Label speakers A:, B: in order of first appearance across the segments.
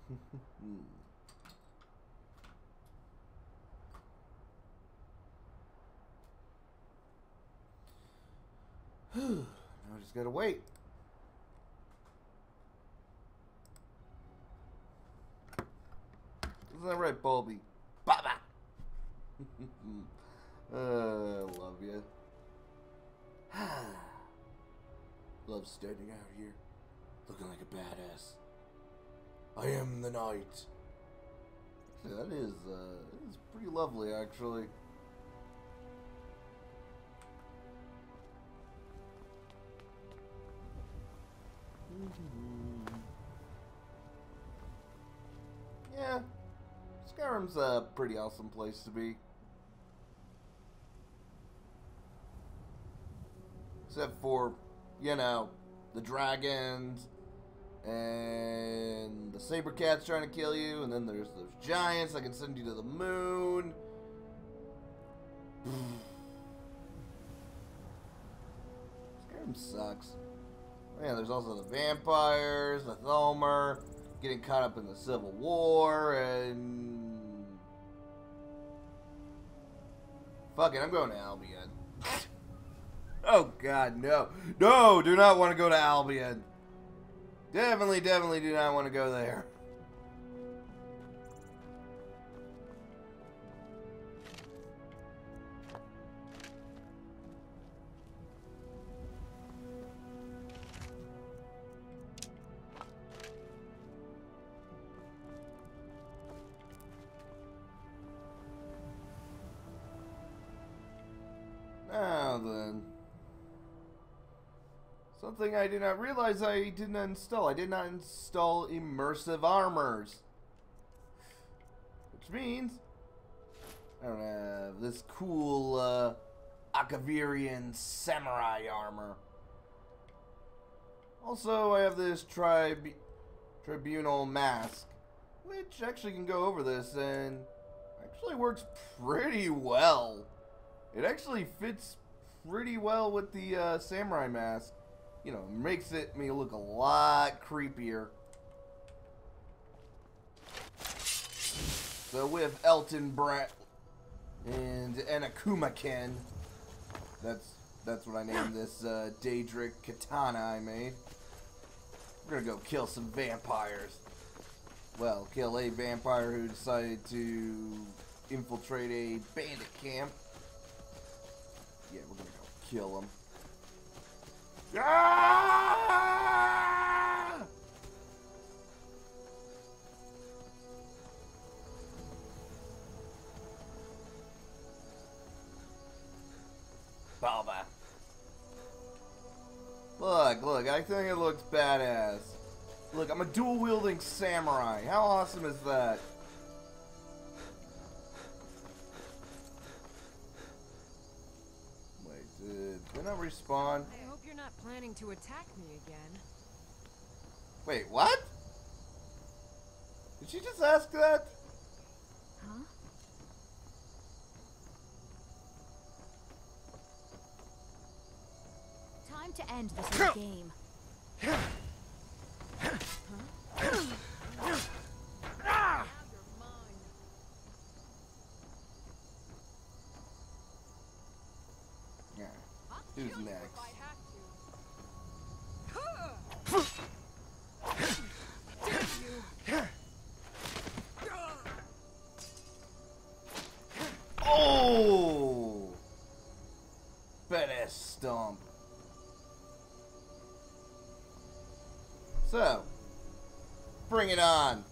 A: Now I just gotta wait. Isn't that right, Bulby? Baba! Love you. Love standing out here, looking like a badass. I am the knight. That is pretty lovely, actually. Yeah, Skyrim's a pretty awesome place to be. Except for, you know, the dragons and the saber cats trying to kill you, and then there's those giants that can send you to the moon. Skyrim sucks. Man, there's also the vampires, the Thalmor, getting caught up in the Civil War, and fuck it, I'm going to Albion. Oh god, no. No, do not want to go to Albion. Definitely do not want to go there. Now then. Something I did not realize I did not install. I did not install immersive armors. Which means I don't have this cool Akavirian samurai armor. Also, I have this tribunal mask, which actually can go over this and actually works pretty well. It actually fits pretty well with the samurai mask. You know, makes me look a lot creepier. So with Elton Brand and Enakumaken, that's what I named this Daedric katana I made. We're gonna go kill some vampires. Well, kill a vampire who decided to infiltrate a bandit camp. Yeah, we're gonna go kill him. Ah! Balba. Look, I think it looks badass. Look, I'm a dual-wielding samurai. How awesome is that? Wait, did I respawn?
B: I hope you're not planning to attack me again.
A: Wait, what? Did she just ask that?
B: Huh? Time to end this game. Huh?
A: Yeah. Who's next? Oh! Badass stomp. So, bring it on.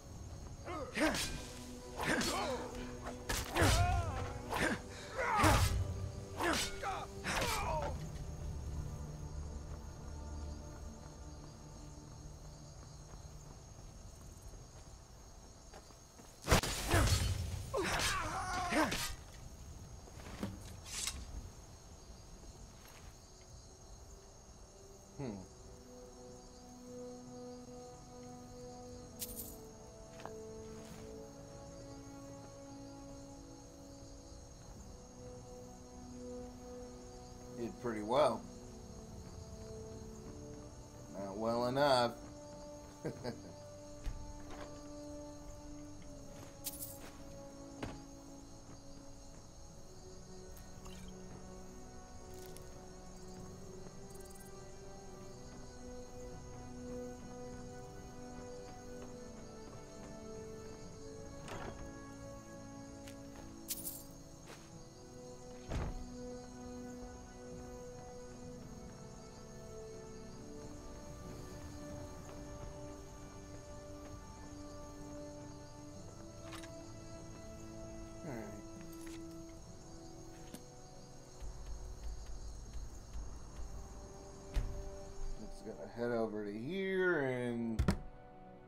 A: head over to here and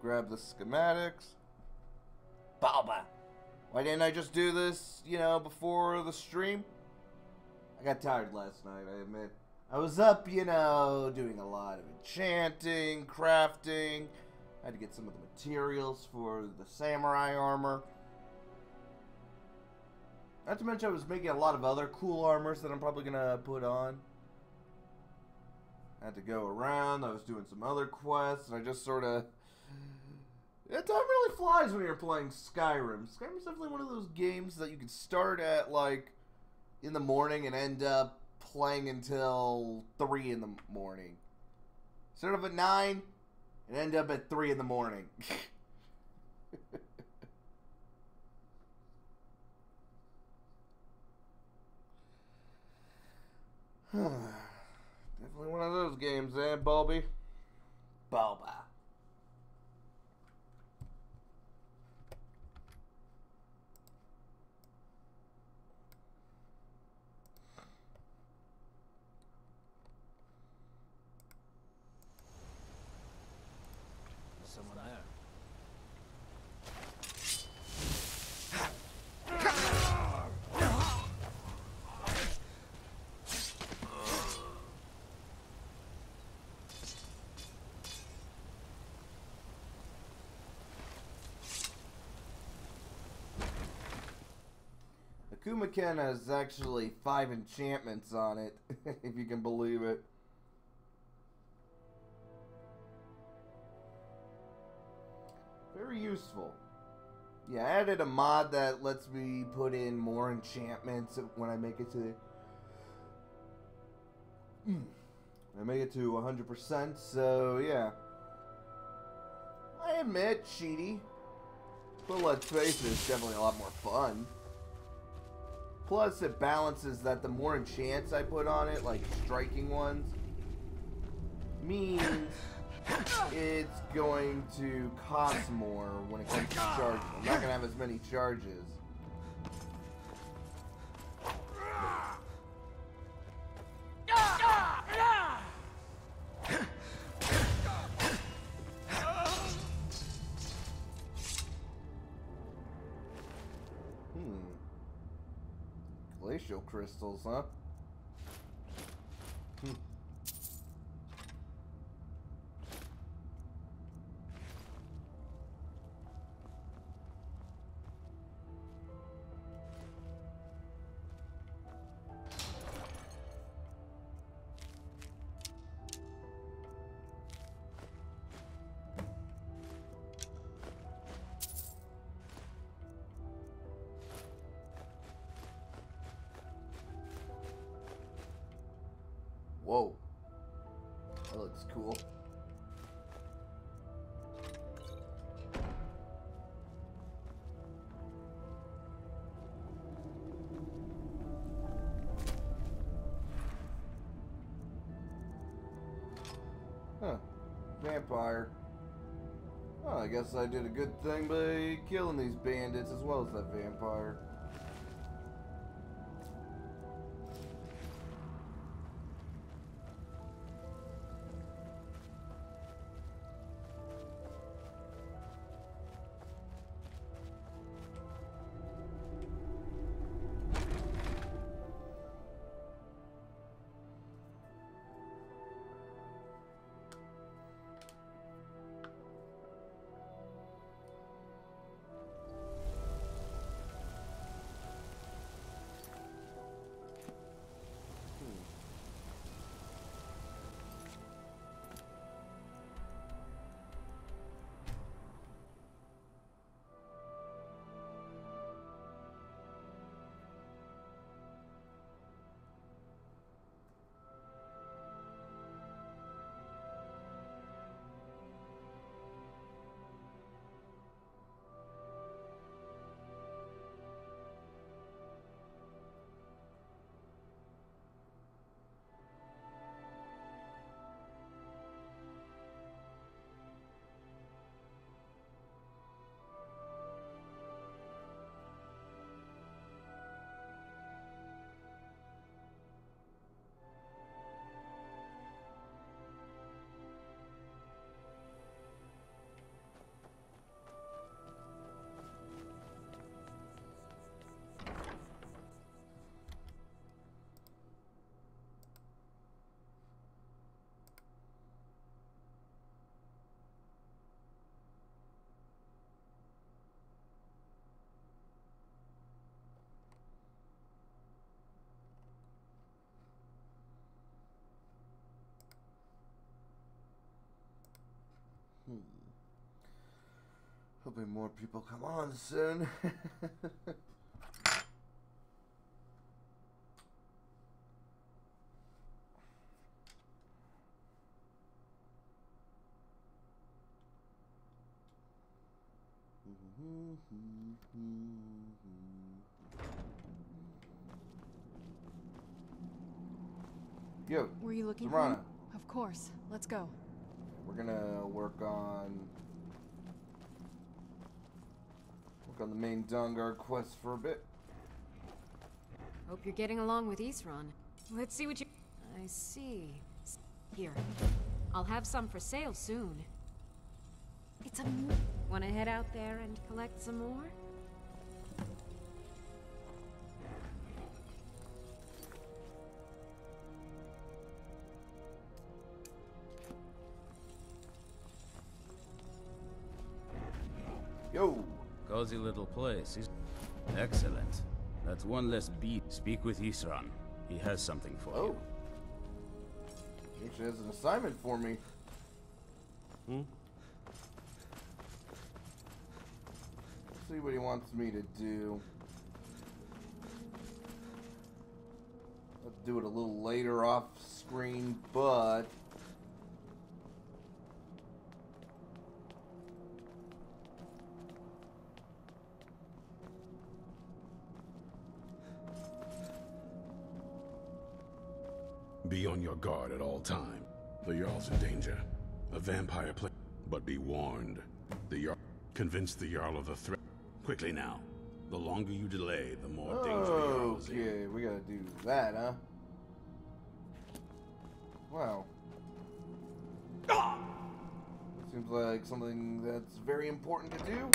A: grab the schematics. Balba! Why didn't I just do this, you know, before the stream? I got tired last night, I admit. I was up, you know, doing a lot of enchanting, crafting. I had to get some of the materials for the samurai armor. Not to mention I was making a lot of other cool armors that I'm probably going to put on. I had to go around, I was doing some other quests, and I just sort of... Time really flies when you're playing Skyrim. Skyrim's definitely one of those games that you can start at, like, in the morning and end up playing until 3 in the morning. Start up at 9 and end up at 3 in the morning. Definitely one of those games, eh, Bulby? Bulba.
C: Someone there.
A: Akumaken has actually 5 enchantments on it, if you can believe it. Very useful. Yeah, I added a mod that lets me put in more enchantments when I make it to... I make it to 100%, so yeah. I admit, cheaty. But let's face it, it's definitely a lot more fun. Plus, it balances that the more enchants I put on it, like striking ones, means it's going to cost more when it comes to charges. I'm not going to have as many charges. Glacial crystals, huh? Whoa. That looks cool. Huh. Vampire. Oh, I guess I did a good thing by killing these bandits as well as that vampire. Hoping more people come on soon. Yo,
B: Were you looking for
A: Serana.
B: him? Of course. Let's go.
A: We're gonna work on the main Dawnguard quest for a bit.
B: Hope you're getting along with Isran. Let's see what you... I see. Here. I'll have some for sale soon. It's a... Wanna head out there and collect some more?
A: Yo!
C: Cozy little place. Excellent. That's one less beat. Speak with Isran. He has something for you.
A: He actually has an assignment for me. Let's see what he wants me to do. Let's do it a little later off screen, but...
D: Be on your guard at all times. The Jarl's in danger. A vampire play. But be warned. The Jarl... Convince the Jarl of the threat. Quickly now. The longer you delay, the more danger the Jarl is in.
A: Okay, we gotta do that, huh? Wow. Seems like something that's very important to do.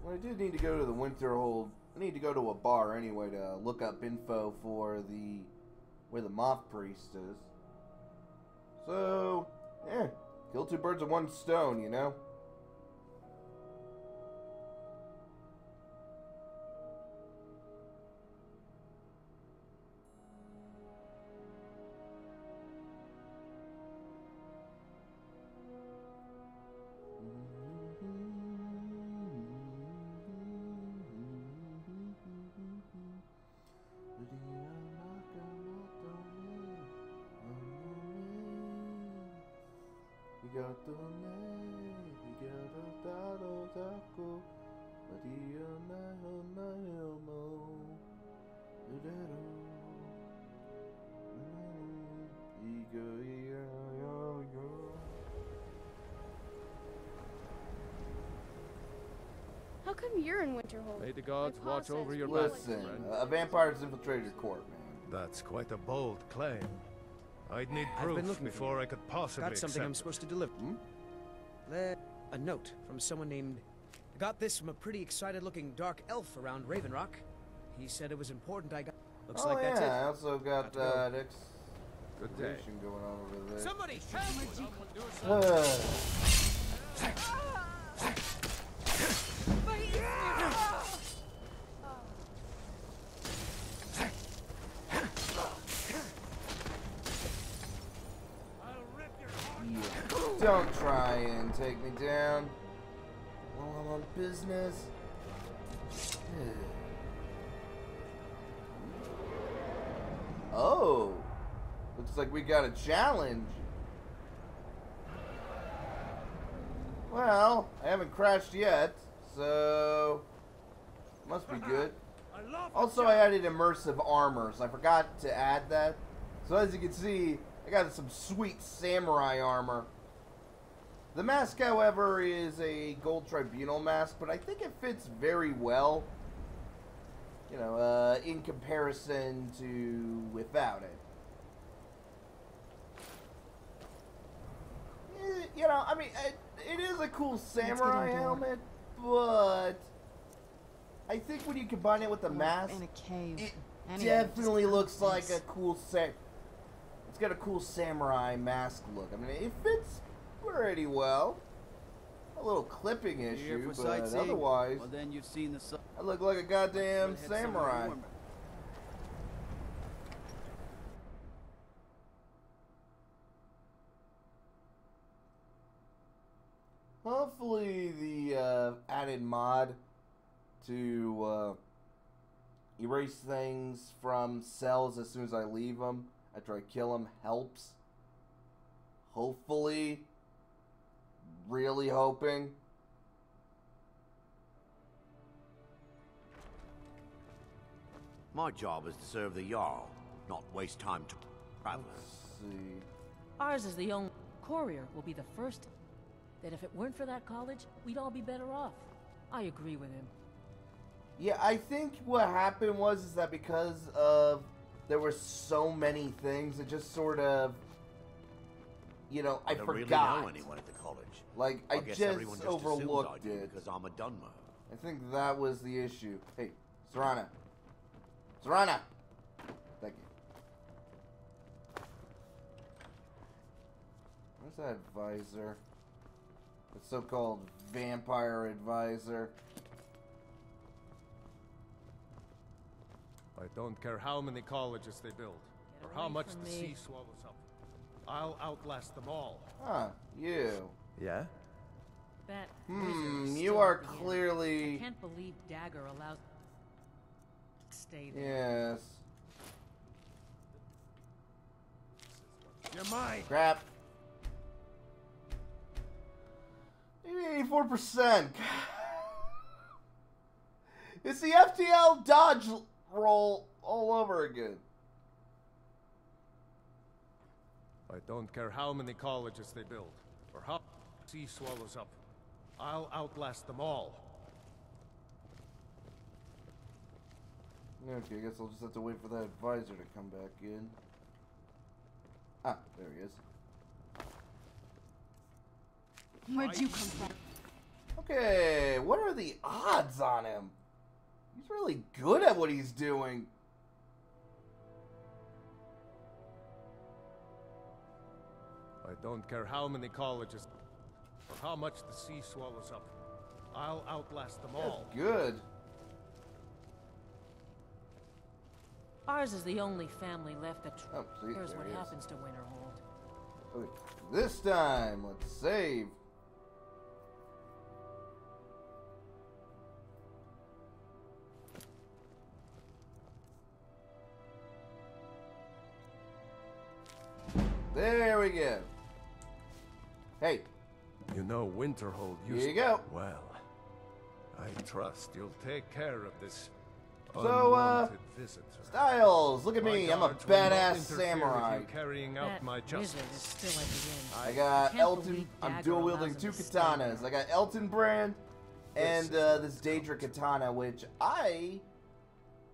A: Well, I did need to go to the Winterhold. I need to go to a bar anyway to look up info for where the Moth Priest is. So, yeah, kill two birds with one stone, you know?
E: How come you're in Winterhold?
F: May the gods watch over your back,
A: Listen,
F: friend.
A: a vampire's infiltrated your court, man.
G: That's quite a bold claim. I'd need
H: I've
G: proof
H: been looking
G: before I could possibly
H: Got something I'm
G: accept.
H: supposed to deliver. A note from someone named... I got this from a pretty excited-looking dark elf around Ravenrock. He said it was important I got... Looks like that's
A: I
H: it.
A: also got
H: Got to go.
F: Good day.
A: expedition going on over there.
H: Somebody
A: Don't try and take me down while I'm on business. Oh, looks like we got a challenge. Well, I haven't crashed yet, so must be good. Also, I added immersive armors. I forgot to add that. So as you can see, I got some sweet samurai armor. The mask, however, is a gold tribunal mask, but I think it fits very well, you know, in comparison to without it. You know, I mean, it is a cool samurai helmet, but I think when you combine it with the mask,
B: In a cave.
A: it
B: Anyway,
A: definitely
B: just-
A: looks like
B: thanks.
A: a cool set. It's got a cool samurai mask look. I mean, it fits pretty well. A little clipping issue, but otherwise,
I: well, then you've seen the sun.
A: I look like a goddamn samurai. Hopefully the added mod to erase things from cells as soon as I leave them after I kill them helps. Hopefully. Really hoping.
J: My job is to serve the Jarl, not waste time to travelers.
A: Let's see.
K: Ours is the only courier will be the first. That if it weren't for that college, we'd all be better off. I agree with him.
A: Yeah, I think what happened was that because of there were so many things, it just sort of, you know, I
J: don't
A: forgot.
J: Really know anyone at the college.
A: Like I
J: guess
A: just
J: everyone just
A: overlooked
J: assumes I do
A: it
J: because I'm a Dunmer.
A: I think that was the issue. Hey, Serana. Serana. Thank you. Where's that advisor? The so-called vampire advisor.
G: I don't care how many colleges they build, or how much the sea swallows up. I'll outlast them all.
A: Huh, you.
G: Yeah?
K: That
A: You are clearly...
K: I can't believe Dagger allows... Stay there.
A: Yes.
G: You're mine.
A: Crap. 84%. It's the FTL dodge roll all over again.
G: I don't care how many colleges they build, or how the sea swallows up. I'll outlast them all.
A: Okay, I guess I'll just have to wait for that advisor to come back in. Ah, there he is.
B: Where'd you come from?
A: Okay, what are the odds on him? He's really good at what he's doing.
G: I don't care how many colleges, or how much the sea swallows up. I'll outlast them all.
A: That's good.
K: Ours is the only family left that
A: See,
K: cares
A: there
K: what
A: he is.
K: happens to Winterhold.
A: Okay, this time, let's save. There we go. Hey.
G: You know Winterhold used
A: Here you go.
G: Well, I trust you'll take care of this
A: So,
G: unwanted visitor.
A: Styles, look at
G: My
A: me. I'm a
G: guards will not
A: badass
G: interfere with
A: samurai.
G: you carrying out
K: That
G: my
K: wizard is
G: justice.
K: still at the end.
A: I got
K: can't
A: Elton.
K: believe
A: I'm
K: Dagger
A: dual
K: allows
A: wielding
K: him
A: 2
K: to stay
A: katanas.
K: there.
A: I got Elton brand and this Daedric katana, which I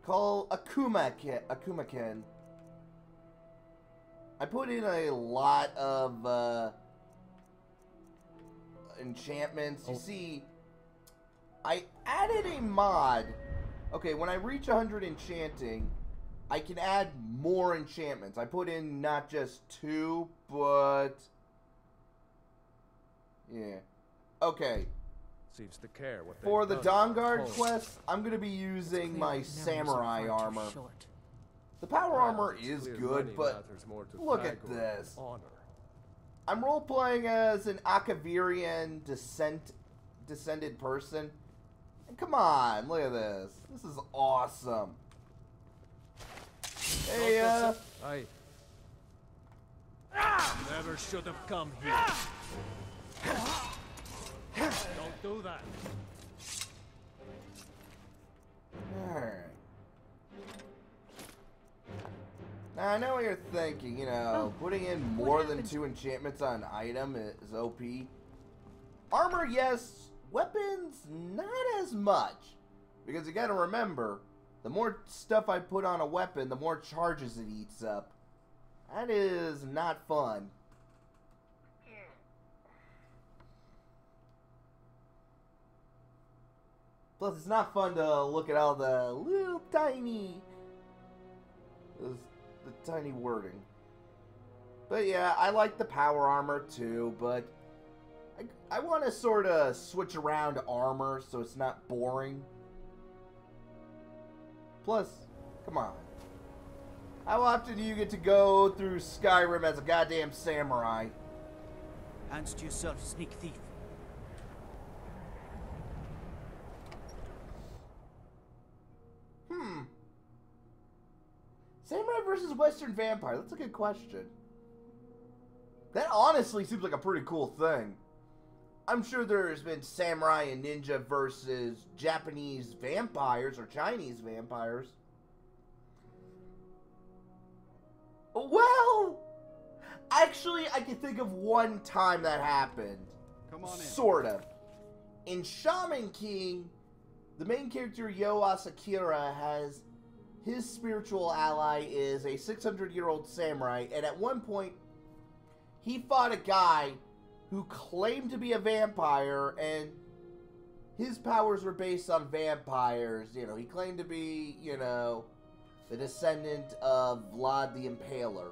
A: call Akumaken. I put in a lot of enchantments. You see, I added a mod. Okay, when I reach 100 enchanting, I can add more enchantments. I put in not just 2, but... yeah. Okay.
G: Seems to care what
A: For the
G: they've done.
A: Dawnguard quest, I'm going to be using my
K: Never so
A: samurai
K: far too
A: armor.
K: short.
A: The power armor
G: It's
A: is
G: clear
A: good,
G: money
A: but
G: matters more to
A: look at
G: Thagor
A: this.
G: than honor.
A: I'm role-playing as an Akavirian descended person. And come on, look at this. This is awesome. Hey,
G: I never should have come here. Don't do that.
A: Alright. Now, I know what you're thinking, you know, putting in more than 2 enchantments on an item is OP. Armor, yes. Weapons, not as much. Because you gotta remember, the more stuff I put on a weapon, the more charges it eats up. That is not fun. Plus, it's not fun to look at all the little tiny... the tiny wording. But yeah, I like the power armor too, but I want to sort of switch around armor so it's not boring. Plus, come on. How often do you get to go through Skyrim as a goddamn samurai?
I: Hands to yourself, sneak thief.
A: Samurai versus Western vampire. That's a good question. That honestly seems like a pretty cool thing. I'm sure there's been samurai and ninja versus Japanese vampires or Chinese vampires. Well, actually, I can think of one time that happened.
F: Come on in.
A: Sort of. In Shaman King, the main character, Yo Asakura, has his spiritual ally is a 600-year-old samurai, and at one point, he fought a guy who claimed to be a vampire, and his powers were based on vampires. You know, he claimed to be, you know, the descendant of Vlad the Impaler.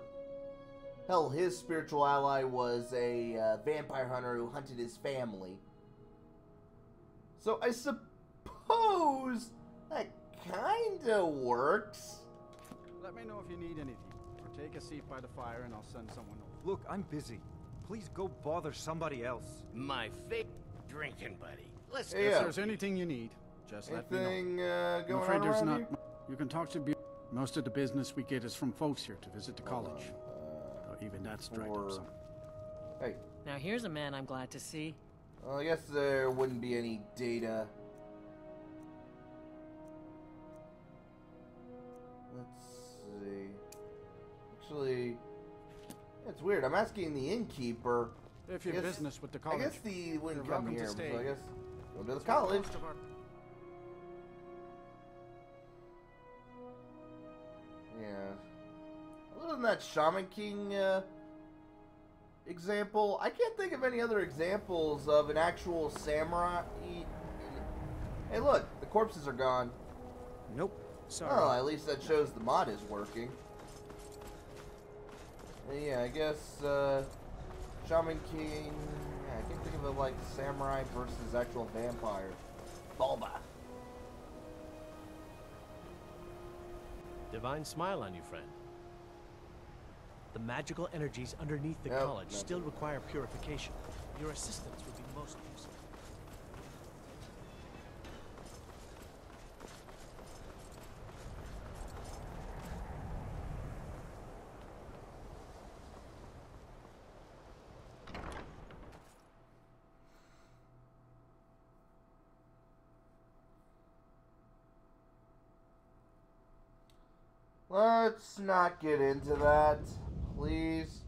A: Hell, his spiritual ally was a vampire hunter who hunted his family. So I suppose that kinda works.
F: Let me know if you need anything. Or take a seat by the fire and I'll send someone over.
L: Look, I'm busy. Please go bother somebody else.
J: My favorite drinking buddy. Let's
A: Hey,
F: If there's anything you need, just let me know.
A: Anything
F: I'm
A: going
F: afraid
A: on
F: there's
A: around
F: not.
A: here?
F: You can talk to most of the business we get is from folks here to visit the college. Though even that's dragged up some.
A: Hey,
K: Now here's a man I'm glad to see.
A: well, I guess there wouldn't be any data. Let's see. Actually, it's weird. I'm asking the innkeeper.
F: If you're
A: I guess-
F: business with the
A: I
F: college,
A: guess the wouldn't
F: you're
A: come
F: welcome to
A: here, so
F: stay.
A: I guess go to the college. Yeah. Other than that Shaman King example, I can't think of any other examples of an actual samurai. Hey, look, the corpses are gone.
H: Nope. Sorry.
A: Oh, at least that shows the mod is working. Yeah, I guess Shaman King. Yeah, I can think of it like samurai versus actual vampire. Bulba.
M: Divine smile on you, friend. The magical energies underneath the
A: Nope,
M: college
A: nothing.
M: still require purification. Your assistance would be most useful.
A: Let's not get into that, please.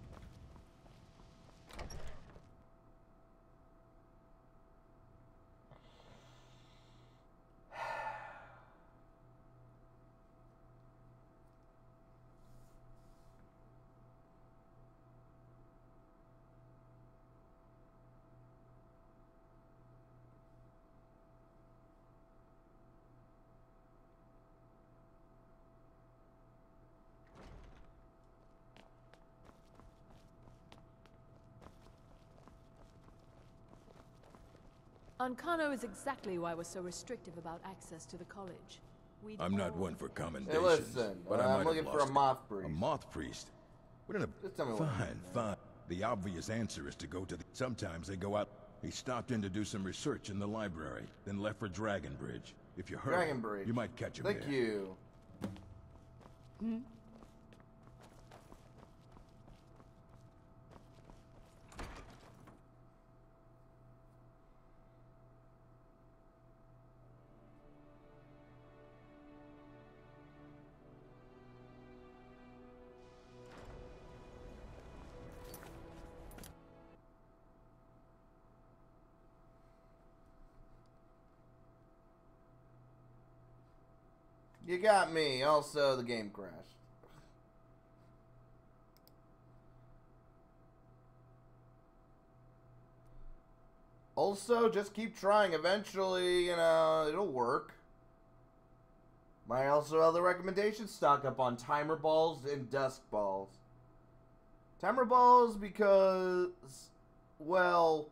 N: Ancano is exactly why we're so restrictive about access to the college.
O: I'm not one for commendations,
A: listen,
O: but I
A: I'm
O: might
A: looking
O: have
A: for a
O: lost
A: moth
O: it.
A: priest.
O: A moth priest? What in a...
A: Just tell me what
O: Fine, fine. The obvious answer is to go to the... Sometimes they go out... He stopped in to do some research in the library, then left for Dragonbridge. If you hurry,
A: Dragonbridge.
O: you might catch him
A: Thank
O: there.
A: you. You got me. Also, the game crashed. Also, just keep trying. Eventually, you know, it'll work. My also other recommendations, stock up on timer balls and dusk balls. Timer balls because, well,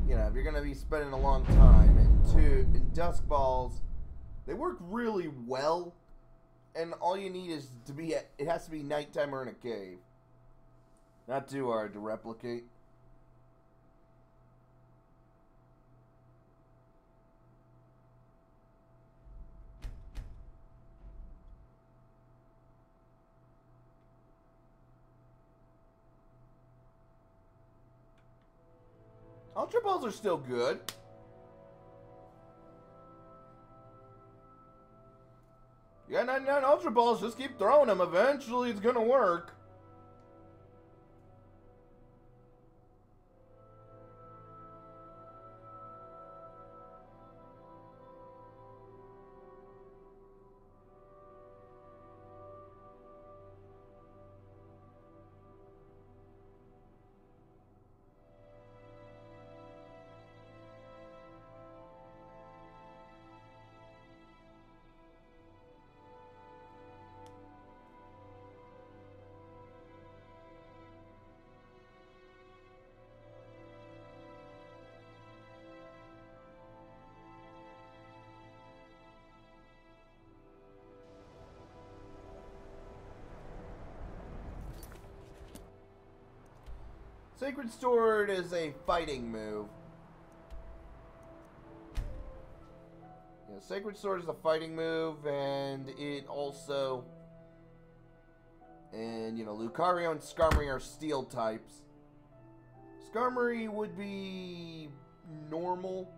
A: you know, if you're going to be spending a long time. And dusk balls, they work really well. And all you need is to be, it has to be nighttime or in a cave. Not too hard to replicate. Ultra balls are still good. You got 99 Ultra balls, just keep throwing them. Eventually it's gonna work. Sacred Sword is a fighting move. Yeah, Sacred Sword is a fighting move, and it also... And, you know, Lucario and Skarmory are steel types. Skarmory would be normal.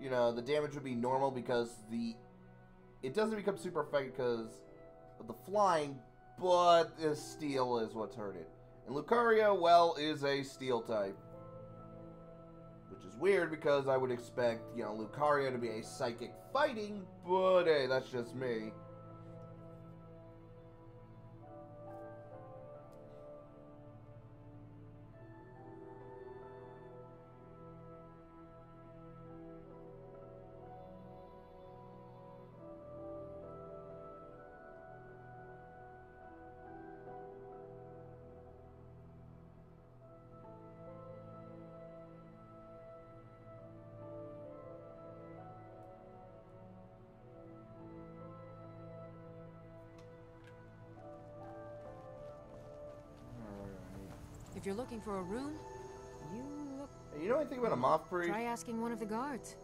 A: You know, the damage would be normal because it doesn't become super effective because of the flying, but the steel is what's hurt it. And Lucario, well, is a steel type. Which is weird because I would expect, you know, Lucario to be a psychic fighting, but hey, that's just me.
B: If you're looking for a room, you look...
A: Hey, you know anything about a moth breed?
B: Try asking one of the guards.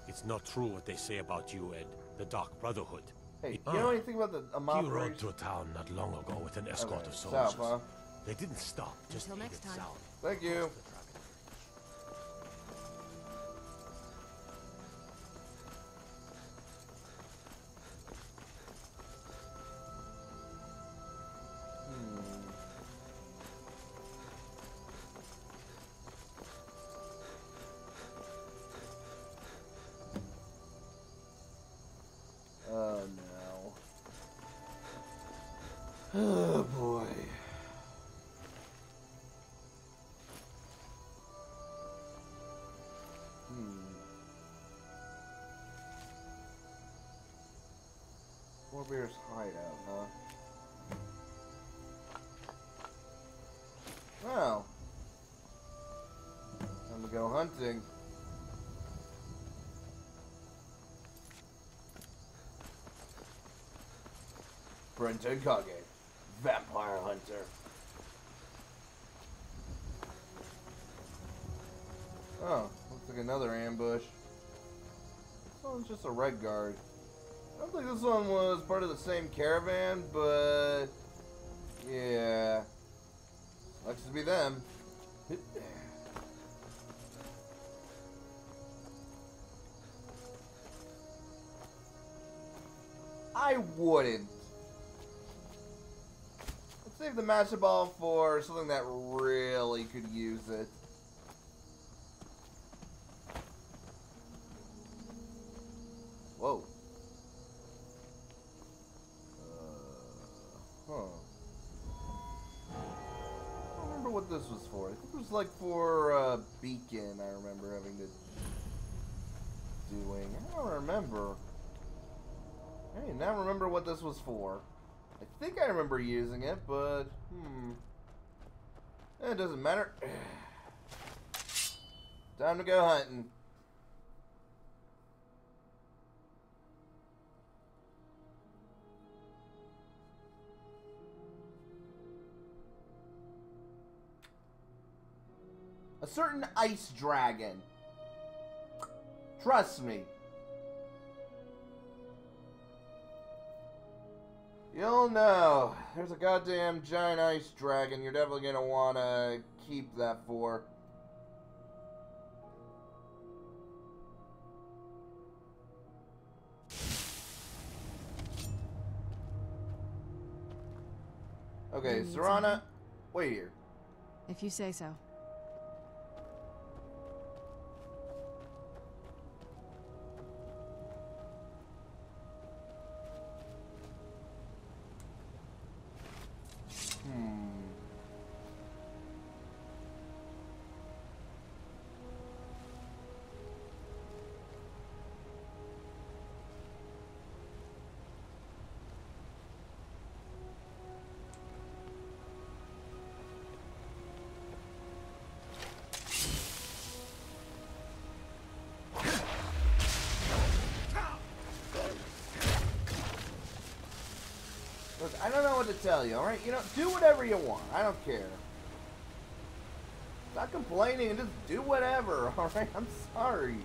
M: It's not true what they say about you, Ed. The Dark Brotherhood.
A: Hey, you know anything about a moth
M: You
A: breed?
M: rode to a town not long ago with an escort
A: Okay,
M: of soldiers.
A: south, huh?
M: They didn't stop, just
B: Until next
M: headed
B: time.
M: south.
A: Thank you. Oh no. Oh boy. Forebear's hideout, huh? Well. Time to go hunting. Brenton Kage, Vampire Hunter. Oh, looks like another ambush. This one's just a red guard. I don't think this one was part of the same caravan, but yeah, sucks to be them. I wouldn't. Let's save the Master Ball for something that really could use it. Whoa. Huh. I don't remember what this was for. I think it was like for Beacon, I remember having to doing. I don't remember. I I now remember what this was for. I think I remember using it, but it doesn't matter. Time to go hunting. A certain ice dragon. Trust me. You'll know. There's a goddamn giant ice dragon you're definitely gonna want to keep that for. Okay, Serana, wait here.
B: If you say so.
A: Look, I don't know what to tell you, alright? You know, do whatever you want. I don't care. Stop complaining and just do whatever, alright? I'm sorry.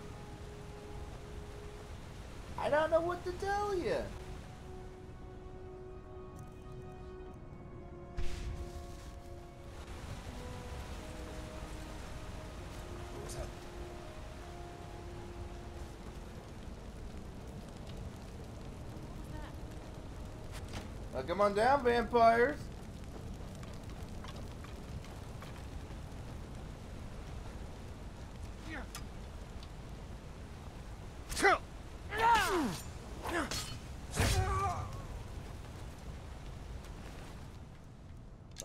A: I don't know what to tell you. Now come on down, vampires.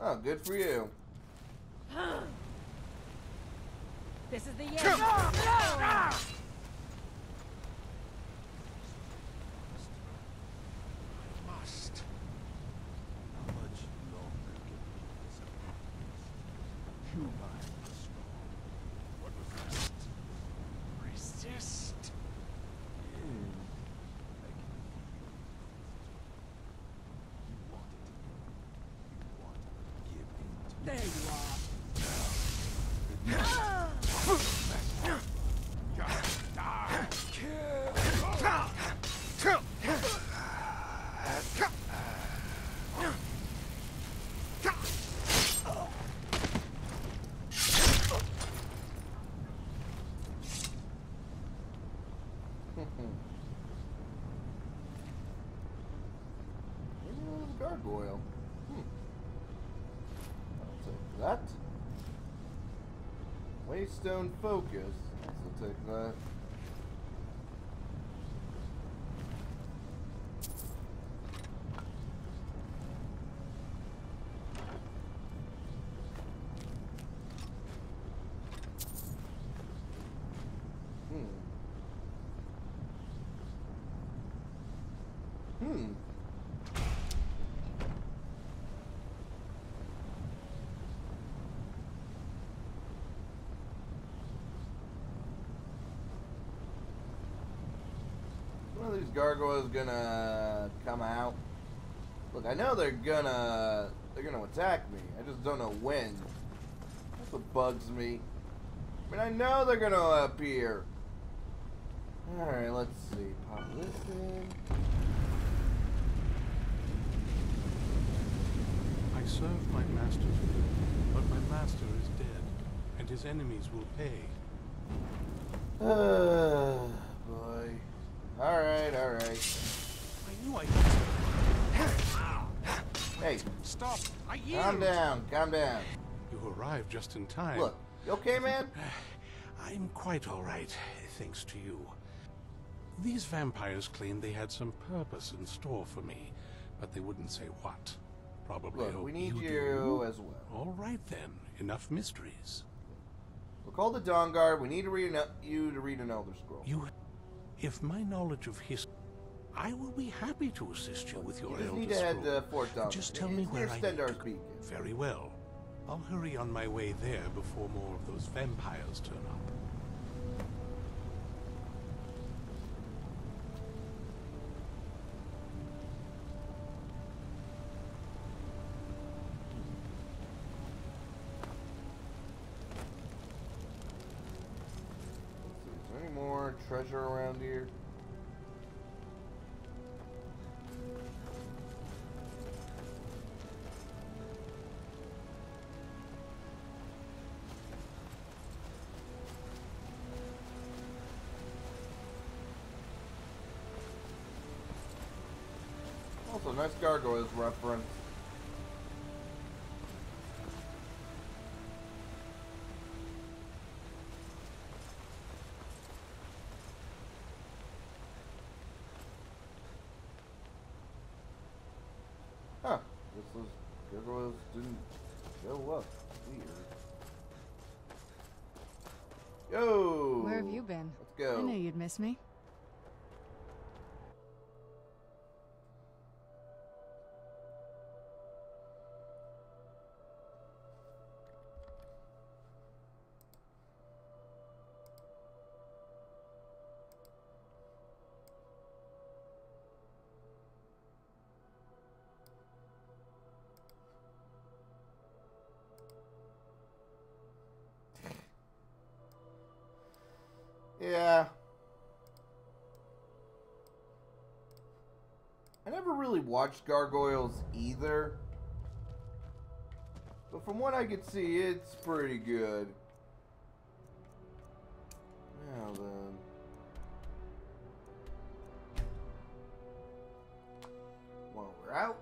A: Oh, good for you.
K: This is the end.
P: There you are.
A: Gargoyle. I'll take that. Waystone Focus. I'll take that. One of these gargoyles gonna come out. Look, I know they're gonna attack me. I just don't know when. That's what bugs me. I mean, I know they're gonna appear. All right, let's see. Pop this in.
D: I serve my master's will, but my master is dead, and his enemies will pay.
A: Boy. Alright.
D: I knew I
A: Hey,
D: stop! I yield.
A: Calm down.
D: You arrived just in time.
A: Look, you okay, man?
D: I'm quite all right, thanks to you. These vampires claimed they had some purpose in store for me, but they wouldn't say what. Probably
A: Look,
D: hope
A: we need
D: you
A: you as well.
D: All right then, enough mysteries.
A: We'll call the Dawnguard. We need to read you to read an Elder Scroll.
D: If my knowledge of history,
P: I will be happy to assist you with your
A: You just need
P: eldest
A: to head
P: role.
A: to Fort Donovan.
P: Just tell me where I need to
A: Stendar's
P: go.
A: Beacon.
P: Very well. I'll hurry on my way there before more of those vampires turn up.
A: Is there any more treasure around here? Also, nice gargoyles reference. Huh. This was gargoyles didn't show up. Weird. Yo!
Q: Where have you been?
A: Let's go.
Q: I knew you'd miss me.
A: Yeah. I never really watched Gargoyles either. But from what I could see, it's pretty good. Now then. Well, we're out.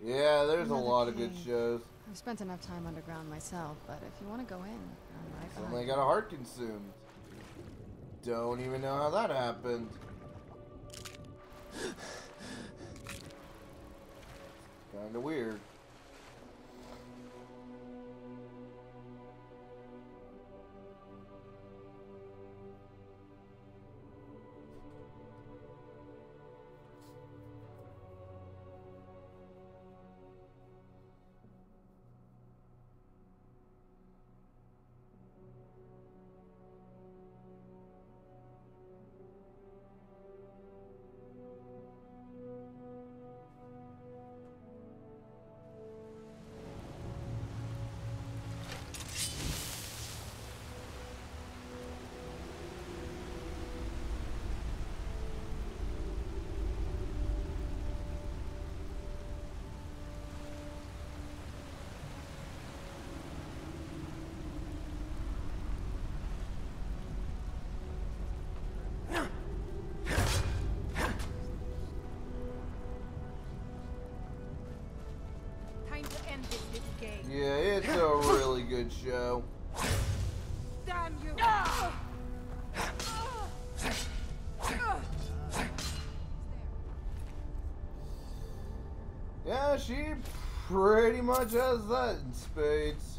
A: Yeah, there's a lot of good shows.
Q: I've spent enough time underground myself, but if you want to go in, I'm right
A: Suddenly I
Q: behind
A: got a heart consumed. Don't even know how that happened. Kinda weird. Yeah, it's a really good show.
R: Damn you!
A: Yeah, she pretty much has that in spades.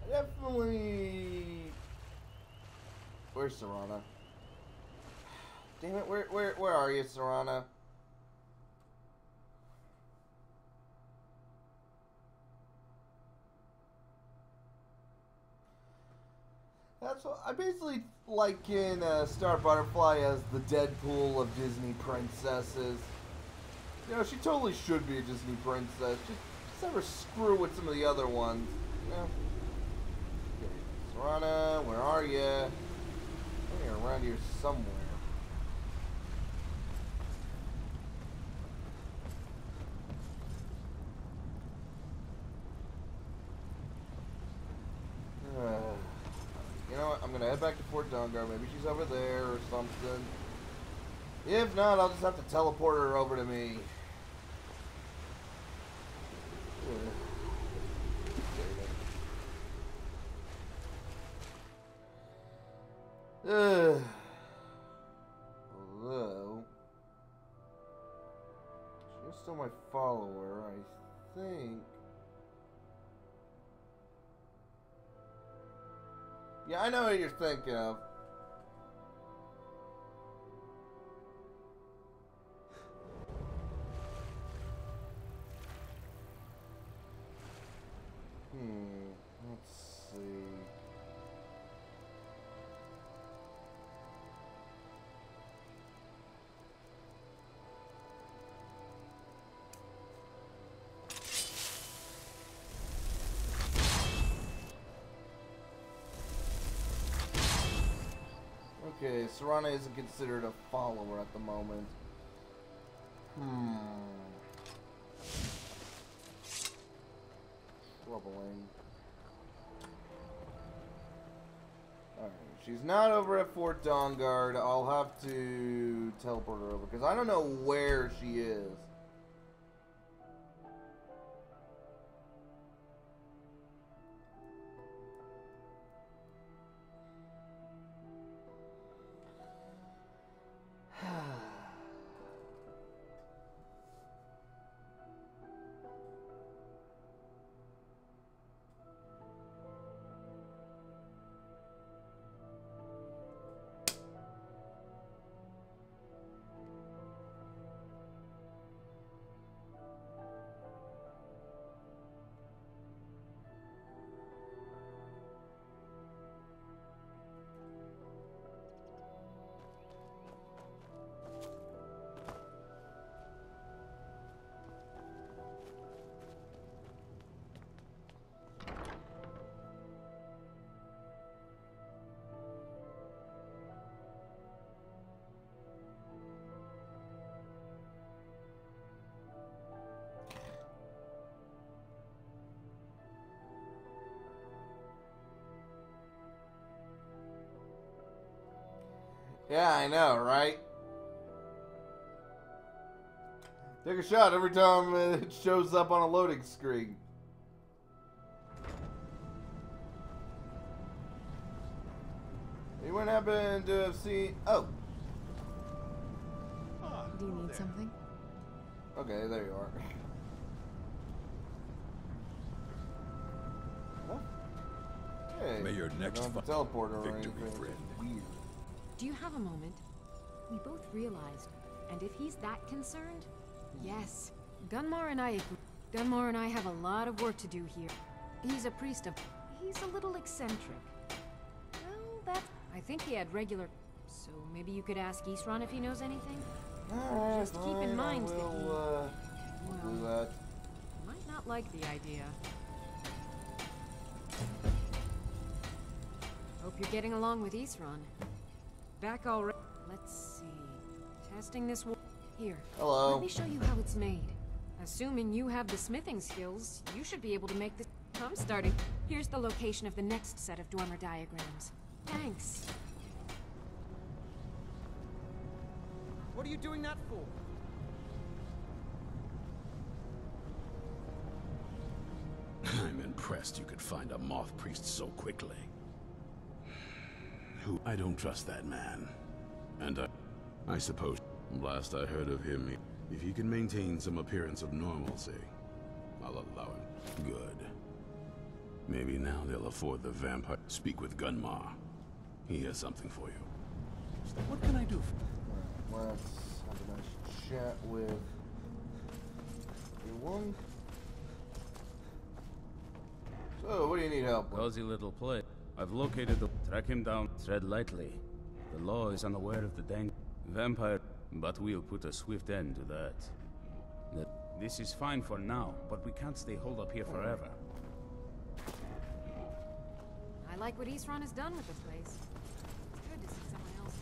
A: Definitely. Where's Serana? Damn it! Where are you, Serana? That's what I basically like in Star Butterfly as the Deadpool of Disney princesses. You know, she totally should be a Disney princess. Just never screw with some of the other ones. You know? Serana, where are you? You're around here somewhere. You know what? I'm gonna head back to Fort Dawnguard. Maybe she's over there or something. If not, I'll just have to teleport her over to me. Although she's still my follower, I think. Yeah, I know what you're thinking of. Let's see. Okay, Serana isn't considered a follower at the moment. Troubling. Alright, she's not over at Fort Dawnguard. I'll have to teleport her over, because I don't know where she is. Yeah, I know, right? Take a shot every time it shows up on a loading screen. Anyone happen to have seen... Oh.
Q: Do you need something?
A: Okay, there you are. Hey,
O: May your next
A: teleporter or anything.
O: friend.
A: Weird.
B: Do you have a moment? We both realized, and if he's that concerned, yes. Gunmar and I have a lot of work to do here. He's a priest of... He's a little eccentric. Well, that's think he had regular... So maybe you could ask Isran if he knows anything?
A: Alright,
B: Just keep in mind that he...
A: I'll do that.
B: Might not like the idea. Hope you're getting along with Isran. Back already. Let's see. Testing this wall. Here.
A: Hello.
B: Let me show you how it's made. Assuming you have the smithing skills, you should be able to make this. I'm starting. Here's the location of the next set of dormer diagrams. Thanks.
H: What are you doing that for?
D: I'm impressed you could find a moth priest so quickly. I don't trust that man. And I suppose, last I heard of him, if he can maintain some appearance of normalcy, I'll allow him. Good. Maybe now they'll afford the vampire. Speak with Gunmar. He has something for you.
P: What can I do for
A: Let's have a nice chat with everyone. So, what do you need help with?
C: Cozy little place. I've located the... Track him down. Tread lightly. The law is unaware of the vampire, but we'll put a swift end to that. This is fine for now, but we can't stay holed up here forever.
B: I like what Isran has done with the place. It's good to see someone else.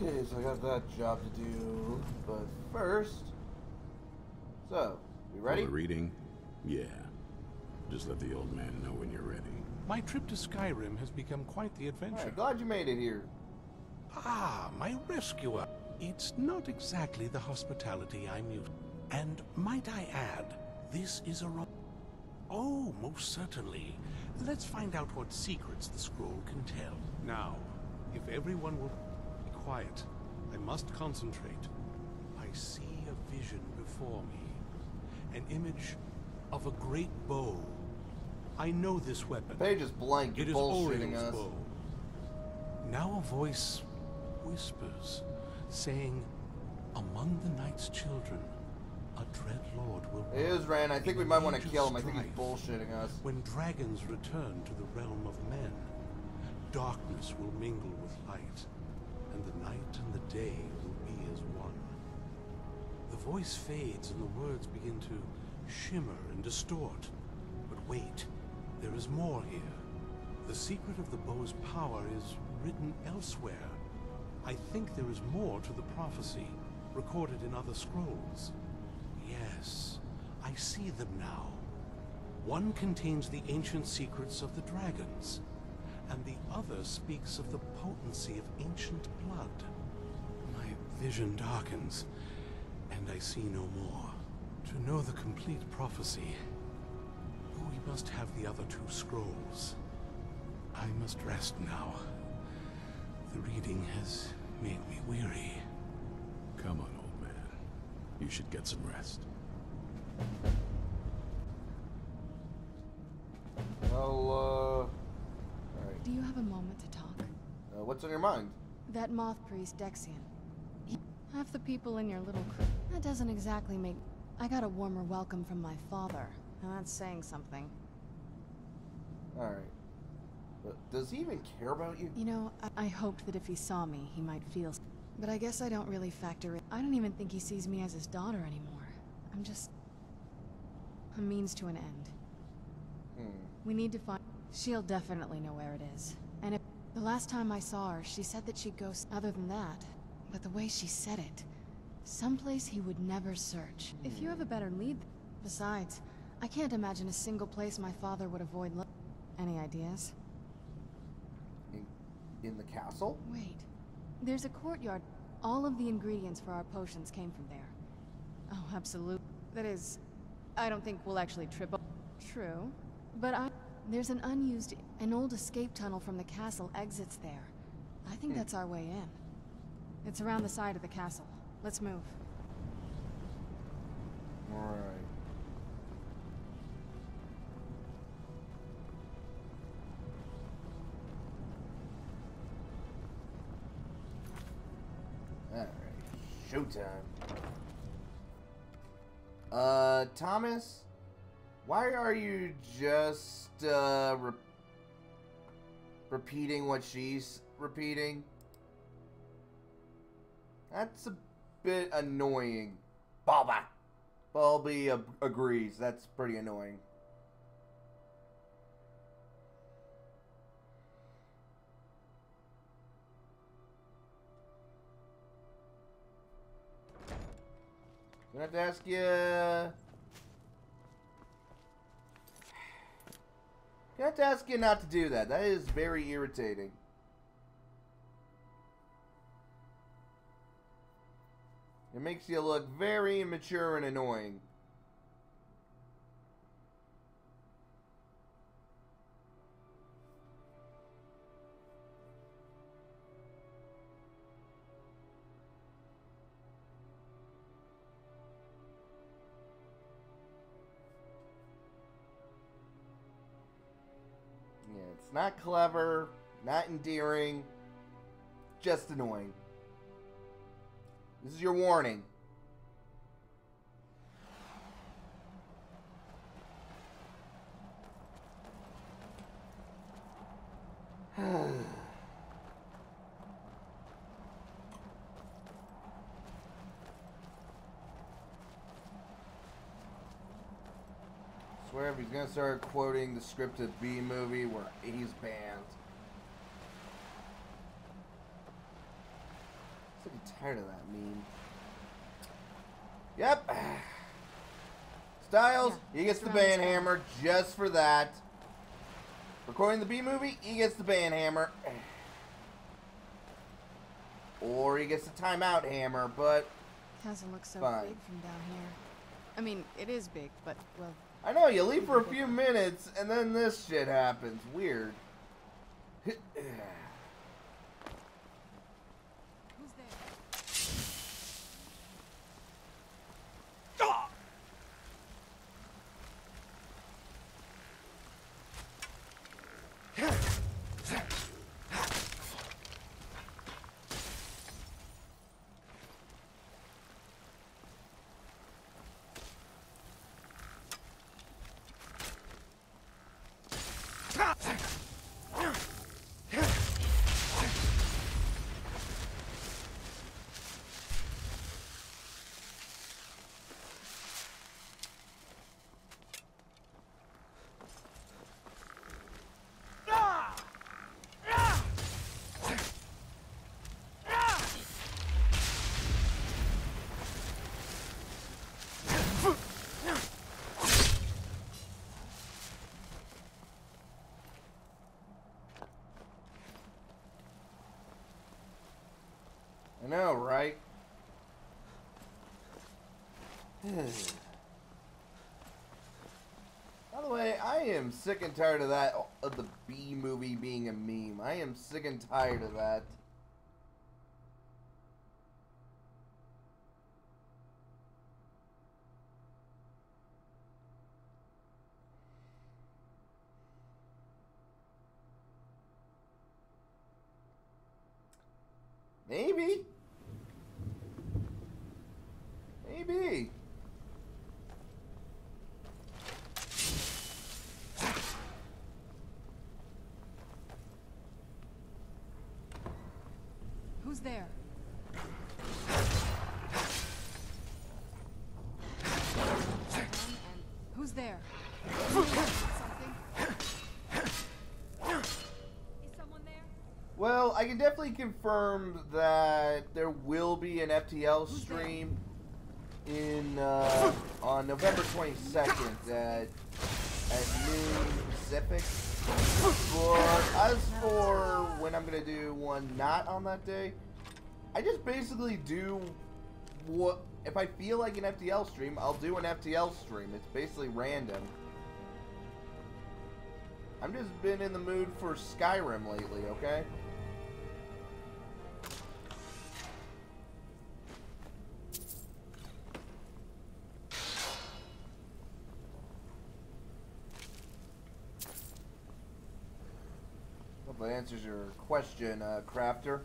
A: Okay, so I got that job to do, but first... So, you ready?
D: For the reading? Yeah. Just let the old man know when you're ready.
P: My trip to Skyrim has become quite the adventure.
A: Right, glad you made it here.
P: Ah, my rescuer. It's not exactly the hospitality I'm used to. And might I add, this is a Oh, most certainly. Let's find out what secrets the scroll can tell.
G: Now, if everyone will be quiet, I must concentrate. I see a vision before me. An image of a great bow. I know this weapon.
A: The page is blank.
G: It is
A: bullshitting
G: Orion's
A: us.
G: bow. Now a voice whispers, saying, among the night's children, a dread lord will
A: It is Ran. I think we might want to kill him. I think he's bullshitting us.
G: When dragons return to the realm of men, darkness will mingle with light, and the night and the day will be as one. The voice fades and the words begin to shimmer and distort. But wait, there is more here. The secret of the bow's power is written elsewhere. I think there is more to the prophecy, recorded in other scrolls. Yes, I see them now. One contains the ancient secrets of the dragons, and the other speaks of the potency of ancient blood. My vision darkens, and I see no more. To know the complete prophecy, we must have the other two scrolls. I must rest now. The reading has made me weary.
D: Come on, old man. You should get some rest.
A: Well, alright.
Q: Do you have a moment to talk?
A: What's on your mind?
Q: That moth priest, Dexian. Half the people in your little crew. That doesn't exactly make... I got a warmer welcome from my father, and that's saying something.
A: Alright. But does he even care about you?
Q: You know, I hoped that if he saw me, he might feel... But I guess I don't really factor in. I don't even think he sees me as his daughter anymore. I'm just... a means to an end. We need to find... She'll definitely know where it is. And if... The last time I saw her, she said that she'd go... Other than that... But the way she said it... Someplace he would never search. If you have a better lead... Besides, I can't imagine a single place my father would avoid Any ideas?
A: In the castle?
Q: Wait. There's a courtyard. All of the ingredients for our potions came from there. Oh, absolutely. That is... I don't think we'll actually trip up. True. But there's an unused... An old escape tunnel from the castle exits there. I think that's our way in. It's around the side of the castle. Let's move.
A: Alright. Alright. Showtime. Thomas? Why are you just, repeating what she's repeating. That's a bit annoying. Bulby agrees. That's pretty annoying. I'm gonna have to ask you. I have to ask you not to do that. That is very irritating. It makes you look very immature and annoying. Yeah, it's not clever, not endearing, just annoying. This is your warning. Swear if he's gonna start quoting the scripted B movie where he's banned. I'm so tired of that meme. Yep. Styles, he gets the ban hammer just for that. Recording the B movie, he gets the ban hammer. Or he gets the timeout hammer, but
Q: Doesn't look so
A: fine.
Q: big from down here. I mean, it is big, but, well...
A: I know, you leave for a few minutes, and then this shit happens. Weird.
Q: Who's there?
A: I know, right? By the way, I am sick and tired of that, of the B movie being a meme. I am sick and tired of that. Maybe. Maybe.
Q: Who's there? Who's there? Something?
A: Well, I can definitely confirm that there will be an FTL stream in on November 22nd at noon Pacific. But as for when I'm gonna do one not on that day, I just basically do what if I feel like an FTL stream, I'll do an FTL stream. It's basically random. I'm just been in the mood for Skyrim lately, okay? Hope that answers your question, Crafter.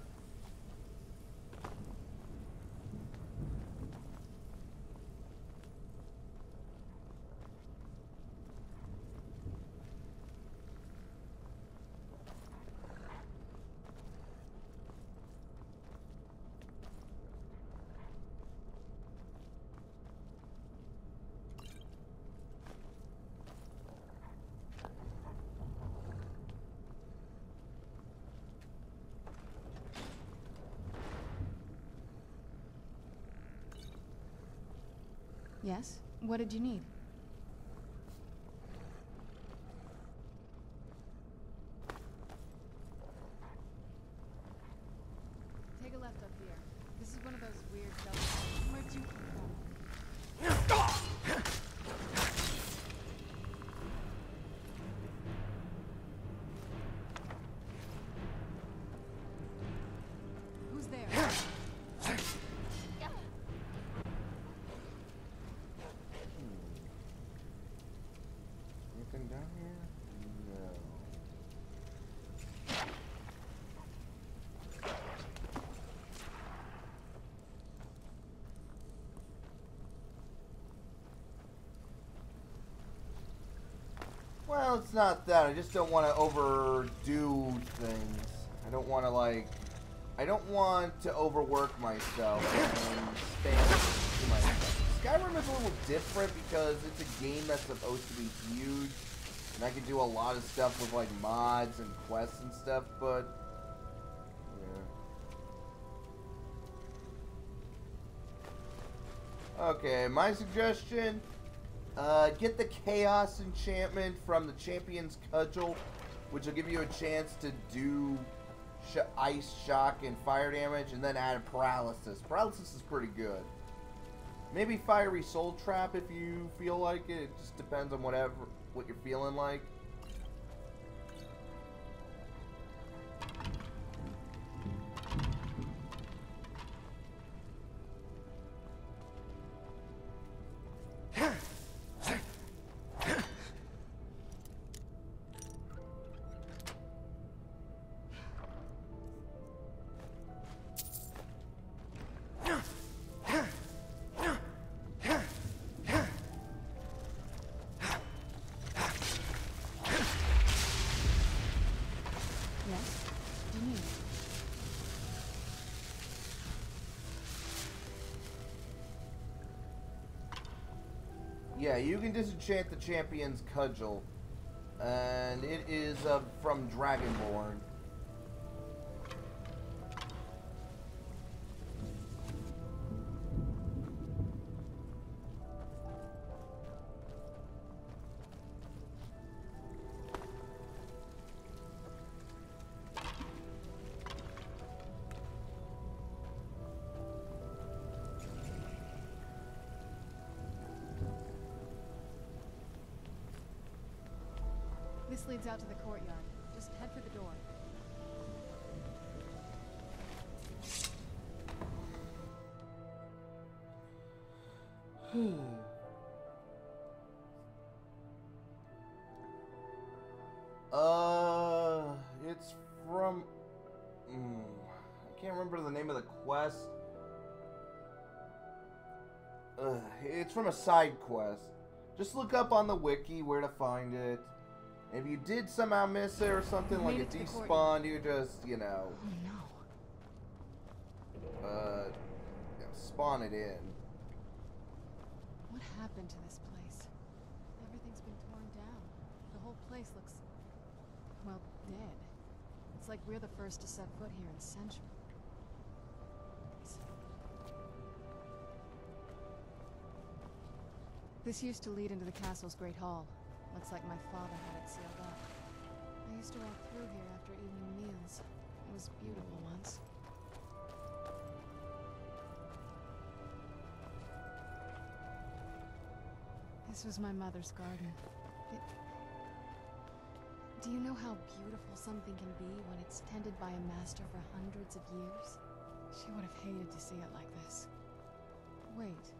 Q: Yes? What did you need? Take a left up here. This is one of those weird belts. Where'd you come from? Who's there?
A: Anything down here? No. Well, it's not that. I just don't want to overdo things. I don't want to, like... I don't want to overwork myself and spam too much. Skyrim is a little different because it's a game that's supposed to be huge. And I can do a lot of stuff with, like, mods and quests and stuff, but... yeah. Okay, my suggestion... get the Chaos enchantment from the Champion's Cudgel, which will give you a chance to do ice, shock, and fire damage, and then add paralysis. Paralysis is pretty good. Maybe Fiery Soul Trap if you feel like it. It just depends on what you're feeling like. Yeah, you can disenchant the Champion's Cudgel, and it is from Dragonborn.
Q: This leads out to the courtyard. Just head for the door.
A: It's from... I can't remember the name of the quest. It's from a side quest. Just look up on the wiki where to find it. If you did somehow miss it or something, like it despawned, you just, you know...
Q: Oh no.
A: Spawn it in.
Q: What happened to this place? Everything's been torn down. The whole place looks... well, dead. It's like we're the first to set foot here in centuries. This used to lead into the castle's great hall. Looks like my father had it sealed up. I used to walk through here after evening meals. It was beautiful once. This was my mother's garden. Do you know how beautiful something can be when it's tended by a master for hundreds of years? She would have hated to see it like this. Wait.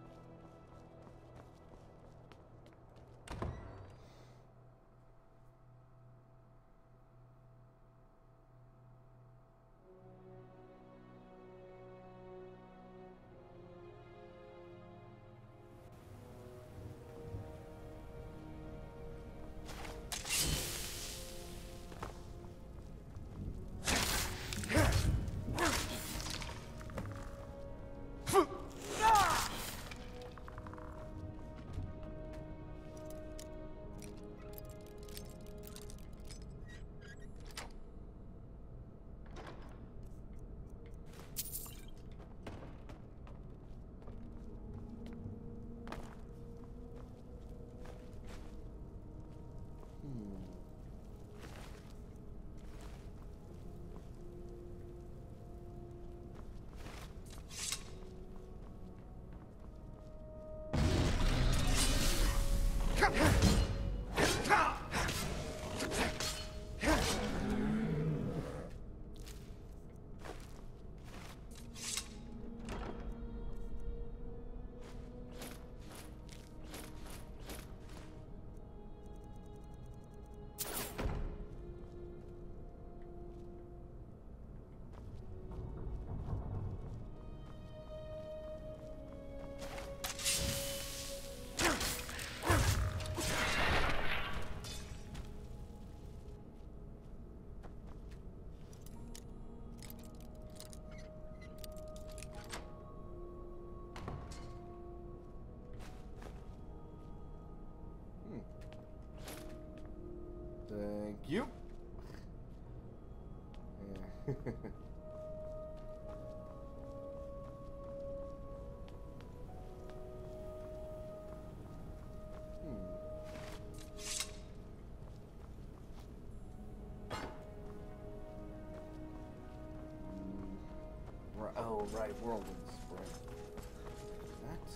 A: Oh, right, Whirlwind Spring. That?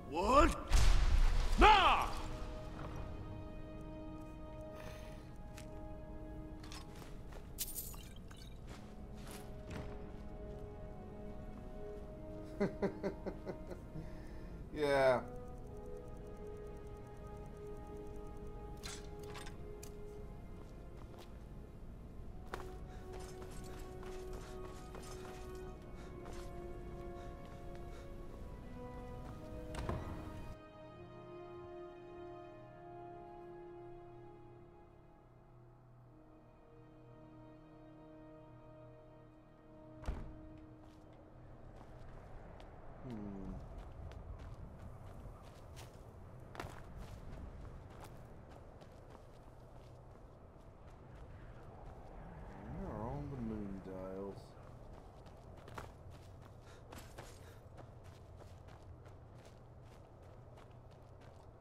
P: What? Nah!
A: Yeah. Where are all the moon dials?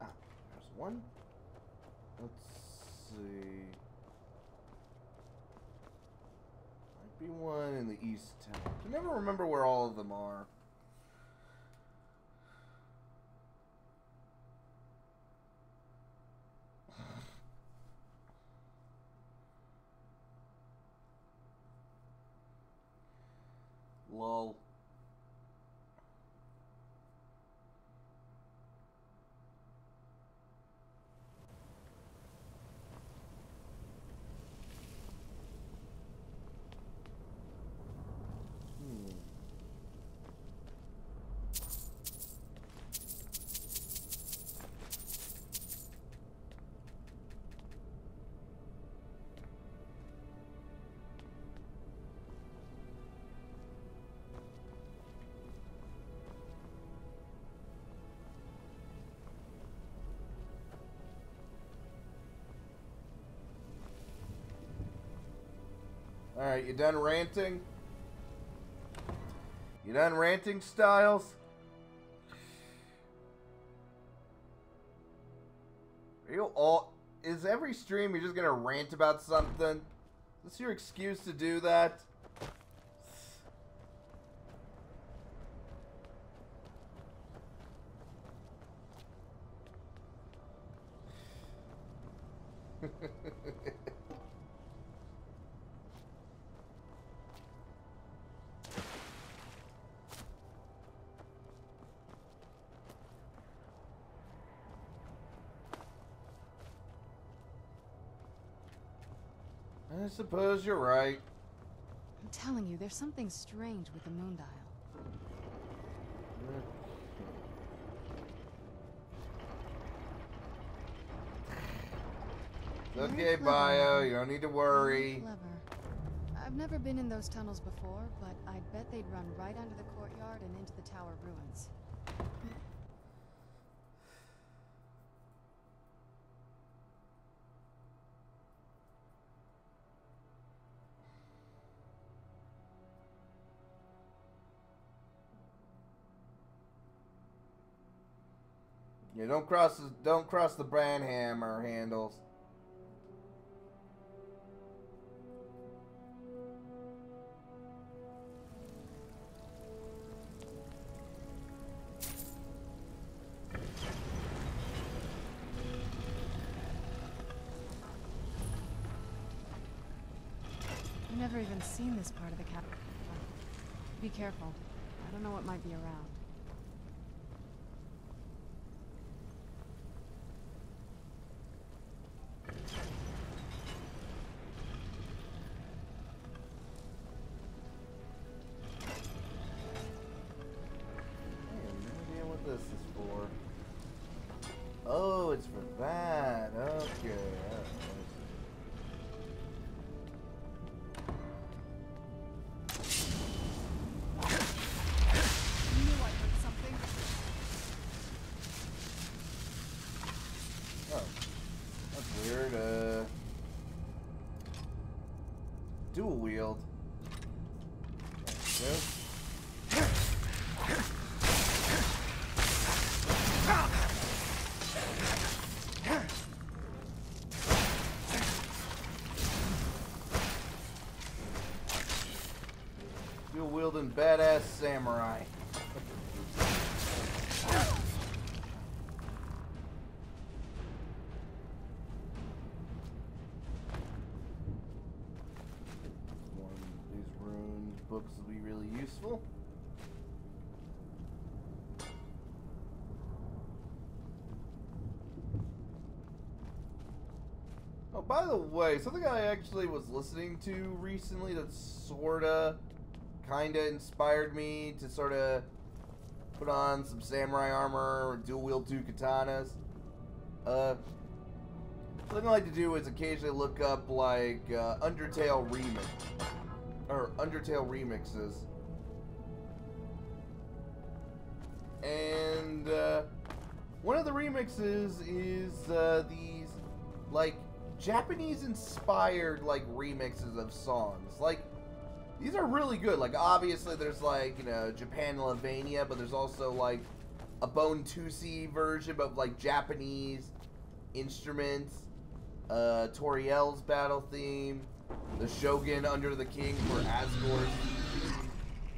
A: Ah, there's one. Let's see. Might be one in the east town. I can never remember where all of them are. Lol. Alright, you done ranting? You done ranting, Styles? Are you all... Is every stream you're just gonna rant about something? Is this your excuse to do that? I suppose you're right.
Q: I'm telling you, there's something strange with the moon dial.
A: It's okay, Bio. You don't need to worry.
Q: Clever. I've never been in those tunnels before, but I bet they'd run right under the courtyard and into the tower ruins.
A: Yeah, don't cross the Branhammer handles.
Q: I've never even seen this part of the capital. Be careful. I don't know what might be around.
A: Oh, it's for that. Okay.
Q: I knew I heard something.
A: dual wield. There we go. Dual wielding badass samurai. These rune books will be really useful. Oh, by the way, something I actually was listening to recently that sorta, kinda inspired me to sorta put on some samurai armor or dual wield 2 katanas. Something I like to do is occasionally look up like Undertale remixes. And one of the remixes is these like Japanese inspired like remixes of songs. Like these are really good. Like obviously there's like, you know, Japanlavania, but there's also like a Bone Tusi version but like Japanese instruments. Toriel's battle theme, the Shogun Under the King for Asgore's,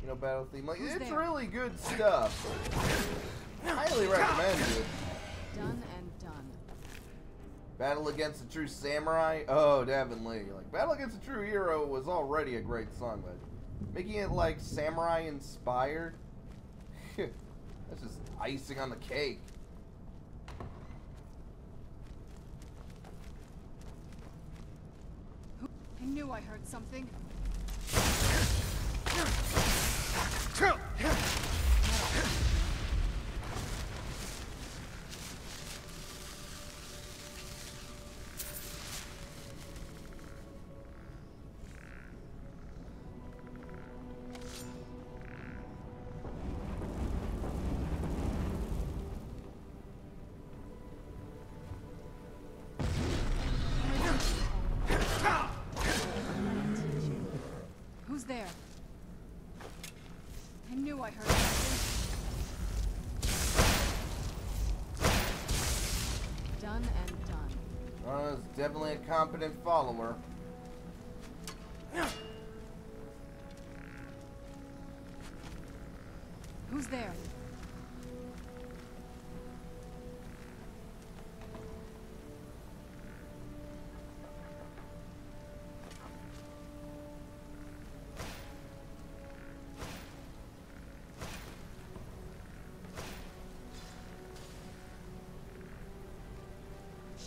A: you know, battle theme. Like it's really good stuff. Highly recommend it.
Q: Done and done.
A: Battle Against a True Samurai? Oh, definitely. Like Battle Against a True Hero was already a great song, but making it like samurai inspired, that's just icing on the cake.
Q: I knew I heard something. Who's there? I knew I heard something. Done and done.
A: Rana's definitely a competent follower.
Q: Who's there?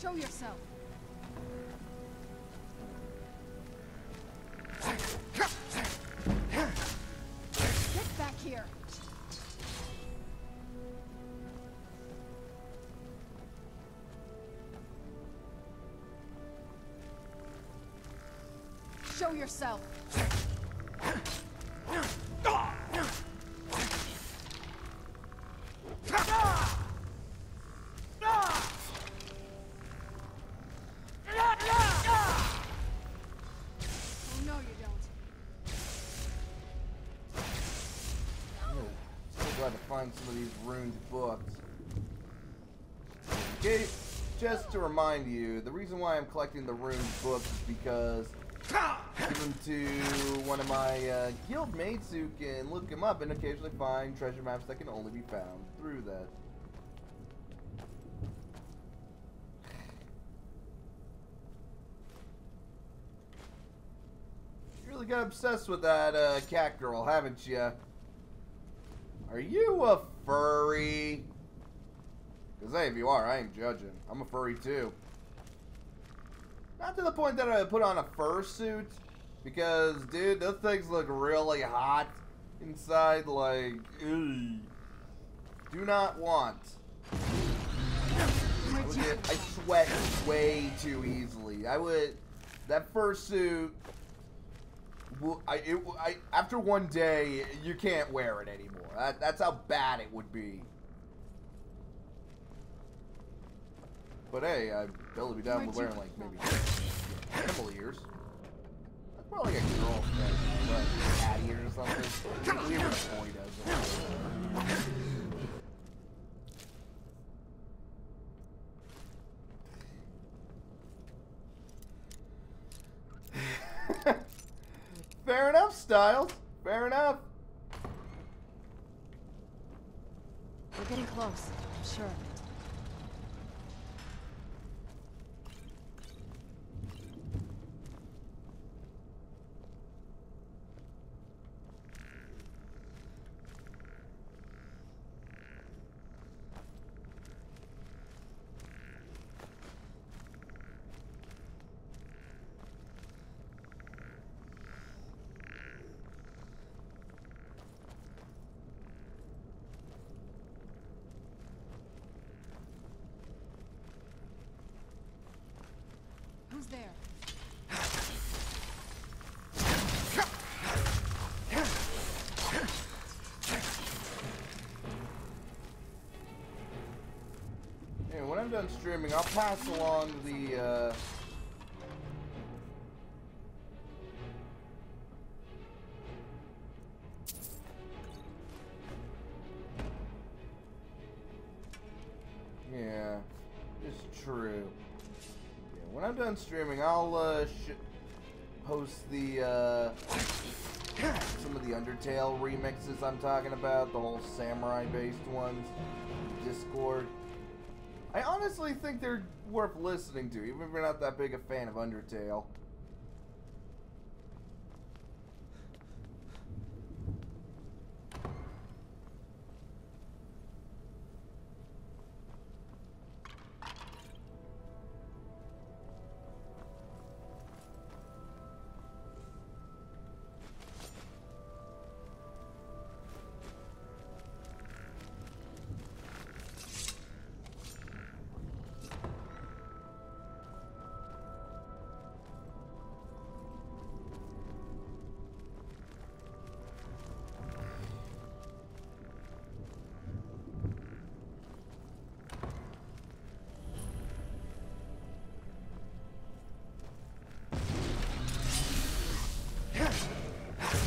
Q: Show yourself. Get back here. Show yourself.
A: Some of these ruined books. Okay, just to remind you, the reason why I'm collecting the ruined books is because I give them to one of my guild mates who can look them up and occasionally find treasure maps that can only be found through that. You really got obsessed with that cat girl, haven't you? Are you a furry? Because hey, if you are, I ain't judging. I'm a furry too. Not to the point that I put on a fursuit, because dude, those things look really hot inside. Like, ew. Do not want. I sweat way too easily. That fursuit. After one day, you can't wear it anymore. That's how bad it would be. But hey, I'd barely be down with wearing like maybe a couple of years. Probably like a girlfriend, like Patty or something. We have a boy does it. Fair enough, Styles. Fair enough.
Q: We're getting close. I'm sure of it. Who's there?
A: Hey, when I'm done streaming, I'll pass along the, yeah, it's true. When I'm done streaming, I'll post the some of the Undertale remixes I'm talking about, the whole samurai-based ones, Discord. I honestly think they're worth listening to, even if you're not that big a fan of Undertale.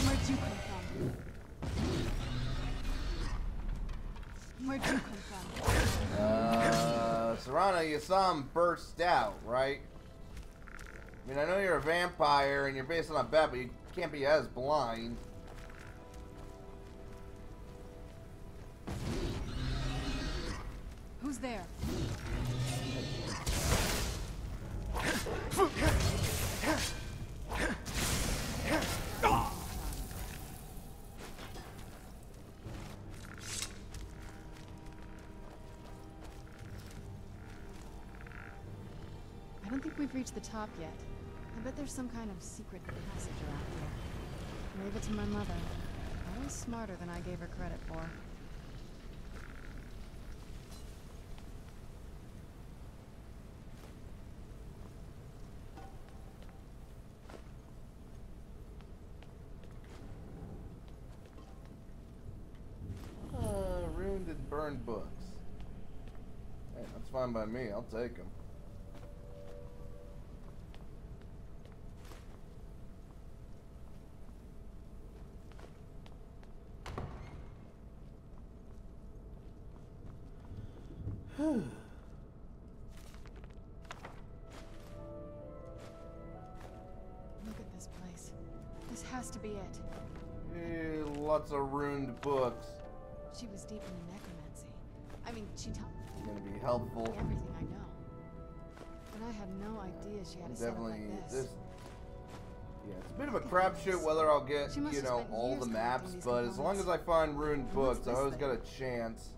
Q: Where'd you come from? Where'd you come from?
A: Serrano, you saw him burst out, right? I mean, I know you're a vampire and you're based on a bet, but you can't be as blind.
Q: Who's there? I don't think we've reached the top yet. I bet there's some kind of secret passage around here. Leave it to my mother. Always smarter than I gave her credit for.
A: Ruined and burned books. Hey, that's fine by me. I'll take them.
Q: Look at this place. This has to be it.
A: Lots of ruined books.
Q: She was deep in necromancy. I mean, she taught
A: It's gonna be helpful.
Q: me everything I know. But I had no idea she had a setup like this.
A: Yeah, it's a bit of a crapshoot whether I'll get,
Q: She must
A: you
Q: have
A: know,
Q: spent
A: all
Q: years
A: the maps,
Q: collecting these
A: but as long as I find ruined books, I always got a chance.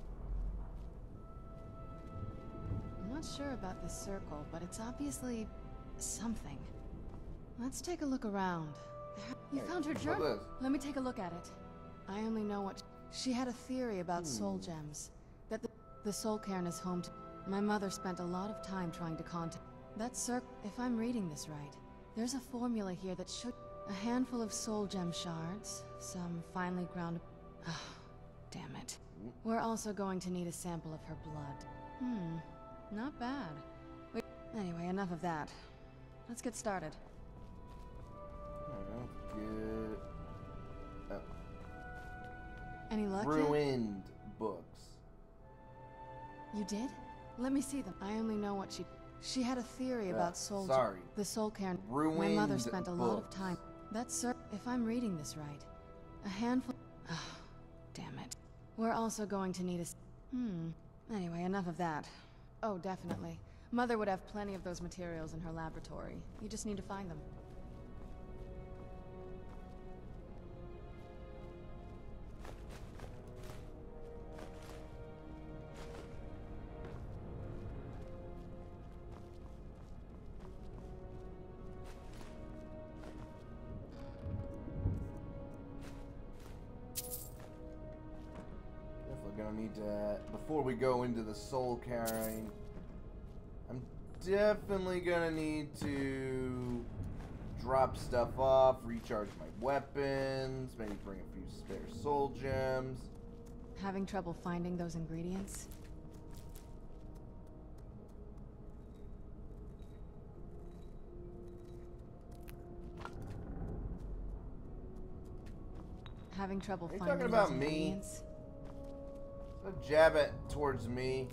Q: I'm not sure about this circle, but it's obviously something. Let's take a look around. You found her journal? Let me take a look at it. I only know what... She had a theory about soul gems. That the soul cairn is home to... My mother spent a lot of time trying to contact... That circle... If I'm reading this right, there's a formula here that should... A handful of soul gem shards, some finely ground... Oh, damn it. We're also going to need a sample of her blood. Not bad. Anyway, enough of that. Let's get started.
A: I don't know. good. Oh.
Q: Any luck yet?
A: Ruined books.
Q: You did? Let me see them. I only know what she had a theory about soul.
A: Sorry.
Q: The soul care.
A: Ruined
Q: My mother spent a lot of
A: books.
Q: time. That's if I'm reading this right. A handful. Oh, damn it. We're also going to need a. Anyway, enough of that. Oh, definitely. Mother would have plenty of those materials in her laboratory. You just need to find them.
A: Gonna need to, before we go into the soul carrying, I'm definitely gonna need to drop stuff off, recharge my weapons, maybe bring a few spare soul gems.
Q: Having trouble finding those ingredients? Having trouble
A: Are you
Q: finding
A: talking
Q: those
A: about me?
Q: ingredients?
A: Don't jab it towards me.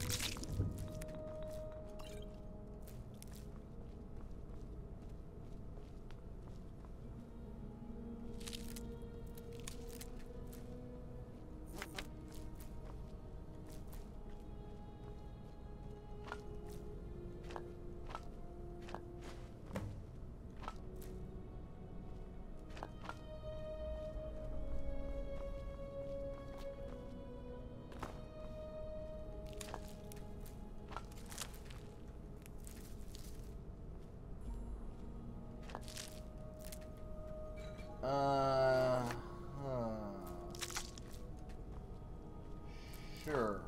A: Sure.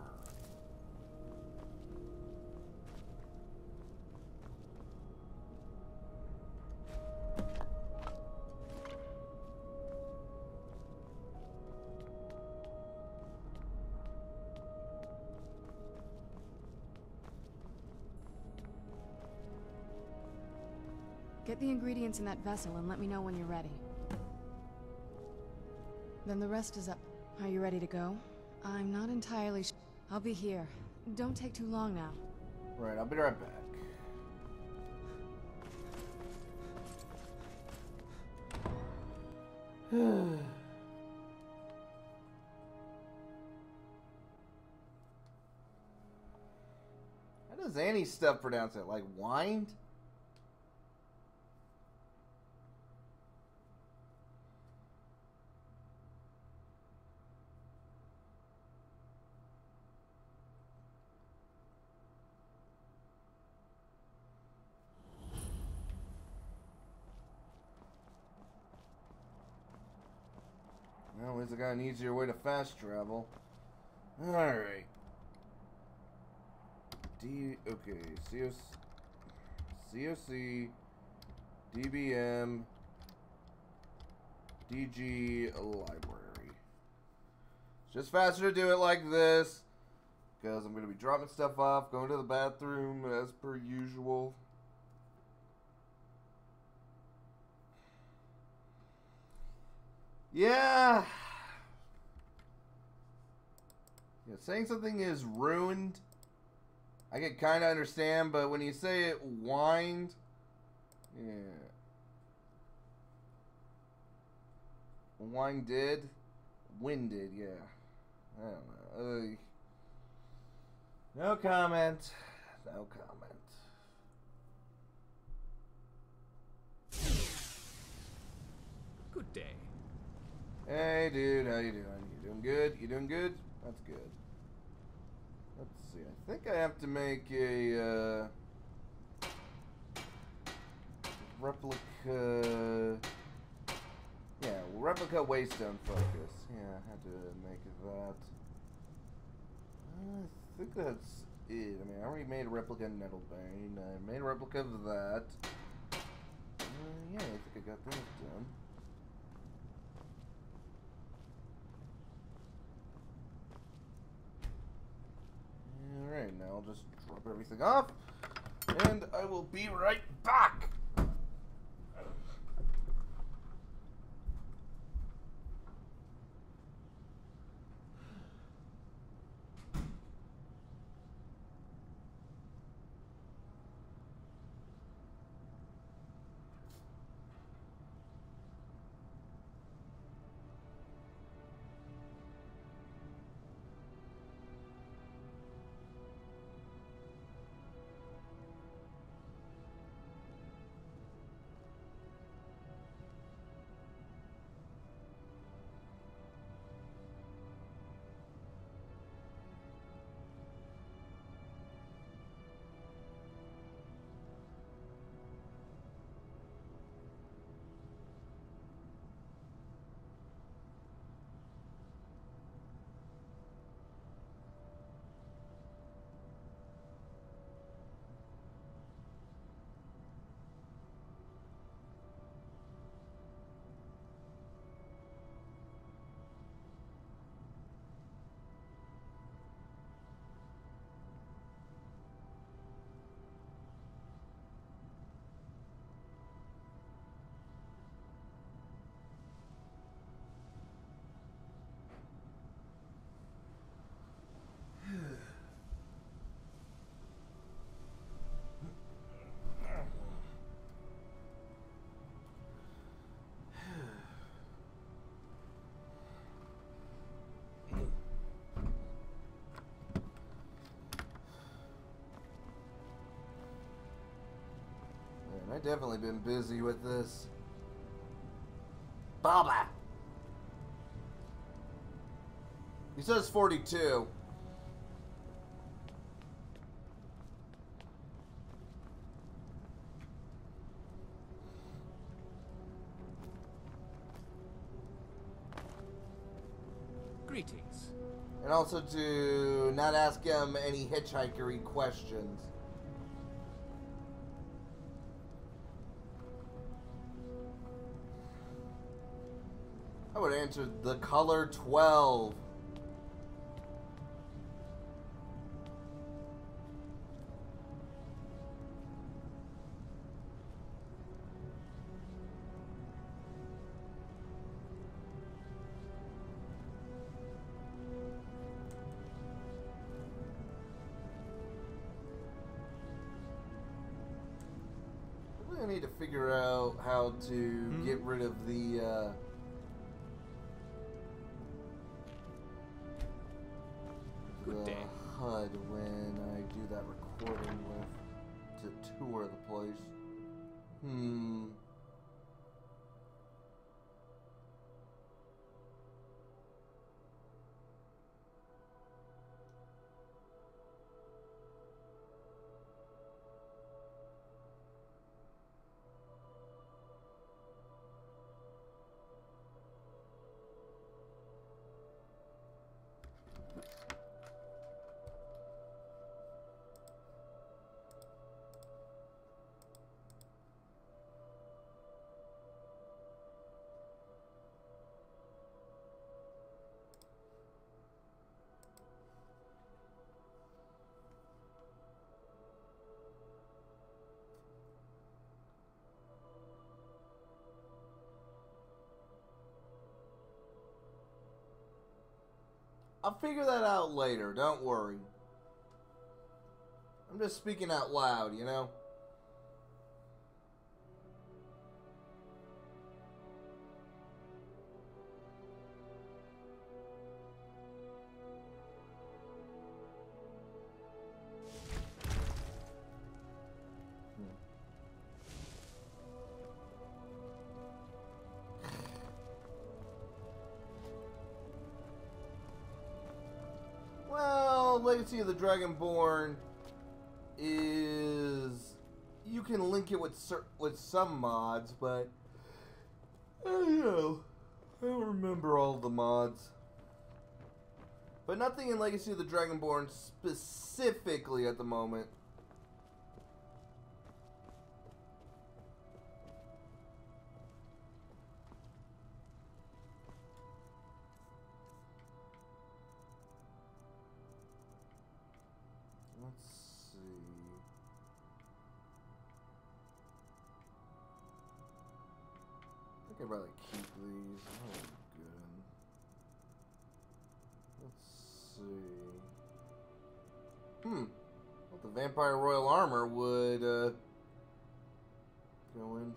Q: Get the ingredients in that vessel and let me know when you're ready. Then the rest is up. Are you ready to go? I'm not entirely sure. I'll be here. Don't take too long now.
A: Right, I'll be right back. How does Annie's stuff pronounce it? Like wind? Well, at least I got an easier way to fast travel. Alright. Okay, COC, DBM, DG library. It's just faster to do it like this, because I'm going to be dropping stuff off, going to the bathroom as per usual. Yeah. Saying something is ruined, I can kind of understand, but when you say it wind, yeah. Winded? Winded, yeah. I don't know. No comment. No comment.
M: Good day.
A: Hey, dude, how you doing? You doing good? You doing good? That's good. Let's see. I think I have to make a replica. Yeah, replica waystone focus. Yeah, I had to make that. I think that's it. I mean, I already made a replica Nettlebane. I made a replica of that. Yeah, I think I got that done. Alright, now I'll just drop everything off, and I will be right back! I've definitely been busy with this. Baba! He says 42.
M: Greetings.
A: And also to not ask him any hitchhikery questions. I would answer the color 12. I need to figure out how to get rid of the HUD when I do that recording with to tour the place. I'll figure that out later, don't worry. I'm just speaking out loud, you know? Well, Legacy of the Dragonborn is you can link it with some mods, but I don't know. I don't remember all the mods. But nothing in Legacy of the Dragonborn specifically at the moment. Let's see. I think I'd rather keep these. Oh, good. Let's see. Well, the Vampire Royal Armor would go in.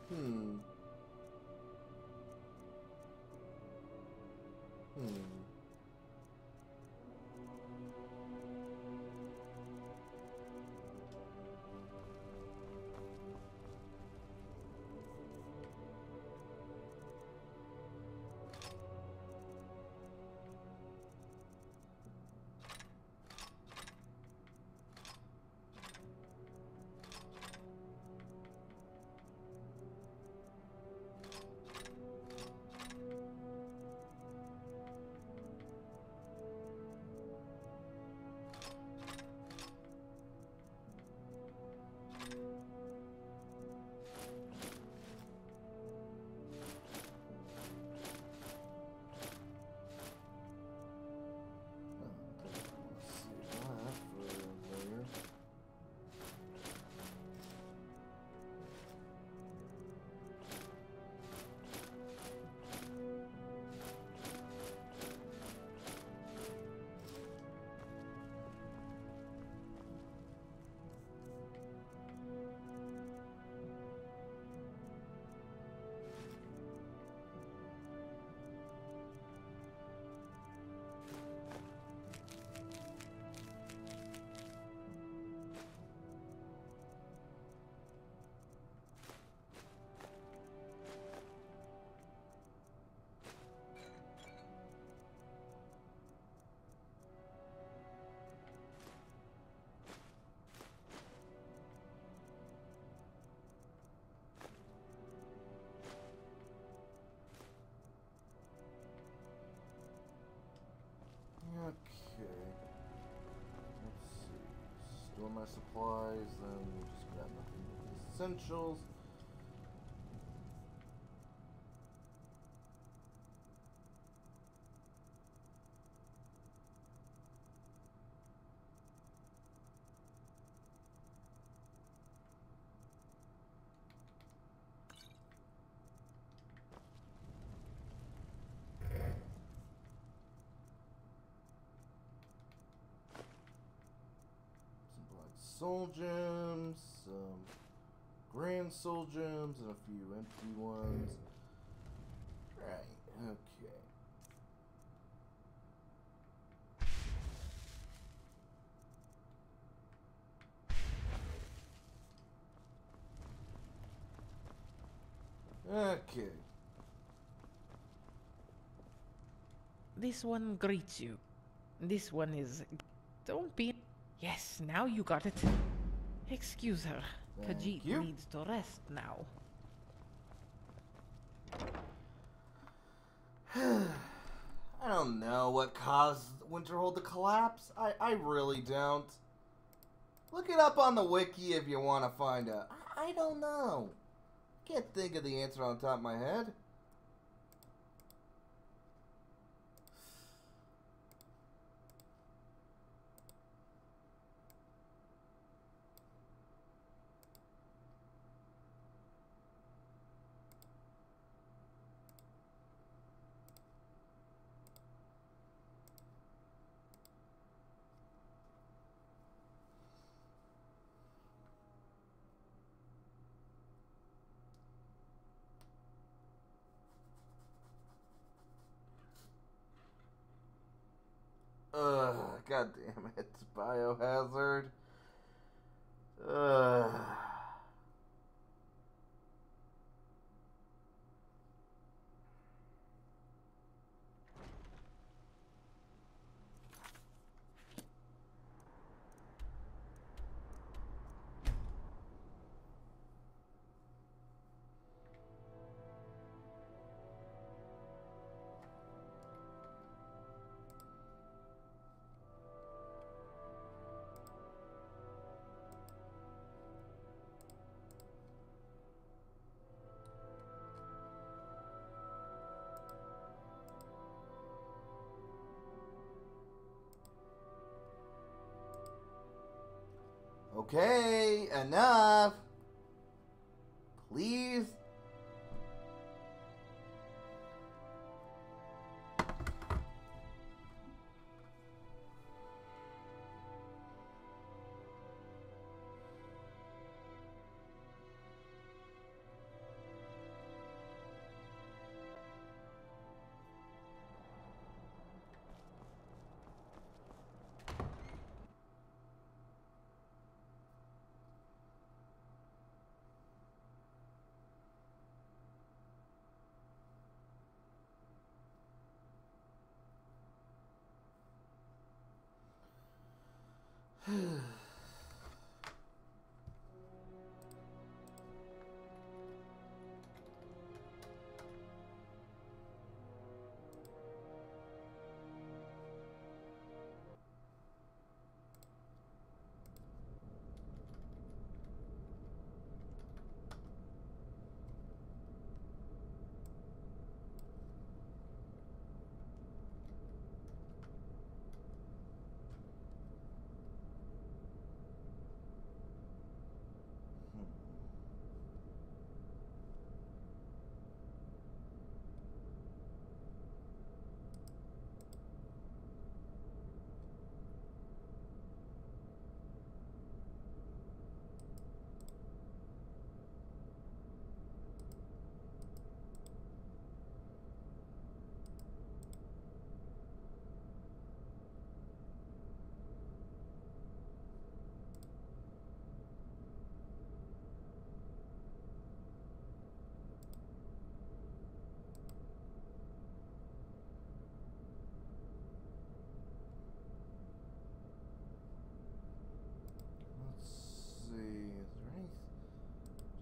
A: my supplies, then we'll just grab nothing but the essentials. Soul gems, some grand soul gems, and a few empty ones. Right, okay. Okay.
S: This one greets you. This one is... Don't be... Yes, now you got it. Excuse her. Khajiit needs to rest now.
A: I don't know what caused Winterhold to collapse. I really don't. Look it up on the wiki if you want to find out. I don't know. Can't think of the answer on top of my head. God damn it, biohazard. Okay, enough. Please.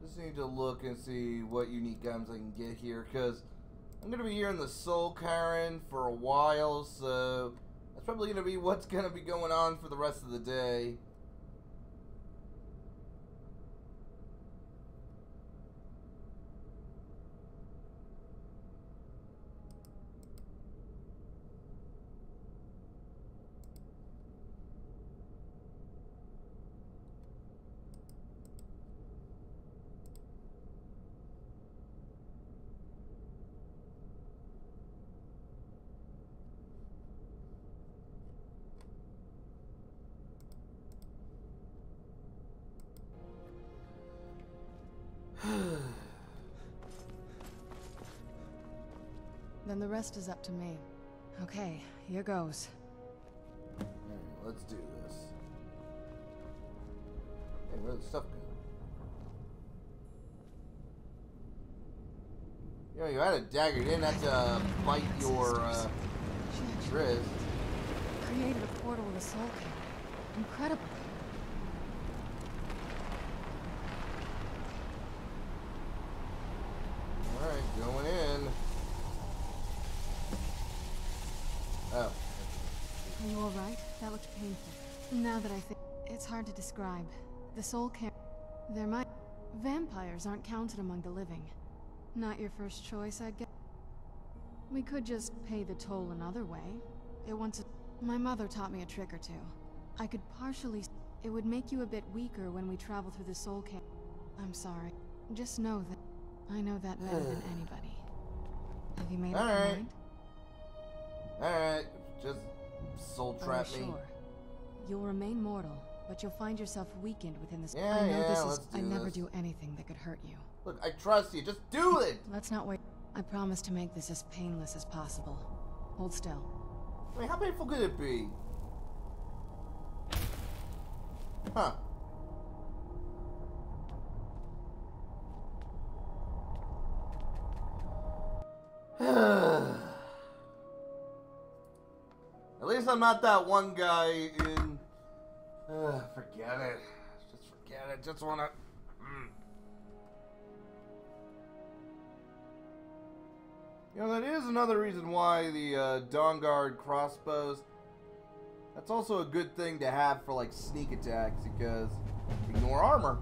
A: Just need to look and see what unique items I can get here, because I'm going to be here in the Soul Karen for a while, so that's probably going to be what's going to be going on for the rest of the day.
Q: Then the rest is up to me. Okay, here goes.
A: Alright, let's do this. Hey, where'd the stuff go? You know, you had a dagger. You didn't have to bite your wrist.
Q: Created a portal with a soul cannon. Incredible.
A: Alright, going in. Oh.
Q: Are you alright? That looked painful. Now that I think... It's hard to describe. The soul cannon... There might... Vampires aren't counted among the living. Not your first choice, I'd guess. We could just pay the toll another way. It wants a... My mother taught me a trick or two. I could partially... It would make you a bit weaker when we travel through the soul cannon. I'm sorry. Just know that... I know that better than anybody. Have you made up your mind?
A: Alright, just soul trap me.
Q: Sure. You'll remain mortal, but you'll find yourself weakened within this.
A: Yeah,
Q: I know this
A: let's
Q: is.
A: do
Q: I never
A: this.
Q: do anything that could hurt you.
A: Look, I trust you. Just do it!
Q: Let's not wait. I promise to make this as painless as possible. Hold still.
A: I mean, how painful could it be? Huh. At least I'm not that one guy in... forget it. Just forget it. Just wanna... You know, that is another reason why the Dawnguard crossbows... That's also a good thing to have for, like, sneak attacks, because ignore armor.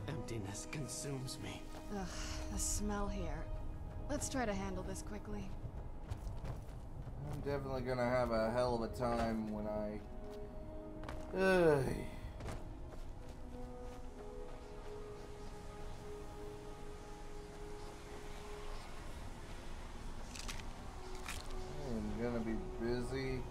M: Emptiness consumes me.
Q: Ugh, the smell here. Let's try to handle this quickly.
A: I'm definitely gonna have a hell of a time when I... I'm gonna be busy.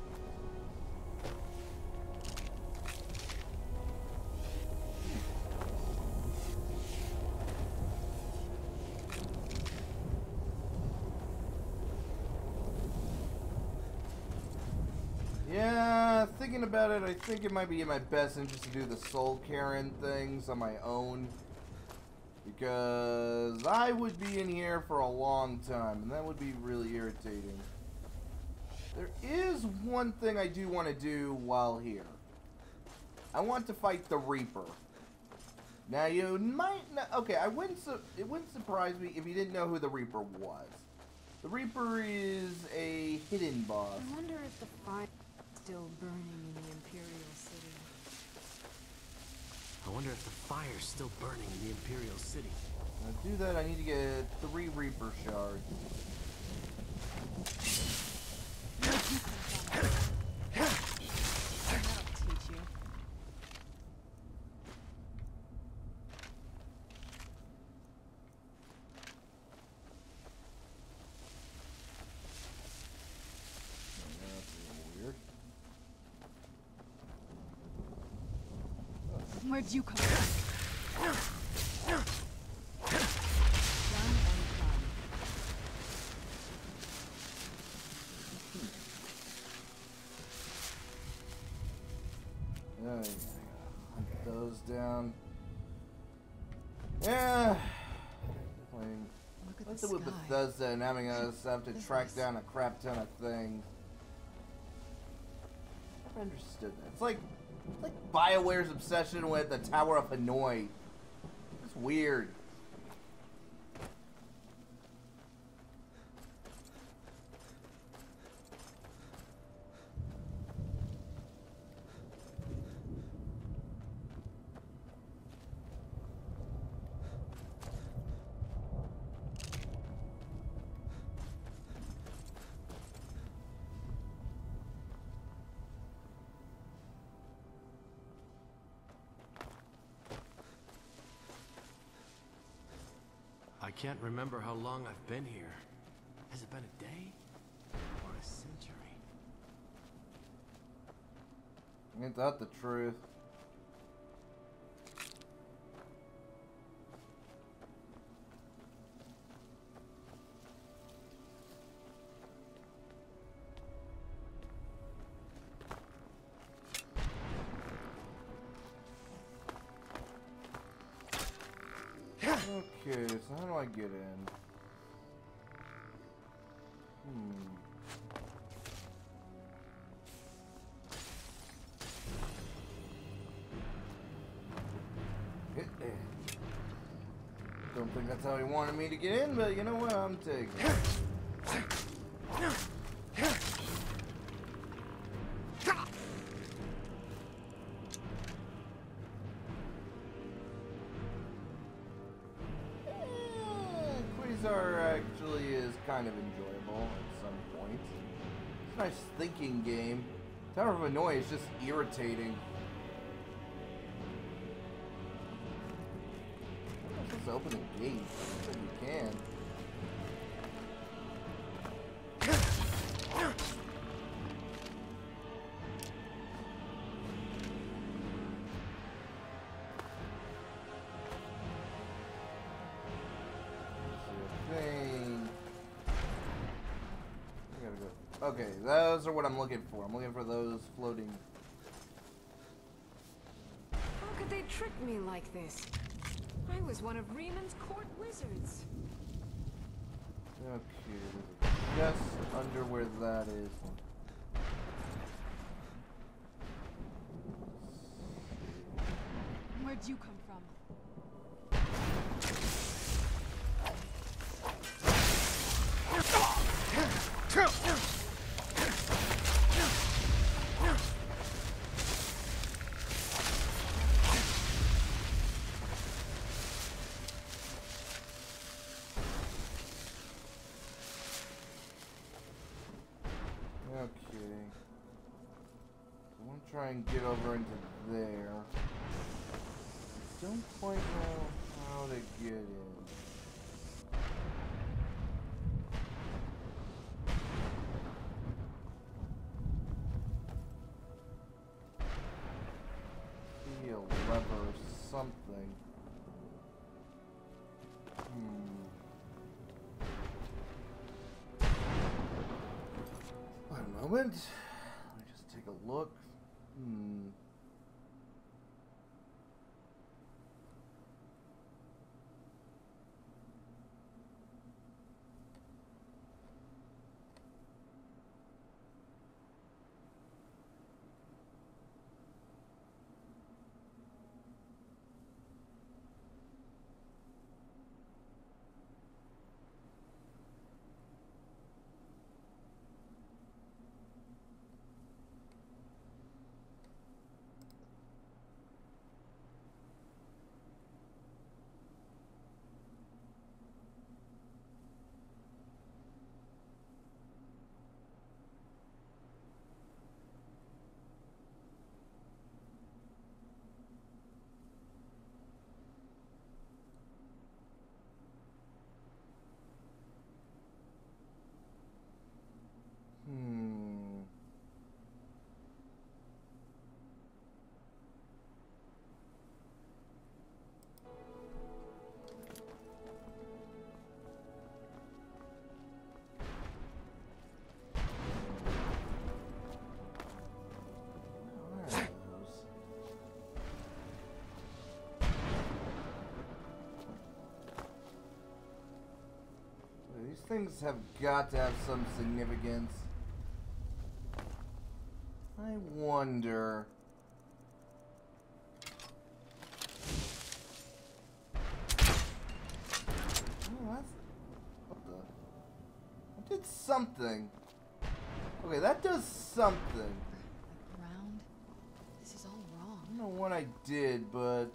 A: Yeah, thinking about it, I think it might be in my best interest to do the soul Karen things on my own. Because I would be in here for a long time, and that would be really irritating. There is one thing I do want to do while here. I want to fight the Reaper. Now you might not... Okay, it wouldn't surprise me if you didn't know who the Reaper was. The Reaper is a hidden boss.
B: I wonder if the fire is still burning in the Imperial City.
M: I wonder if the fire's still burning in the Imperial City.
A: To do that, I need to get 3 Reaper shards.
Q: Where'd you come from?
A: Hunt those down. Yeah. What's it with Bethesda and having us have to track down a crap ton of things? I never understood that. It's like BioWare's obsession with the Tower of Hanoi. It's weird.
M: I can't remember how long I've been here. Has it been a day? Or a century?
A: Ain't that the truth? Okay, so how do I get in? Don't think that's how he wanted me to get in, but you know what? I'm taking it. Quasar actually is kind of enjoyable at some points. It's a nice thinking game. Tower of Hanoi is just irritating. Let's open a gate. If you can. Okay, those are what I'm looking for. I'm looking for those floating.
B: How could they trick me like this? I was one of Reman's court wizards.
A: Okay, just under where that is.
Q: Where'd you come from?
A: Try and get over into there. Don't quite know how to get in. See a lever or something. One moment. Let me just take a look. These things have got to have some significance. I wonder. Oh, that's... What the? I did something. Okay, that does something.
Q: Like round? This is all wrong.
A: I don't know what I did, but...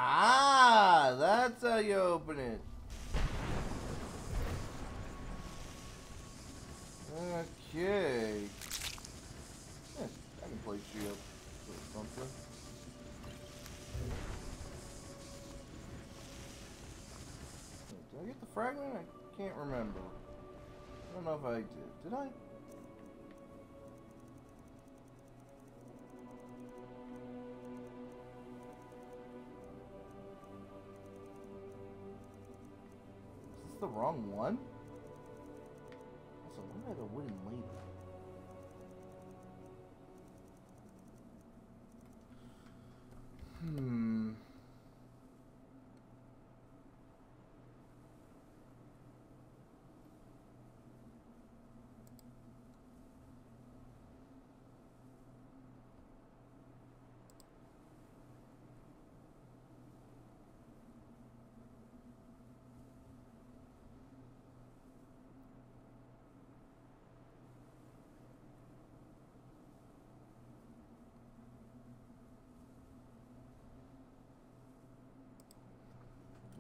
A: Ah, that's how you open it. Okay. Yeah, I can play shield or something. Did I get the fragment? I can't remember. I don't know if I did. Did I? The wrong one? Also, why do I have a wooden label? Hmm.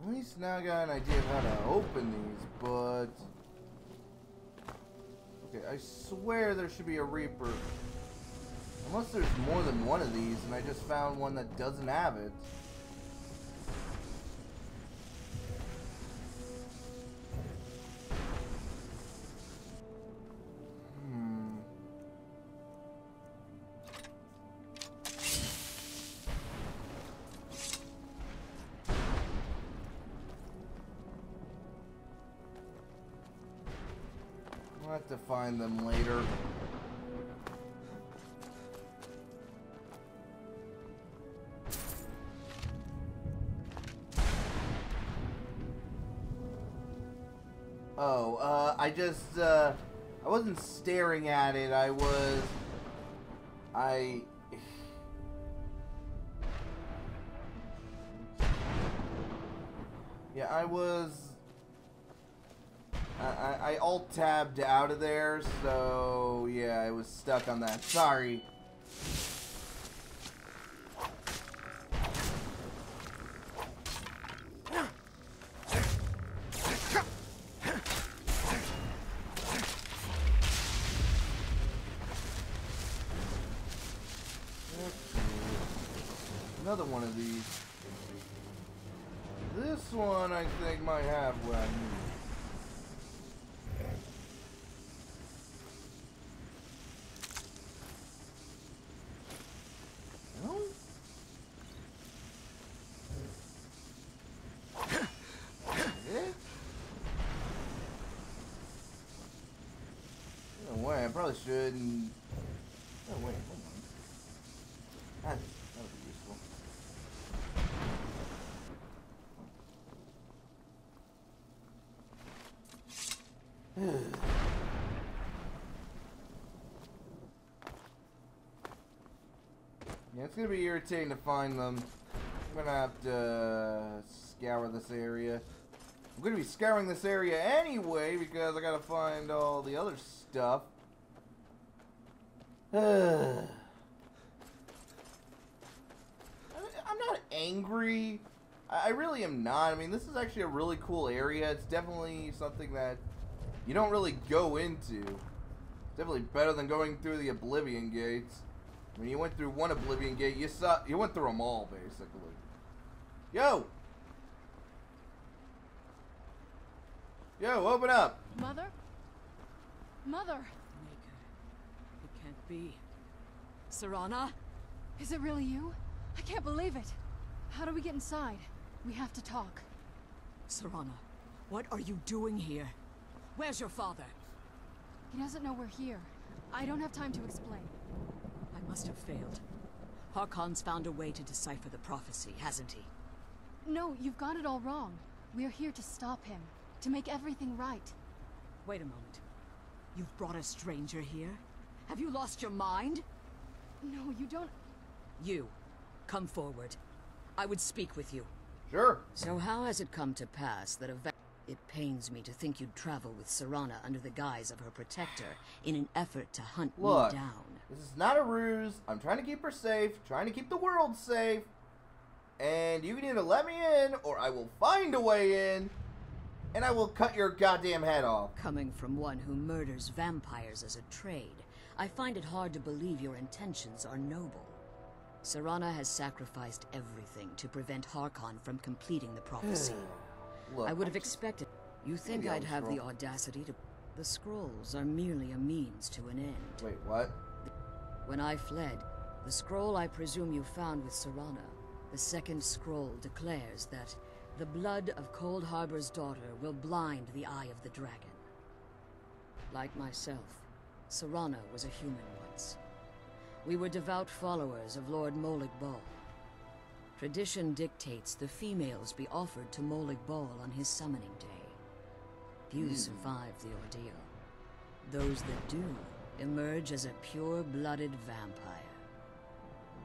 A: At least now I got an idea of how to open these, but... Okay, I swear there should be a Reaper. Unless there's more than one of these, and I just found one that doesn't have it. I'll have to find them later. Oh, I wasn't staring at it, yeah, I alt-tabbed out of there, so yeah, I was stuck on that. Sorry. Another one of these. This one I think might have what I need. I probably shouldn't. Oh wait, hold on. That'll be useful. Yeah, it's gonna be irritating to find them. I'm gonna have to scour this area. I'm gonna be scouring this area anyway because I gotta find all the other stuff. I'm not angry. I really am not. I mean, this is actually a really cool area. It's definitely something that you don't really go into. It's definitely better than going through the Oblivion gates. I mean, you went through one Oblivion gate, you went through them all, basically. Yo! Yo, open up!
N: Mother? Mother!
K: Can't be. Serana?
N: Is it really you? I can't believe it. How do we get inside? We have to talk.
K: Serana, what are you doing here? Where's your father?
N: He doesn't know we're here. I don't have time to explain.
K: I must have failed. Harkon's found a way to decipher the prophecy, hasn't he?
N: No, you've got it all wrong. We're here to stop him. To make everything right.
K: Wait a moment. You've brought a stranger here? Have you lost your mind?
N: No, you don't...
K: You, come forward. I would speak with you.
A: Sure.
K: So how has it come to pass that it pains me to think you'd travel with Serana under the guise of her protector in an effort to hunt me down.
A: This is not a ruse. I'm trying to keep her safe, trying to keep the world safe. And you can either let me in, or I will find a way in, and I will cut your goddamn head off.
K: Coming from one who murders vampires as a trade, I find it hard to believe your intentions are noble. Serana has sacrificed everything to prevent Harkon from completing the prophecy.
A: Look,
K: I would have expected... You think I'd have the audacity to... The scrolls are merely a means to an end.
A: Wait, what?
K: When I fled, the scroll I presume you found with Serana, the second scroll declares that the blood of Cold Harbor's daughter will blind the eye of the dragon. Like myself, Serana was a human once. We were devout followers of Lord Molig Bal. Tradition dictates the females be offered to Molig Bal on his summoning day. Few survive the ordeal. Those that do emerge as a pure-blooded vampire.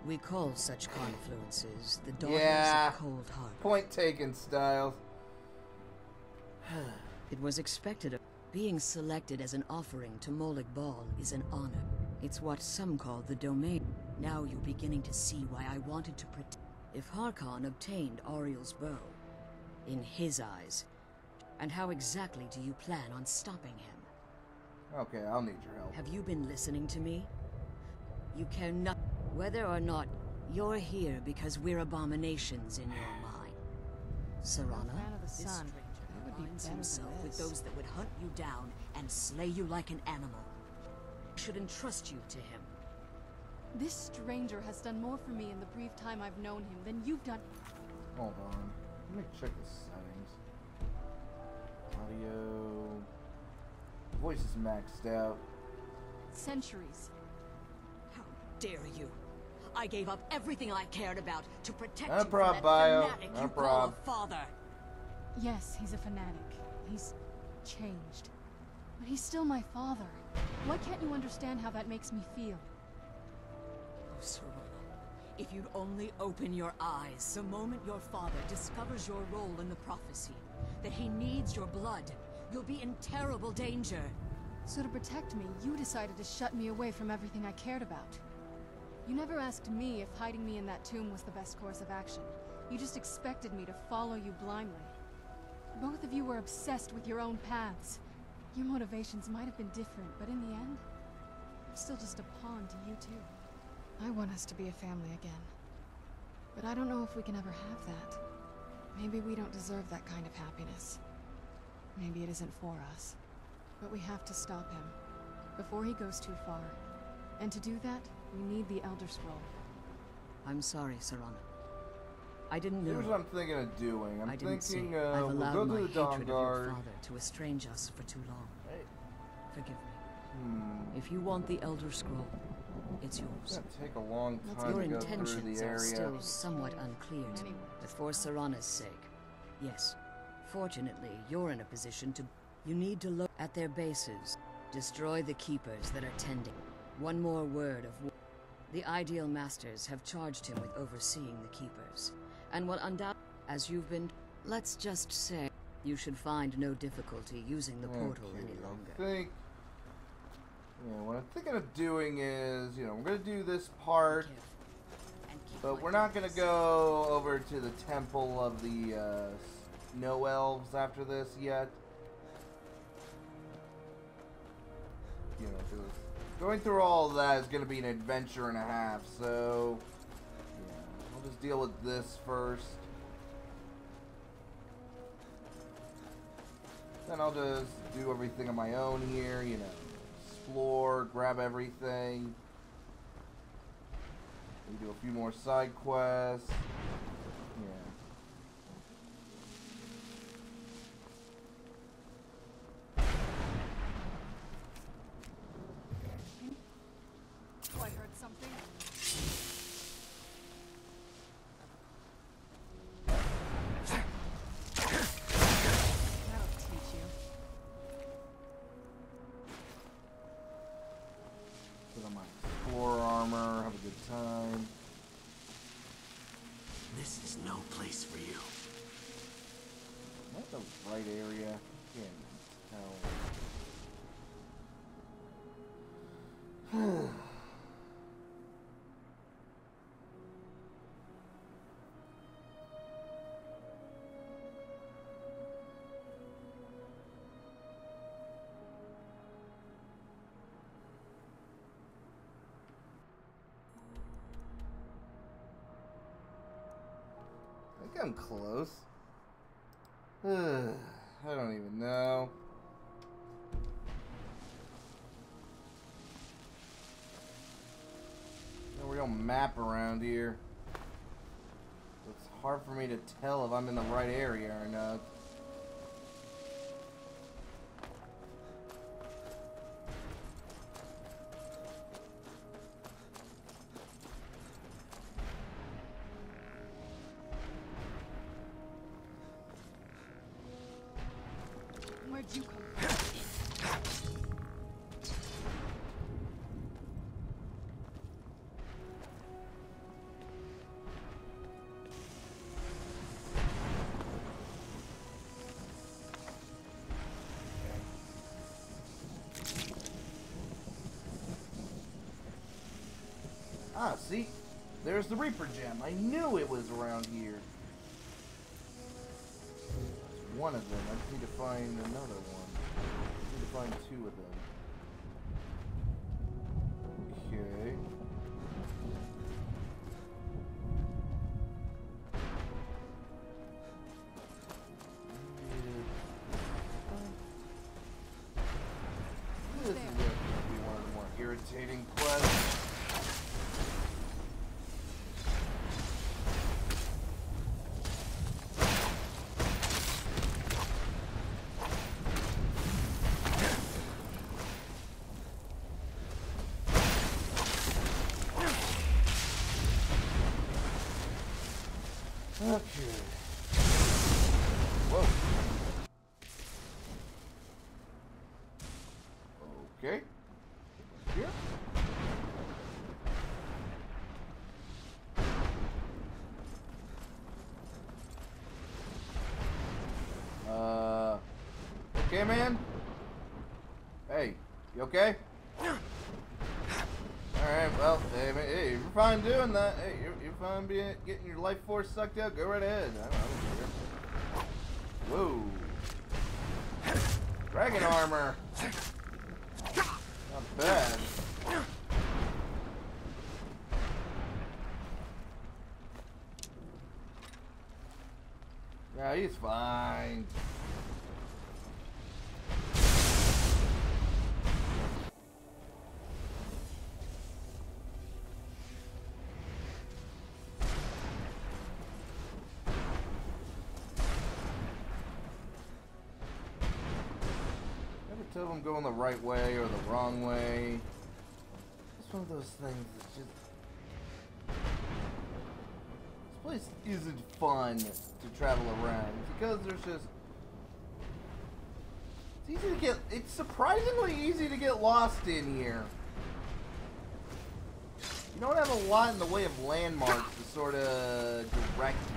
K: We call such confluences the Daughters of Cold Harbor.
A: Point taken, Styles.
K: It was expected of being selected as an offering to Molig Bal is an honor. It's what some call the domain. Now you're beginning to see why I wanted to protect. If Harkon obtained Ariel's bow, in his eyes, and how exactly do you plan on stopping him?
A: Okay, I'll need your help.
K: Have you been listening to me? You care not whether or not you're here because we're abominations in your mind. Serana, this stranger aligns himself with those that would hunt you down and slay you like an animal. I should entrust you to him.
N: This stranger has done more for me in the brief time I've known him than you've done.
A: Hold on. Let me check the settings. Audio. Voice is maxed out.
N: Centuries.
K: How dare you? I gave up everything I cared about to protect
A: No
K: you
A: prob,
K: from that
A: Bio.
K: fanatic
A: No
K: you
A: prob.
K: call a father.
N: Yes, he's a fanatic. He's changed. But he's still my father. Why can't you understand how that makes me feel?
K: Oh, Serana, if you'd only open your eyes the moment your father discovers your role in the prophecy, that he needs your blood, you'll be in terrible danger.
N: So to protect me, you decided to shut me away from everything I cared about. You never asked me if hiding me in that tomb was the best course of action. You just expected me to follow you blindly. Both of you were obsessed with your own paths. Your motivations might have been different, but in the end, I'm still just a pawn to you two.
Q: I want us to be a family again. But I don't know if we can ever have that. Maybe we don't deserve that kind of happiness. Maybe it isn't for us. But we have to stop him, before he goes too far. And to do that, we need the Elder Scroll.
K: I'm sorry, Serana. I didn't know.
A: Here's what I'm thinking of doing. I'm thinking
K: I've allowed
A: we'll
K: my
A: go to the
K: hatred of your
A: Dawnguard.
K: father to estrange us for too long.
A: Hey.
K: Forgive me. If you want the Elder Scroll, it's yours.
A: It's gonna take a long time
K: Your
A: to go through
K: intentions
A: the
K: are
A: area.
K: still somewhat unclear to me, but for Serana's sake, yes. Fortunately, you're in a position to... You need to look at their bases. Destroy the Keepers that are tending. One more word of... The Ideal Masters have charged him with overseeing the Keepers, and will undoubtedly, as you've been... Let's just say, you should find no difficulty using the portal any longer.
A: What I'm thinking of doing is, we're going to do this part, but we're not going to go over to the Temple of the Snow Elves after this yet. Because going through all of that is going to be an adventure and a half, so I'll just deal with this first. Then I'll just do everything on my own here, explore, grab everything. We do a few more side quests.
N: Oh, I heard something. That'll teach you.
A: Put on my explorer armor, have a good time.
J: This is no place for you.
A: Am I at the right area? I can't tell. I think I'm close. I don't even know. No real map around here. It's hard for me to tell if I'm in the right area or not. Ah, see? There's the Reaper gem. I knew it was around here. It's one of them. I just need to find another one. I need to find two of them. Okay. This is going to be one of the more irritating quests. Okay. Whoa. Okay. Here. Okay, man? Hey, you okay? Alright, well, hey, you're fine doing that. Hey, you're fine getting your life force sucked out. Go right ahead. I don't care. Whoa. Dragon armor. Not bad. Yeah, he's fine. Tell if I'm going the right way or the wrong way. It's one of those things that's just... This place isn't fun to travel around because there's just... It's easy to get... It's surprisingly easy to get lost in here. You don't have a lot in the way of landmarks to sort of direct you.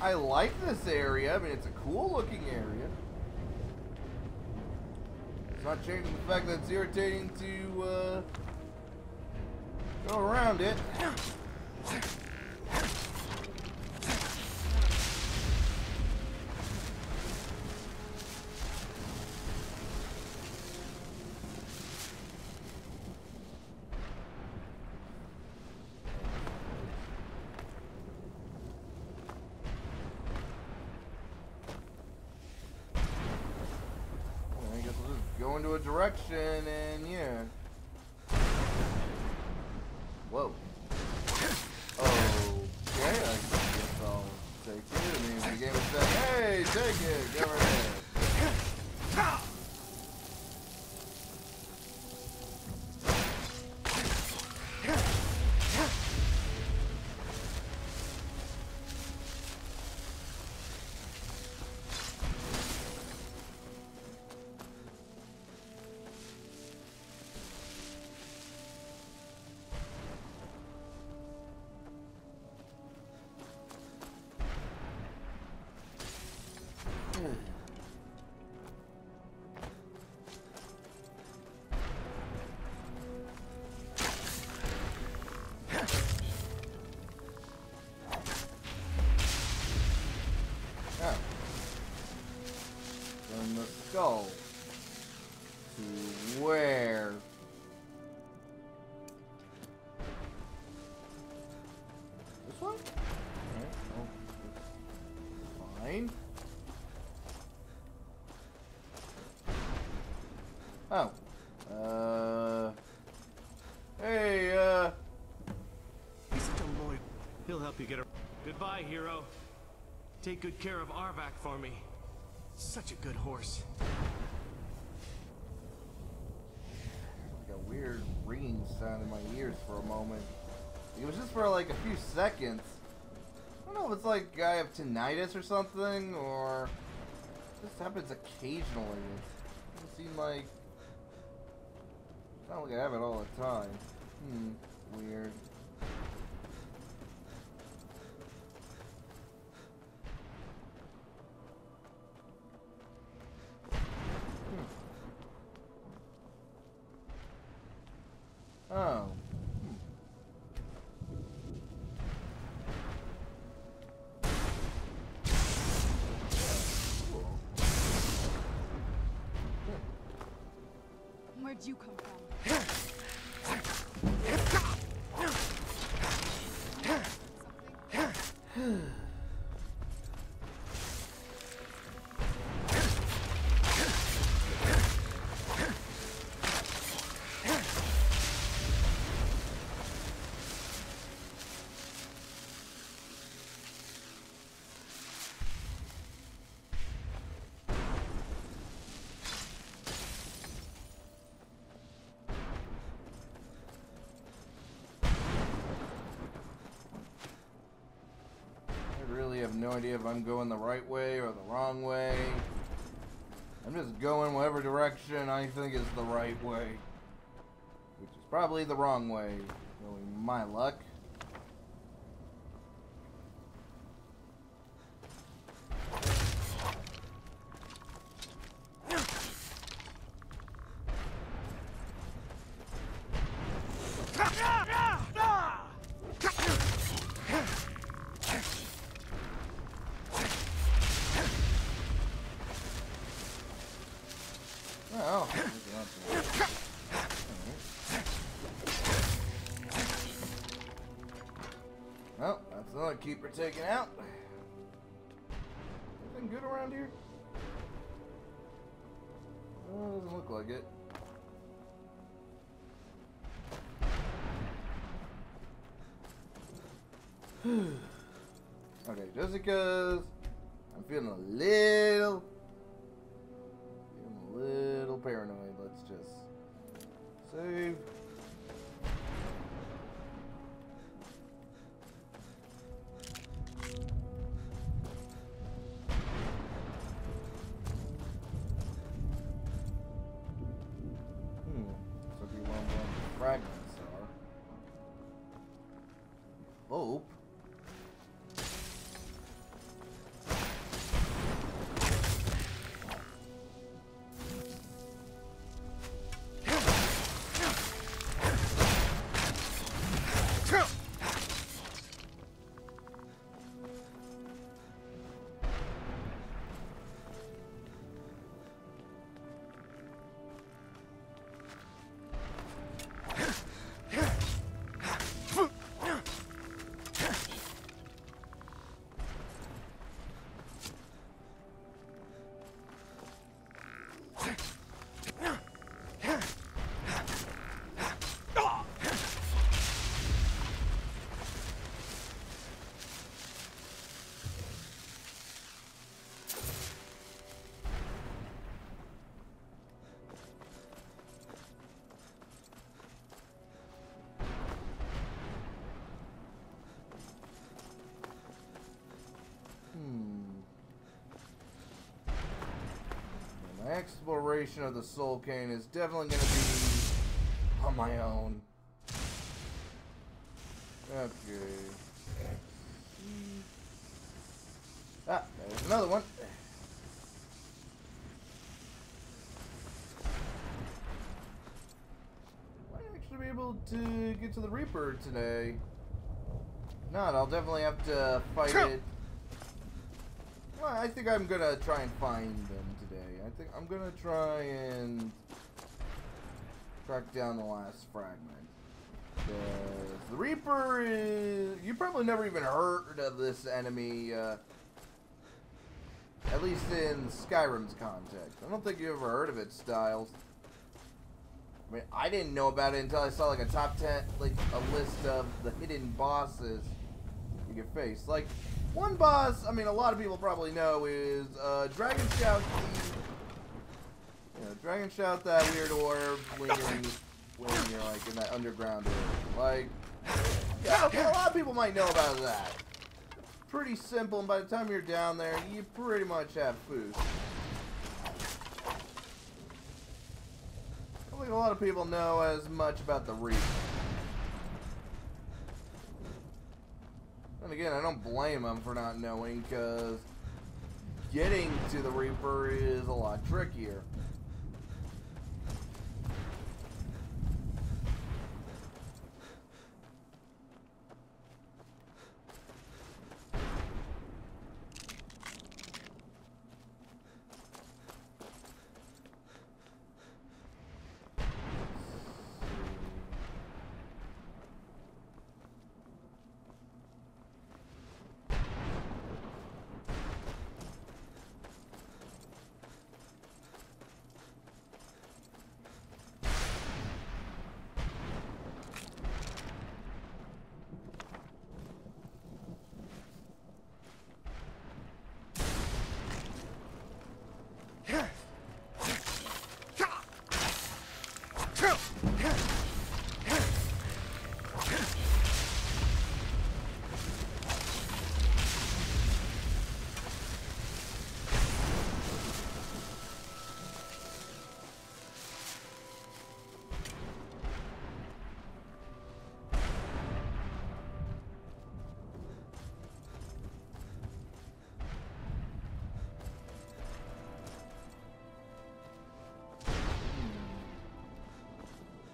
A: I like this area. I mean, it's a cool looking area. It's not changing the fact that it's irritating to go around it. Go into a direction and yeah. Whoa. Okay, I guess I'll take it. I mean, the game is saying, hey, take it, go right ahead. Go to where? This one? Okay. Fine. Oh. Hey,
M: He's such a loyal. He'll help you get her. Goodbye, hero. Take good care of Arvak for me. Such a good horse.
A: Like a weird ringing sound in my ears for a moment. It was just for like a few seconds. I don't know if it's like I have tinnitus or something, or it just happens occasionally. It doesn't seem like... It's not like I have it all the time. weird. Oh.
N: Where'd you come from?
A: I have no idea if I'm going the right way or the wrong way. I'm just going whatever direction I think is the right way, which is probably the wrong way, knowing my luck. Oh. Well, that's another keeper taken out. Anything good around here? Oh, doesn't look like it. Okay, just because I'm feeling a little paranoid, let's just save. So be one where the fragments are. Hope. My exploration of the Soul Cane is definitely going to be on my own. Okay. Ah, there's another one. Might actually be able to get to the Reaper today. If not, I'll definitely have to fight it. Well, I think I'm gonna try and find them today. I think I'm gonna try and track down the last fragment. Because the Reaper is... You probably never even heard of this enemy, at least in Skyrim's context. I don't think you ever heard of it, Styles. I mean, I didn't know about it until I saw like a top 10, like a list of the hidden bosses you can face. Like, one boss, I mean, a lot of people probably know is Dragon Shout. Dragon Shout, that weird orb when you're like in that underground area. Like, yeah, a lot of people might know about that. Pretty simple, and by the time you're down there, you pretty much have food. I don't think a lot of people know as much about the Reaper. again, I don't blame him for not knowing, because getting to the Reaper is a lot trickier.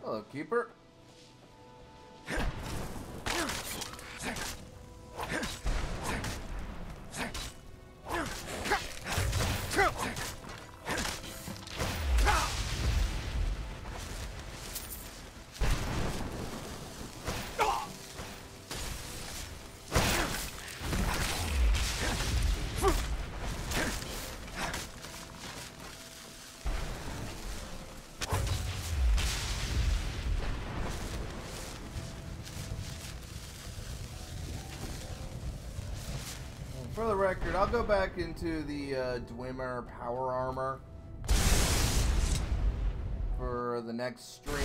A: Hello, Keeper. For the record, I'll go back into the Dwemer power armor for the next stream.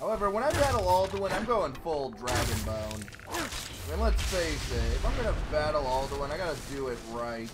A: However, when I battle Alduin, I'm going full Dragonbone. I mean, let's face it, if I'm gonna battle Alduin, I gotta do it right.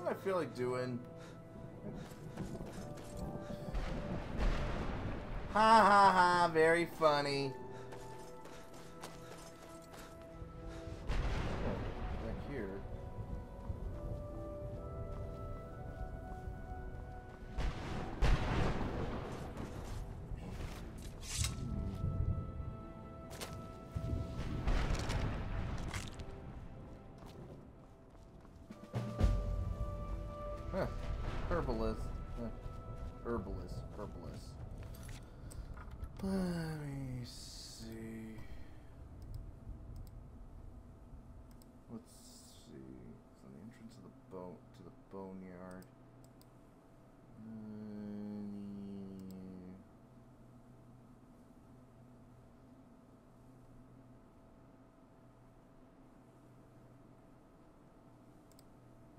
A: I feel like doing. Ha ha ha, very funny. Back here. Huh. Herbalist. Herbalist. Let me see. Let's see. It's on the entrance of the boneyard.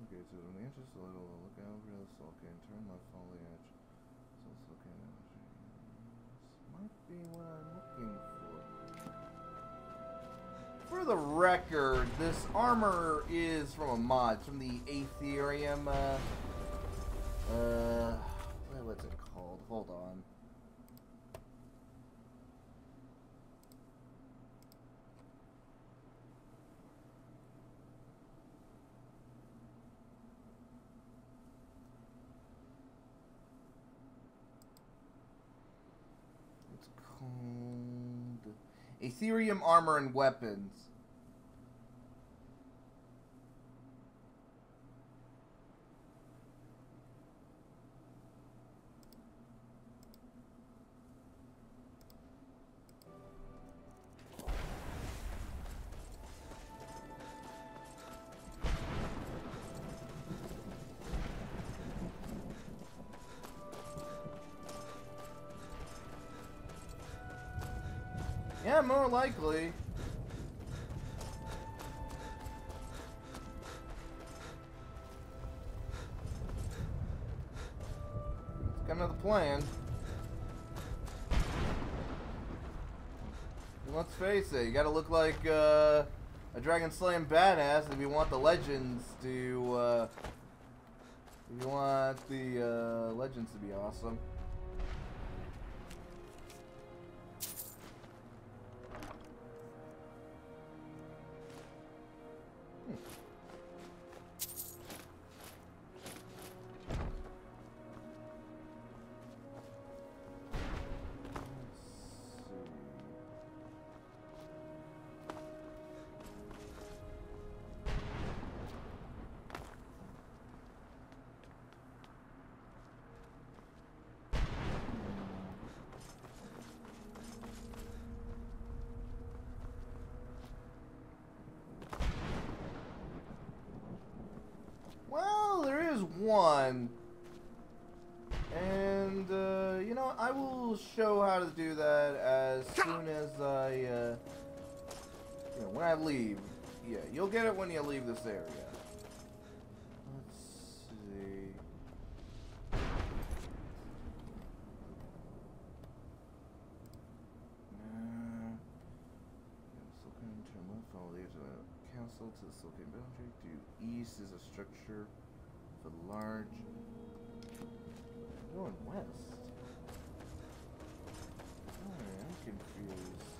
A: Okay, so when the entrance a little, look out over the sulking, turn left, follow the edge. So sulking, this might be what I'm looking for. For the record, this armor is from a mod, from the Aetherium, what's it called? Hold on. Aetherium armor and weapons. Yeah, more likely. It's kind of the plan. And let's face it, you gotta look like a dragon slaying badass if you want the legends to legends to be awesome. Well, there is one. And, you know, I will show how to do that as soon as I, you know, when I leave. Yeah, you'll get it when you leave this area. Let's see. Silken terminal follow the castle to the Silken boundary. Due east is a structure for large. I'm going west. Alright, I'm confused.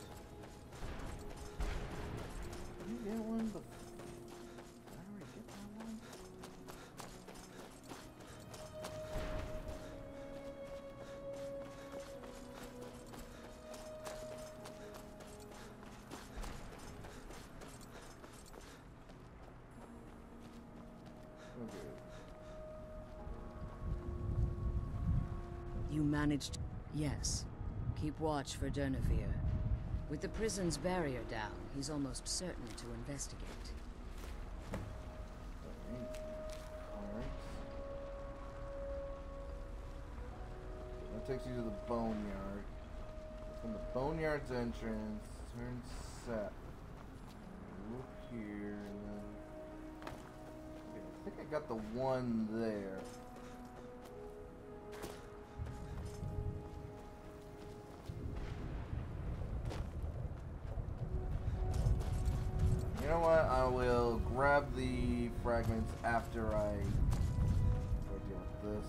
A: Did you get one before? Did I already get that one?
K: You managed... Yes. Keep watch for Durnevere. With the prison's barrier down, he's almost certain to investigate.
A: That takes you to the boneyard. From the boneyard's entrance, turn set. Look here, and then... Okay, I think I got the one there. You know what? I will grab the fragments after I deal with this.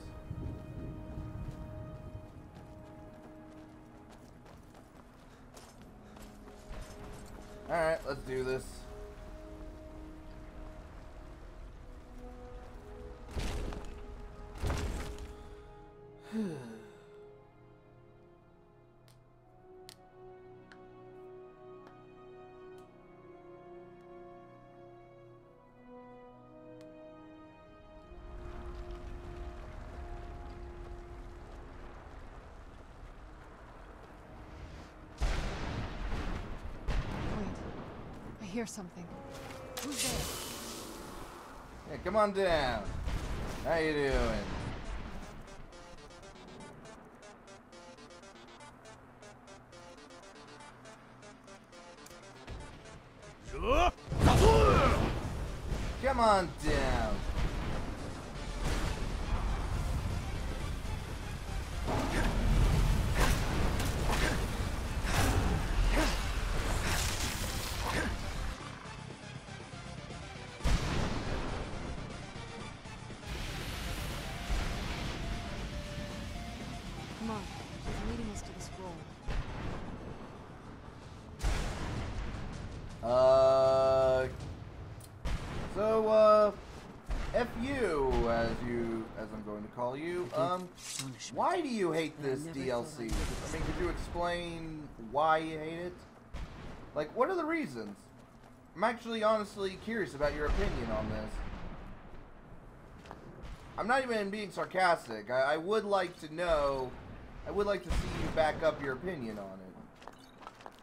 A: Alright, let's do this.
N: I hear something. Who's there?
A: Yeah, come on down. How you doing? Come on down.
N: Come on. She's leading us to the scroll.
A: F you, as I'm going to call you, why do you hate this DLC? I mean, could you explain why you hate it? Like, what are the reasons? I'm actually honestly curious about your opinion on this. I'm not even being sarcastic. I would like to know, I would like to see you back up your opinion on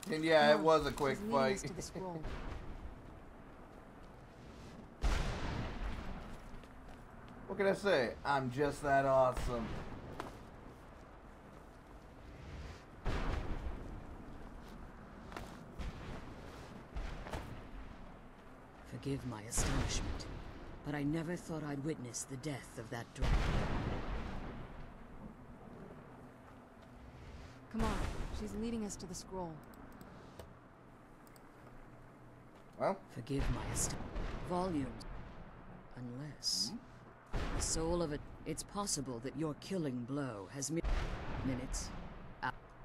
A: it. And yeah, it was a quick fight. What can I say? I'm just that awesome.
K: Forgive my astonishment, but I never thought I'd witness the death of that dragon.
N: Come on, she's leading us to the scroll.
A: Well?
K: Forgive my volumes. Unless... The soul of it... It's possible that your killing blow has minutes.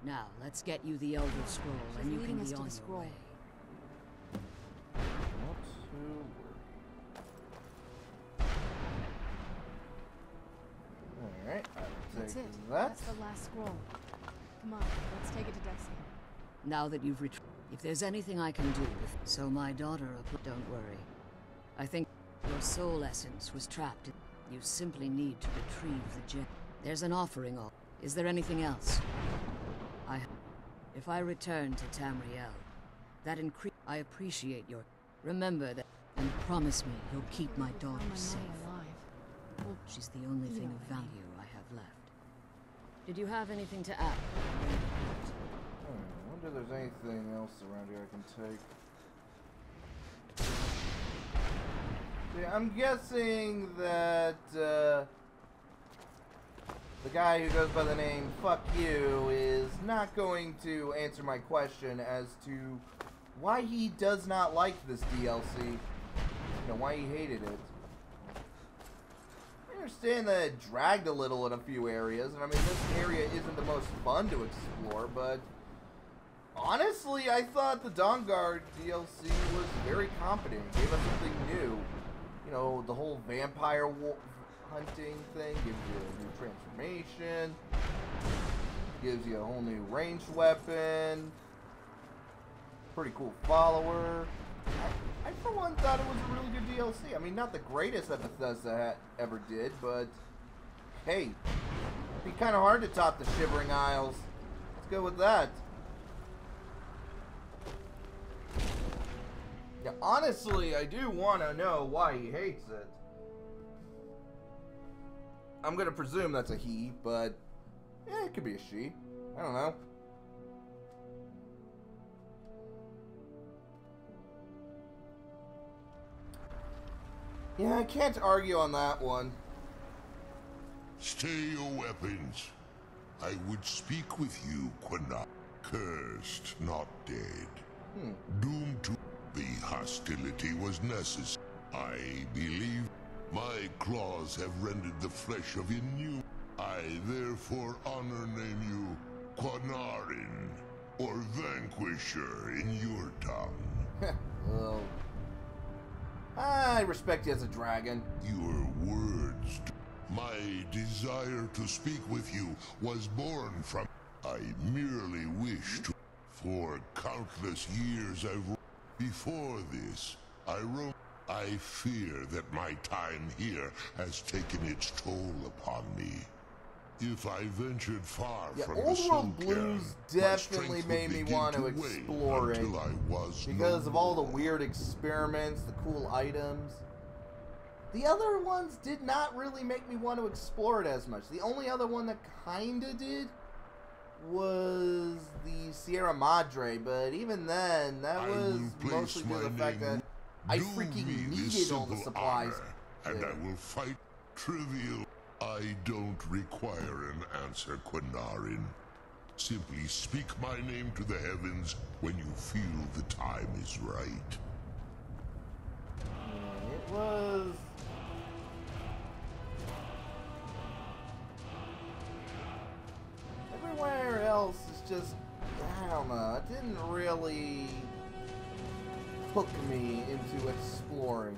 K: Now, let's get you the Elder Scroll, and you can be on your way.
A: Not too worried. Alright,
N: That's it. That's the last scroll. Come on, let's take it to Dexia.
K: Now that you've if there's anything I can do, so my daughter, don't worry. I think your soul essence was trapped. You simply need to retrieve the gem. There's an offering. Is there anything else? If I return to Tamriel, that I appreciate your... Remember that, and promise me you'll keep my daughter safe. She's the only thing of value I have left. Did you have anything to add?
A: I wonder if there's anything else around here I can take. Yeah, I'm guessing that the guy who goes by the name Fuck You is not going to answer my question as to why he does not like this DLC. You know, why he hated it. I understand that it dragged a little in a few areas, and I mean, this area isn't the most fun to explore, but honestly, I thought the Dawnguard DLC was very competent. It gave us something new. You know, the whole vampire hunting thing gives you a new transformation, gives you a whole new ranged weapon, pretty cool follower. I for one thought it was a really good DLC. I mean, not the greatest that Bethesda ever did, but hey, it'd be kind of hard to top the Shivering Isles. Let's go with that. Yeah, honestly, I do want to know why he hates it. I'm going to presume that's a he, but yeah, it could be a she. I don't know. Yeah, I can't argue on that one.
T: Stay your weapons. I would speak with you, Quina. Cursed, not dead. Doomed to... The hostility was necessary. I believe my claws have rendered the flesh of Inu. I therefore honor name you Quanarin, or Vanquisher in your tongue.
A: Well, I respect you as a dragon.
T: Your words. My desire to speak with you was born from... I merely wish to... For countless years I've... Before this, I fear that my time here has taken its toll upon me. If I ventured far from the Soul
A: Blues definitely made me want to explore it because of all the weird experiments, the cool items. The other ones did not really make me want to explore it as much. The only other one that kinda did was the Sierra Madre, but even then, that was mostly due to the fact that I freaking needed all the supplies.
T: And I will fight trivial. I don't require an answer, Quinarin. Simply speak my name to the heavens when you feel the time is right.
A: It was... Everywhere else is just, I don't know, it didn't really hook me into exploring.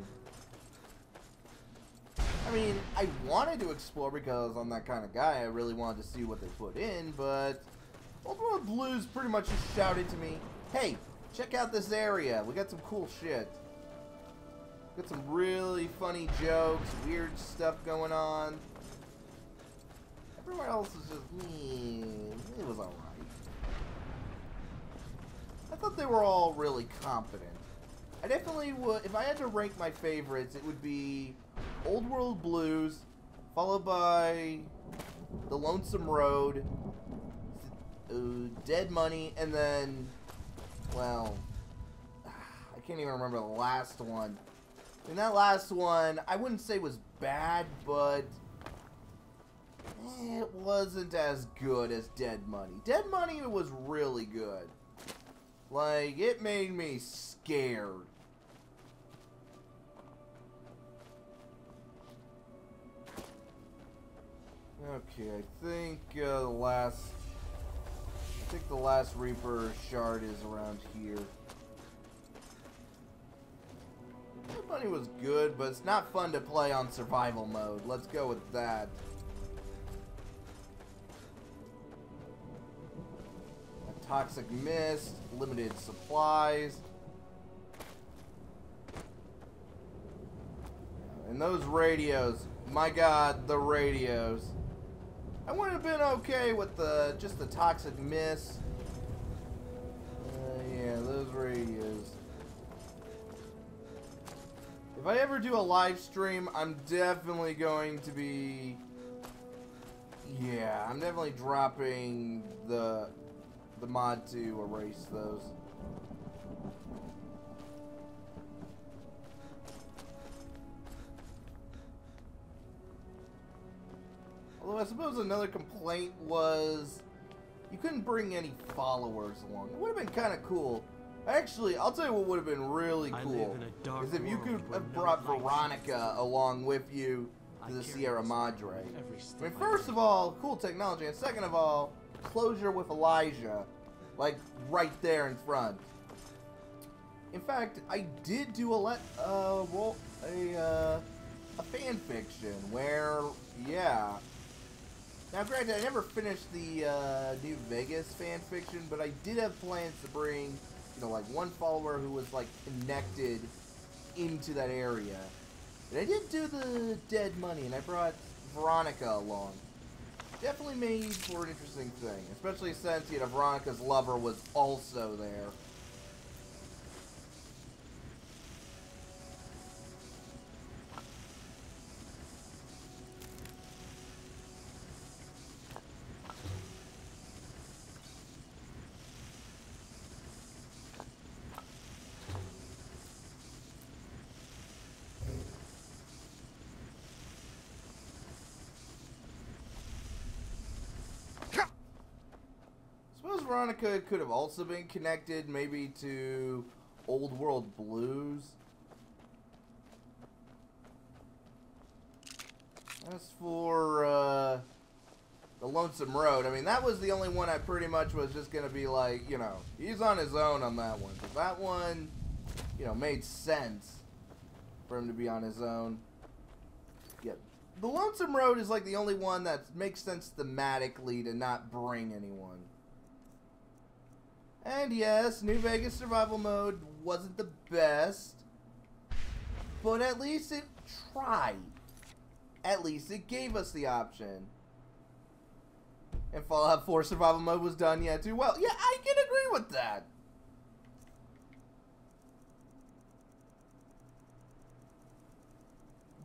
A: I mean, I wanted to explore because I'm that kind of guy. I really wanted to see what they put in, but Old World Blues pretty much just shouted to me, hey, check out this area. We got some cool shit. Got some really funny jokes, weird stuff going on. Everywhere else is just, it was alright. I thought they were all really competent. I definitely would, if I had to rank my favorites, it would be Old World Blues, followed by The Lonesome Road, Dead Money, and then, well, I can't even remember the last one. And that last one, I wouldn't say was bad, but it wasn't as good as Dead Money. Dead Money was really good. Like, it made me scared. Okay, I think the last Reaper shard is around here. Dead Money was good, but it's not fun to play on survival mode. Let's go with that. A toxic mist, limited supplies. And those radios, my god, the radios. I would have been okay with just the toxic mist. Yeah, those radios. If I ever do a live stream, I'm definitely going to be... Yeah, I'm definitely dropping the mod to erase those. Although I suppose another complaint was you couldn't bring any followers along. It would have been kind of cool. Actually, I'll tell you what would have been really cool is if you could have brought Veronica along with you to the Sierra Madre. I mean, first of all, cool technology, and second of all, closure with Elijah, like right there in front. In fact, I did do a fan fiction where, yeah. Now, granted, I never finished the New Vegas fan fiction, but I did have plans to bring, you know, like one follower who was like connected into that area. And I did do the Dead Money, and I brought Veronica along. Definitely made for an interesting thing, especially since, you know, Veronica's lover was also there. Veronica could have also been connected maybe to Old World Blues. As for the Lonesome Road, I mean, that was the only one I pretty much was just going to be like, you know, he's on his own on that one. But that one, you know, made sense for him to be on his own. Yeah, the Lonesome Road is like the only one that makes sense thematically to not bring anyone. And yes, New Vegas survival mode wasn't the best, but at least it tried. At least it gave us the option. And Fallout 4 survival mode was done yet too well. Yeah, I can agree with that.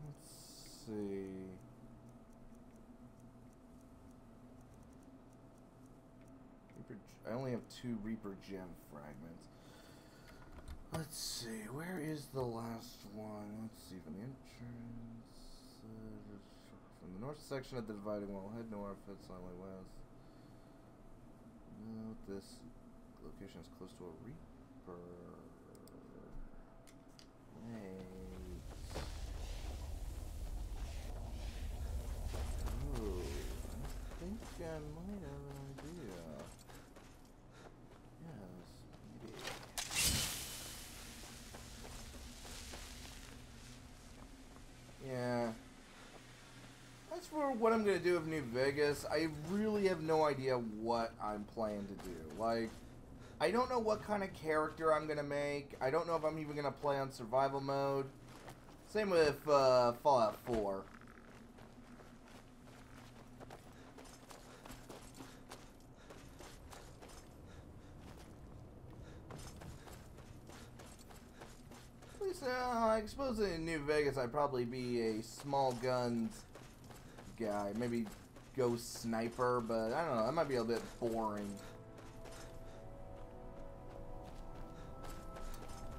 A: Let's see. I only have 2 Reaper gem fragments. Let's see, where is the last one? Let's see, from the entrance, from the north section of the dividing wall, head north, head slightly west. Note this location is close to a Reaper. Wait. Ooh, I think I might have an idea. Yeah. As for what I'm going to do with New Vegas, I really have no idea what I'm planning to do. Like, I don't know what kind of character I'm going to make. I don't know if I'm even going to play on survival mode. Same with Fallout 4. I suppose in New Vegas I'd probably be a small guns guy. Maybe ghost sniper, but I don't know. That might be a bit boring.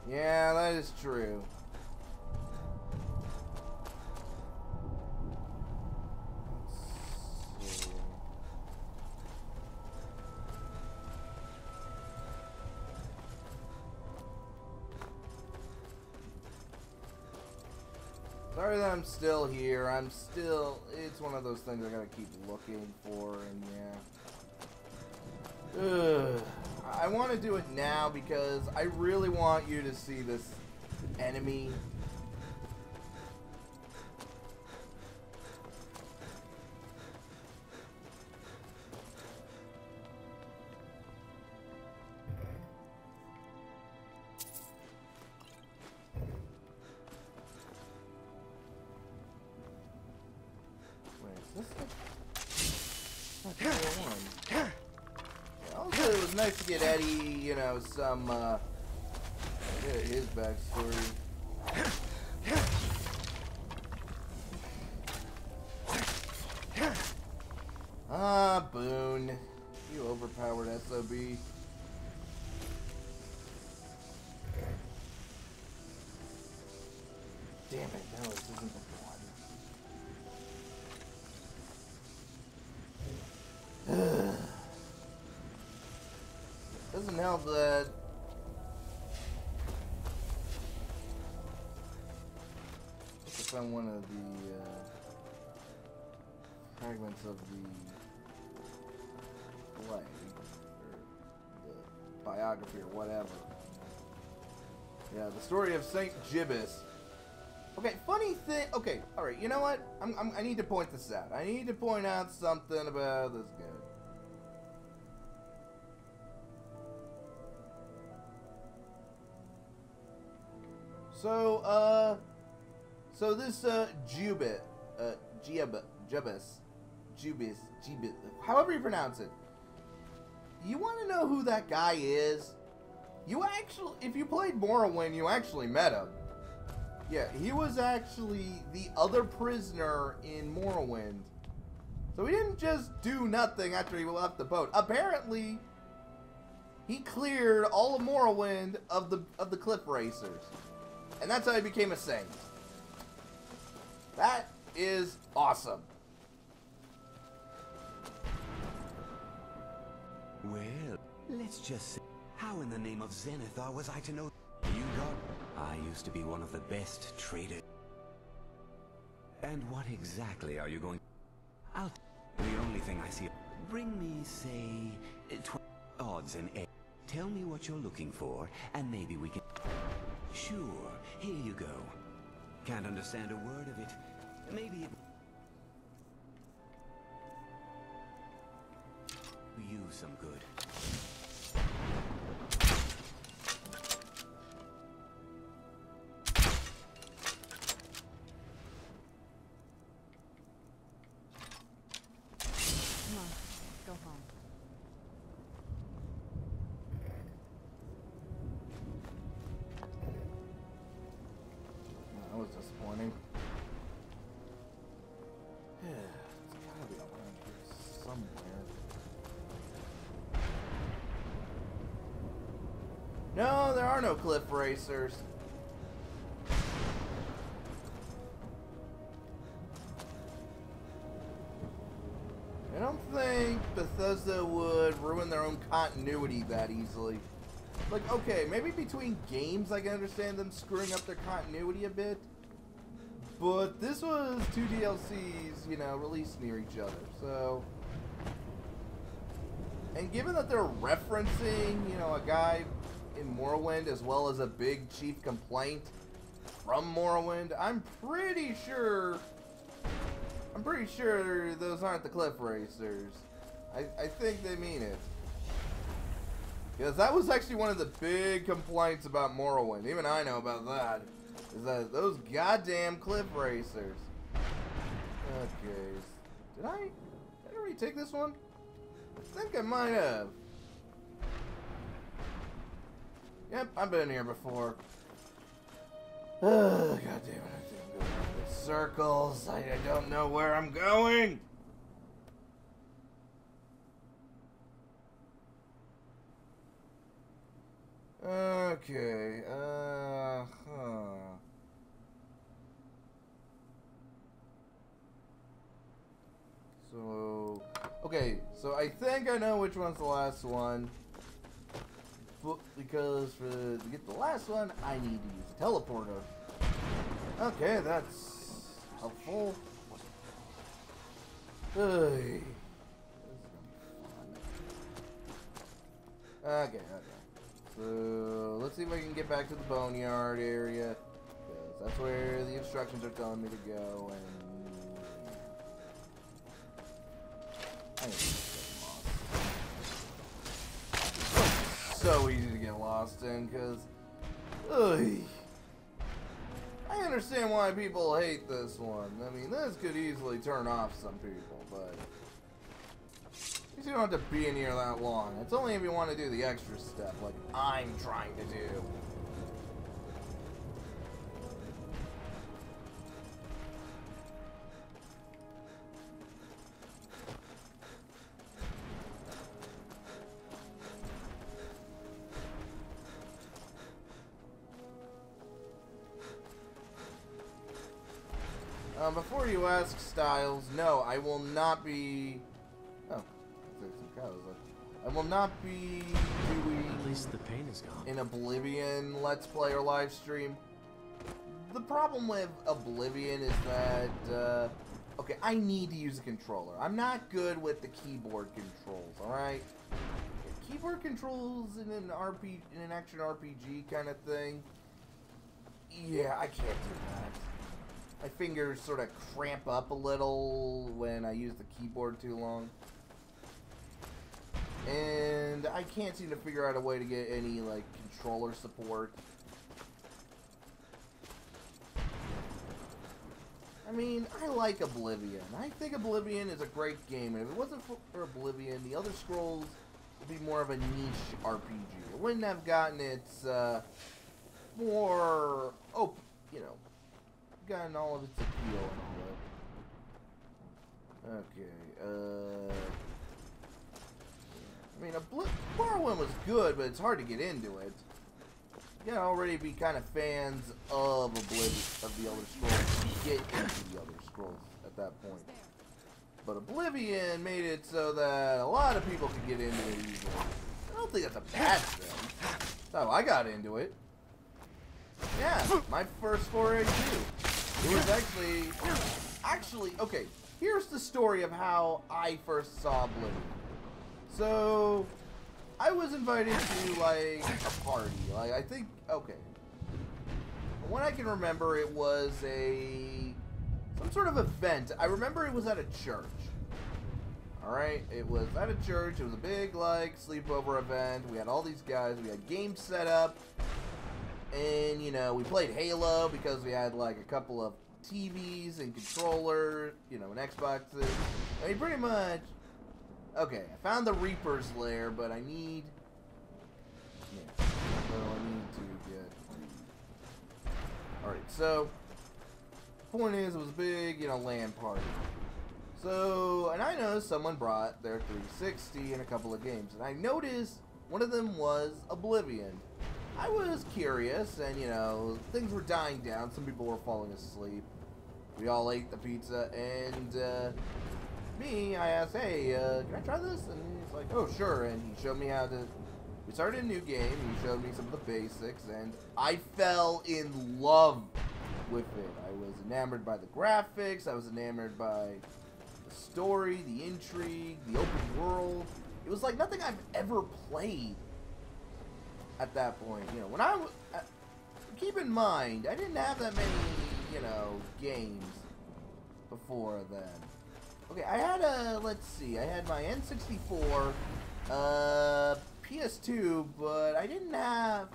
A: Yeah, that is true. Sorry that I'm still here. It's one of those things I gotta keep looking for, and yeah. Ugh. I want to do it now because I really want you to see this enemy. Also, it was nice to get Eddie, you know, some, his backstory. Ah, Boone. You overpowered SOB. Damn it, no, this isn't the one. Doesn't help that I found one of the fragments of the play, or the biography, or whatever. Yeah, the story of Saint Gibbous. Okay, funny thing. Okay, all right. You know what? I need to point this out. I need to point out something about this guy. So this Gibbous, however you pronounce it. You want to know who that guy is? You actually, if you played Morrowind, you actually met him. Yeah, he was actually the other prisoner in Morrowind. So he didn't just do nothing after he left the boat. Apparently, he cleared all of Morrowind of the cliff racers. And that's how he became a saint. That is awesome.
U: Well, let's just say, how in the name of Zenithar was I to know you got? I used to be one of the best traders. And what exactly are you going? The only thing I see. Bring me, say, 20 odds and eggs. Tell me what you're looking for, and maybe we can. Sure, here you go. Can't understand a word of it. Maybe it. Do you some good.
B: Come on, let's go home.
A: That was disappointing. Yeah, it's gotta be around here somewhere. No, there are no cliff racers. I don't think Bethesda would ruin their own continuity that easily. Like, okay, maybe between games I can understand them screwing up their continuity a bit. But this was 2 DLCs, you know, released near each other, so... And given that they're referencing, you know, a guy in Morrowind as well as a big chief complaint from Morrowind, I'm pretty sure those aren't the cliff racers. I think they mean it. Because that was actually one of the big complaints about Morrowind. Even I know about that. Is that those goddamn cliff racers. Okay. Did I already take this one? I think I might have. Yep, I've been here before. God damn it, I think I'm going around in circles. I don't know where I'm going. Okay, So, okay, so I think I know which one's the last one. But to get the last one, I need to use a teleporter. Okay, that's helpful. Hey. Okay. So, let's see if I can get back to the boneyard area. Because that's where the instructions are telling me to go, and... I ain't so easy to get lost in, because... I understand why people hate this one. I mean, this could easily turn off some people, but... At least you don't have to be in here that long. It's only if you want to do the extra step, like I'm trying to do. Before you ask, Styles, no, I will not be... Oh, there's some cows. I will not be doing...
M: At least the pain is gone.
A: ...an Oblivion Let's Play or live stream. The problem with Oblivion is that, okay, I need to use a controller. I'm not good with the keyboard controls, alright? Keyboard controls in an action RPG kind of thing, yeah, I can't do that. My fingers sort of cramp up a little when I use the keyboard too long. And I can't seem to figure out a way to get any, like, controller support. I mean, I like Oblivion. I think Oblivion is a great game, and if it wasn't for Oblivion, the Elder Scrolls would be more of a niche RPG. It wouldn't have gotten its, more, you know, gotten all of its appeal and all that. Okay, I mean, Morrowind was good, but it's hard to get into it. You gotta already be kind of fans of the Elder Scrolls to get into the Elder Scrolls at that point. But Oblivion made it so that a lot of people could get into it easily. I don't think that's a bad thing. That's how I got into it. Yeah, my first foray too. It was actually, okay, here's the story of how I first saw Oblivion. So, I was invited to, like, a party. Like, I think, okay. From what I can remember, it was some sort of event. I remember it was at a church. Alright, it was at a church. It was a big, like, sleepover event. We had all these guys. We had games set up. And, you know, we played Halo because we had, like, a couple of TVs and controllers, you know, and Xboxes. I mean, pretty much... Okay, I found the Reaper's lair, but I need... Yeah, so I need to get... Alright, so... Point is, it was a big, you know, LAN party. So, and I noticed someone brought their 360 and a couple of games. And I noticed one of them was Oblivion. I was curious, and, you know, things were dying down. Some people were falling asleep. We all ate the pizza, and, I asked, hey, can I try this? And he's like, oh, sure. And he showed me how to... We started a new game. He showed me some of the basics, and I fell in love with it. I was enamored by the graphics. I was enamored by the story, the intrigue, the open world. It was like nothing I've ever played at that point. You know, when I was... keep in mind, I didn't have that many, you know, games before then. Okay, I had let's see, I had my N64, PS2, but I didn't have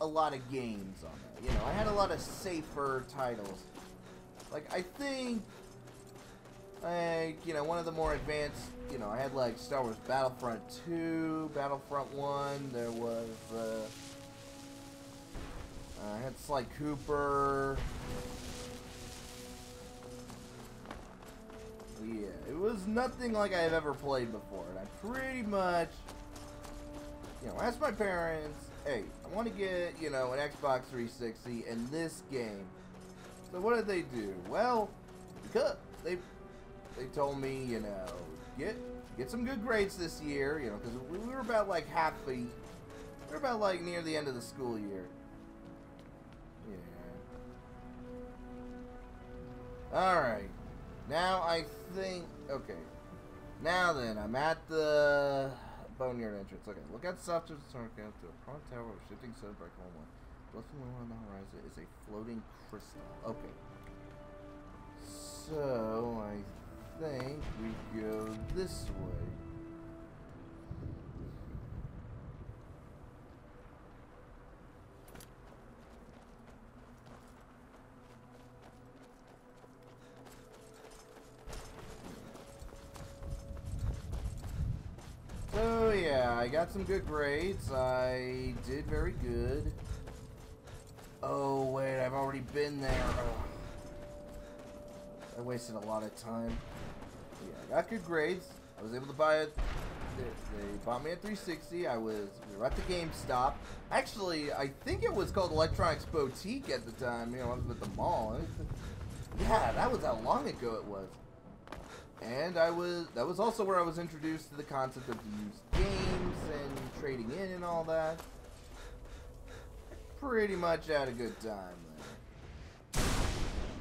A: a lot of games on that. You know, I had a lot of safer titles. Like, I think, like, you know, one of the more advanced, you know, I had, like, Star Wars Battlefront 2, Battlefront 1, there was, I had Sly Cooper. Yeah, it was nothing like I've ever played before, and I pretty much, you know, asked my parents, hey, I want to get, you know, an Xbox 360 and this game. So what did they do? Well, because they told me, you know, get some good grades this year, you know, because we were about like we were about like near the end of the school year. Alright. Now I think... Okay. Now then, I'm at the Boneyard entrance. Okay, look at stuff to start out to a front tower of shifting sun bright home one. Blushing on the horizon is a floating crystal. Okay. So, I think we go this way. So yeah, I got some good grades. I did very good. Oh wait, I've already been there. Oh. I wasted a lot of time. Yeah, I got good grades. I was able to buy it. They bought me a 360. We were at the GameStop. Actually, I think it was called Electronics Boutique at the time. You know, I was at the mall. Yeah, that was how long ago it was. And that was also where I was introduced to the concept of used games and trading in and all that. Pretty much had a good time there.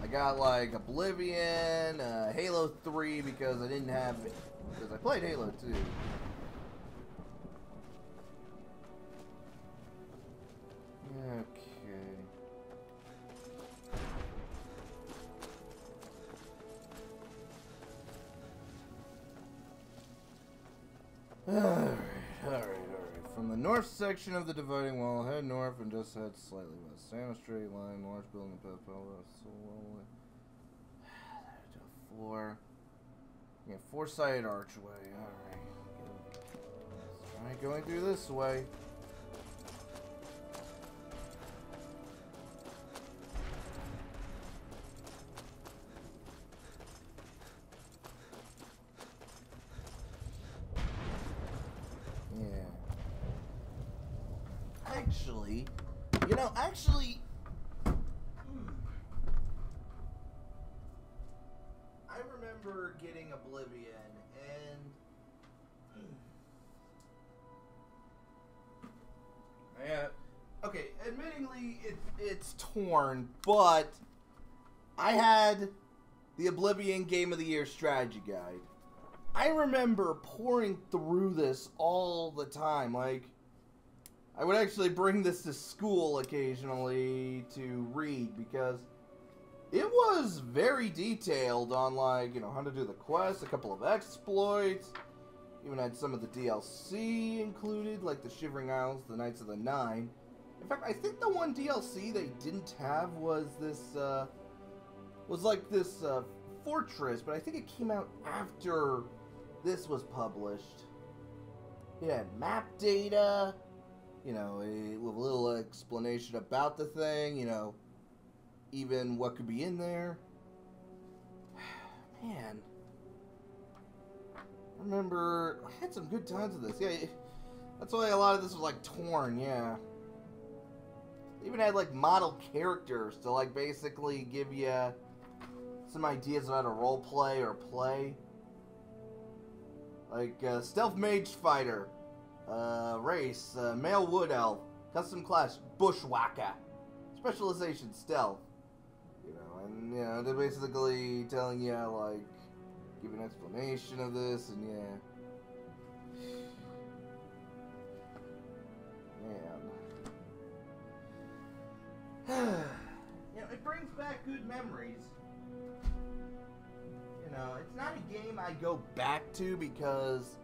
A: I got like Oblivion, Halo 3 because I didn't have it. Because I played Halo 2. Okay. Alright. From the north section of the dividing wall, head north and just head slightly west. Stand a straight line, large building, to a floor. Yeah, four-sided archway. Alright. Let's try going through this way. Actually, I remember getting Oblivion, and yeah, okay, admittingly, it's torn, but I had the Oblivion Game of the Year strategy guide. I remember pouring through this all the time, like, I would actually bring this to school occasionally to read because it was very detailed on, like, you know, how to do the quest, a couple of exploits, even had some of the DLC included, like the Shivering Isles, the Knights of the Nine. In fact, I think the one DLC they didn't have was this, fortress, but I think it came out after this was published. It had map data, you know, with a little explanation about the thing, you know, even what could be in there. Man. I remember, I had some good times with this. Yeah, that's why a lot of this was, like, torn, yeah. They even had, like, model characters to, like, basically give you some ideas about how to roleplay or play. Like, Stealth Mage Fighter. Race, male wood elf, custom class, bushwhacker, specialization, stealth, you know, and, you know, they're basically telling you, like, give an explanation of this, and yeah. Man. You know, it brings back good memories. You know, it's not a game I go back to because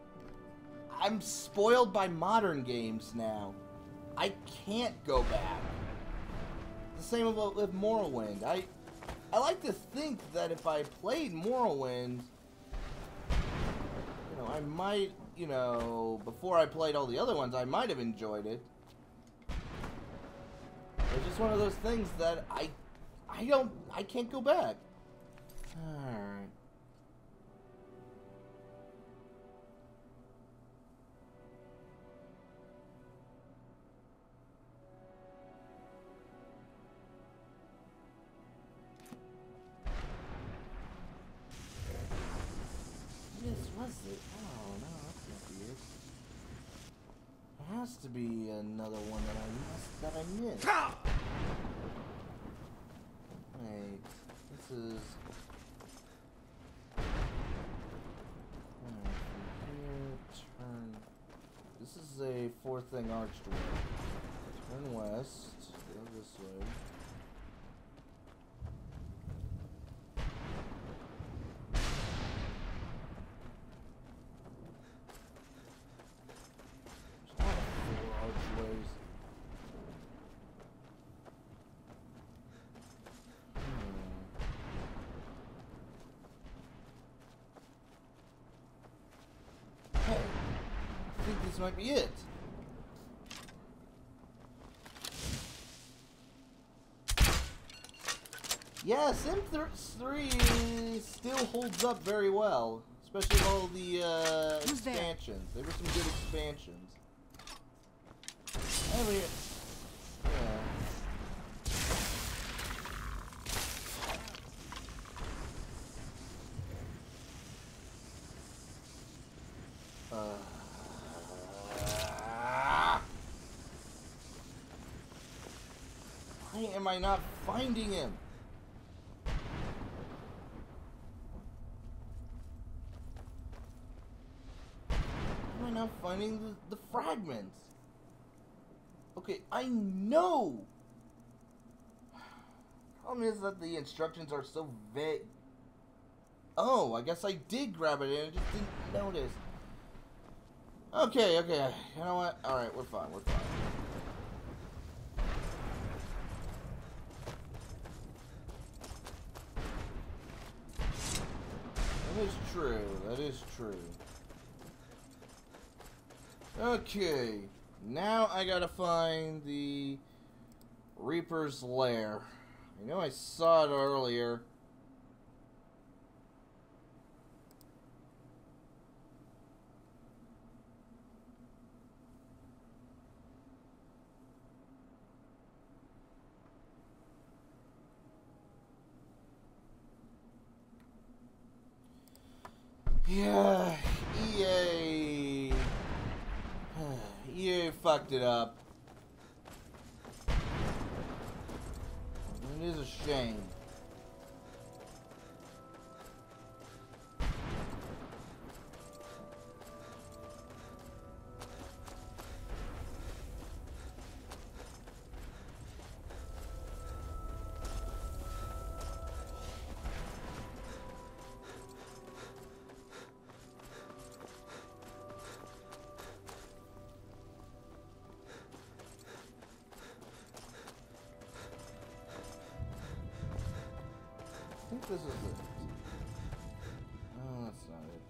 A: I'm spoiled by modern games now. I can't go back. The same about with Morrowind. I like to think that if I played Morrowind, you know, I might, you know, before I played all the other ones, I might have enjoyed it. It's just one of those things that I can't go back. Alright. Was it? Oh no, that's not weird. There has to be another one that I missed. Wait, this is a fourth thing archway. Turn west. Go this way. This might be it. Yeah, Sim 3 still holds up very well, especially with all the expansions. There were some good expansions. I mean, yeah. Why am I not finding him? Why am I not finding the fragments? Okay, I know! Problem is that the instructions are so vague. Oh, I guess I did grab it and I just didn't notice. Okay, okay. You know what? Alright, we're fine, we're fine. That is true. That is true. Okay. Now I gotta find the Reaper's Lair. I know I saw it earlier. Yeah, EA. EA fucked it up. It is a shame. I think this is it. Oh, that's not it.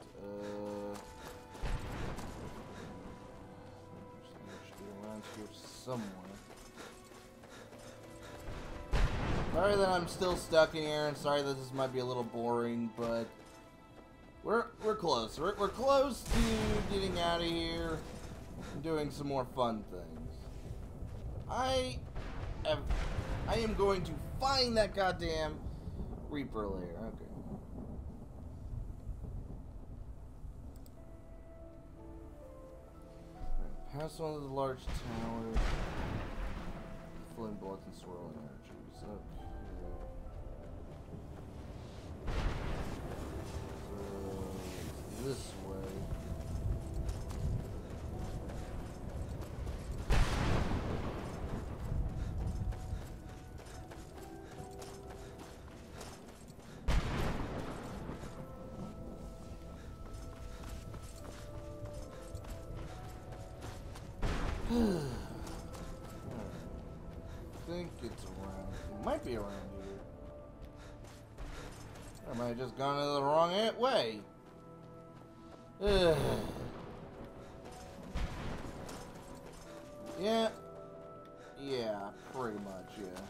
A: Should be around here somewhere. Sorry that I'm still stuck in here, and sorry that this might be a little boring, but we're close. We're close to getting out of here and doing some more fun things. I am going to find that goddamn Reaper Lair. Okay. Past one of the large towers. Flowing bullets and swirling energies. Okay. So, this way. I think it's around. It might be around here. Or am I just gone the wrong way? Yeah. Yeah, pretty much, yeah.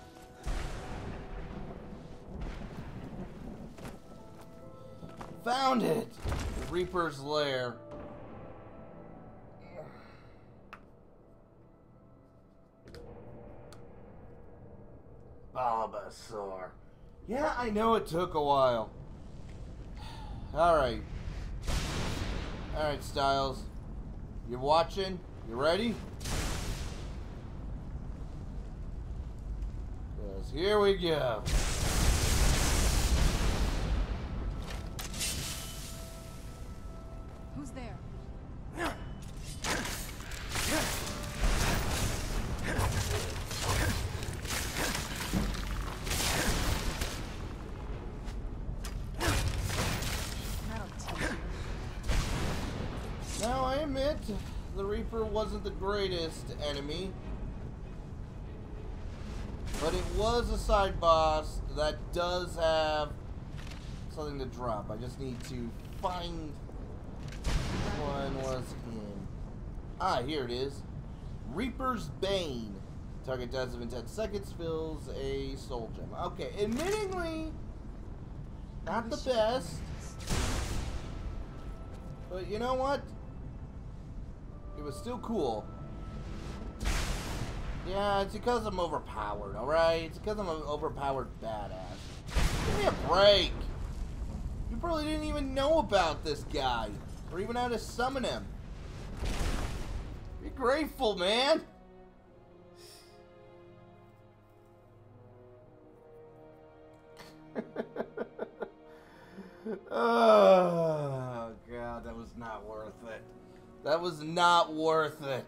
A: Found it! The Reaper's Lair. Bulbasaur. Yeah, I know it took a while. Alright. Alright, Styles. You watching? You ready? Because here we go.
N: Who's there?
A: the Reaper wasn't the greatest enemy, but it was a side boss that does have something to drop. I just need to find which one was him. Ah, here it is. Reaper's Bane. Target dies within 10 seconds, fills a soul gem. Okay, admittingly, not the best. But you know what? It was still cool. Yeah, it's because I'm overpowered, alright? It's because I'm an overpowered badass. Give me a break! You probably didn't even know about this guy, or even how to summon him. Be grateful, man! Oh, God, that was not worth it. That was not worth it.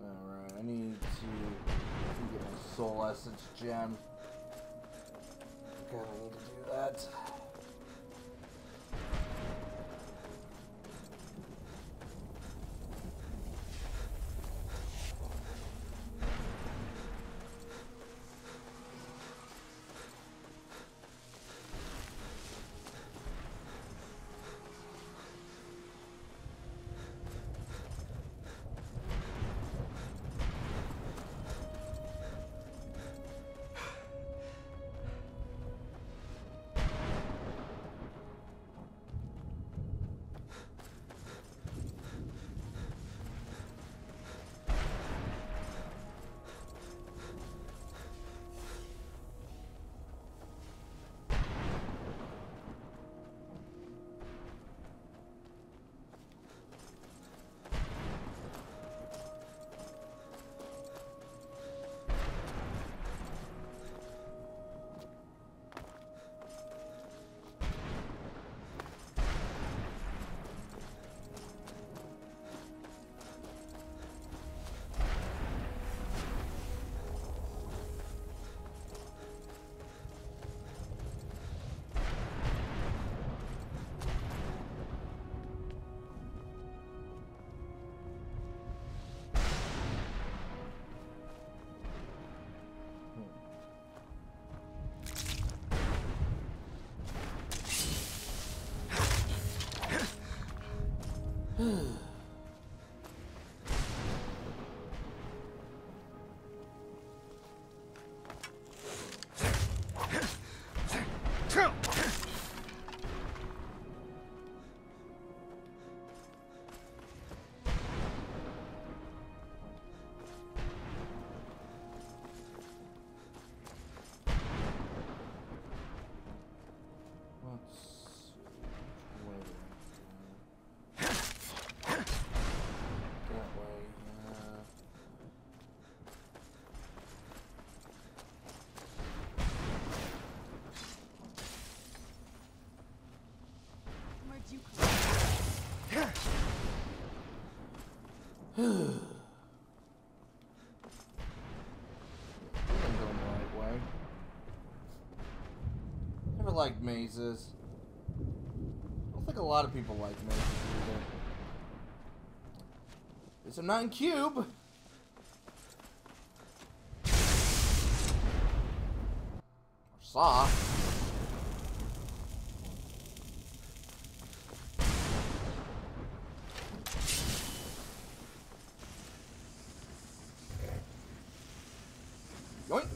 A: Alright, I need to get my soul essence gem. God, I need to do that. I'm going the right way. Never liked mazes. I don't think a lot of people like mazes either. Guess I'm not in cube. Or saw. Yoink.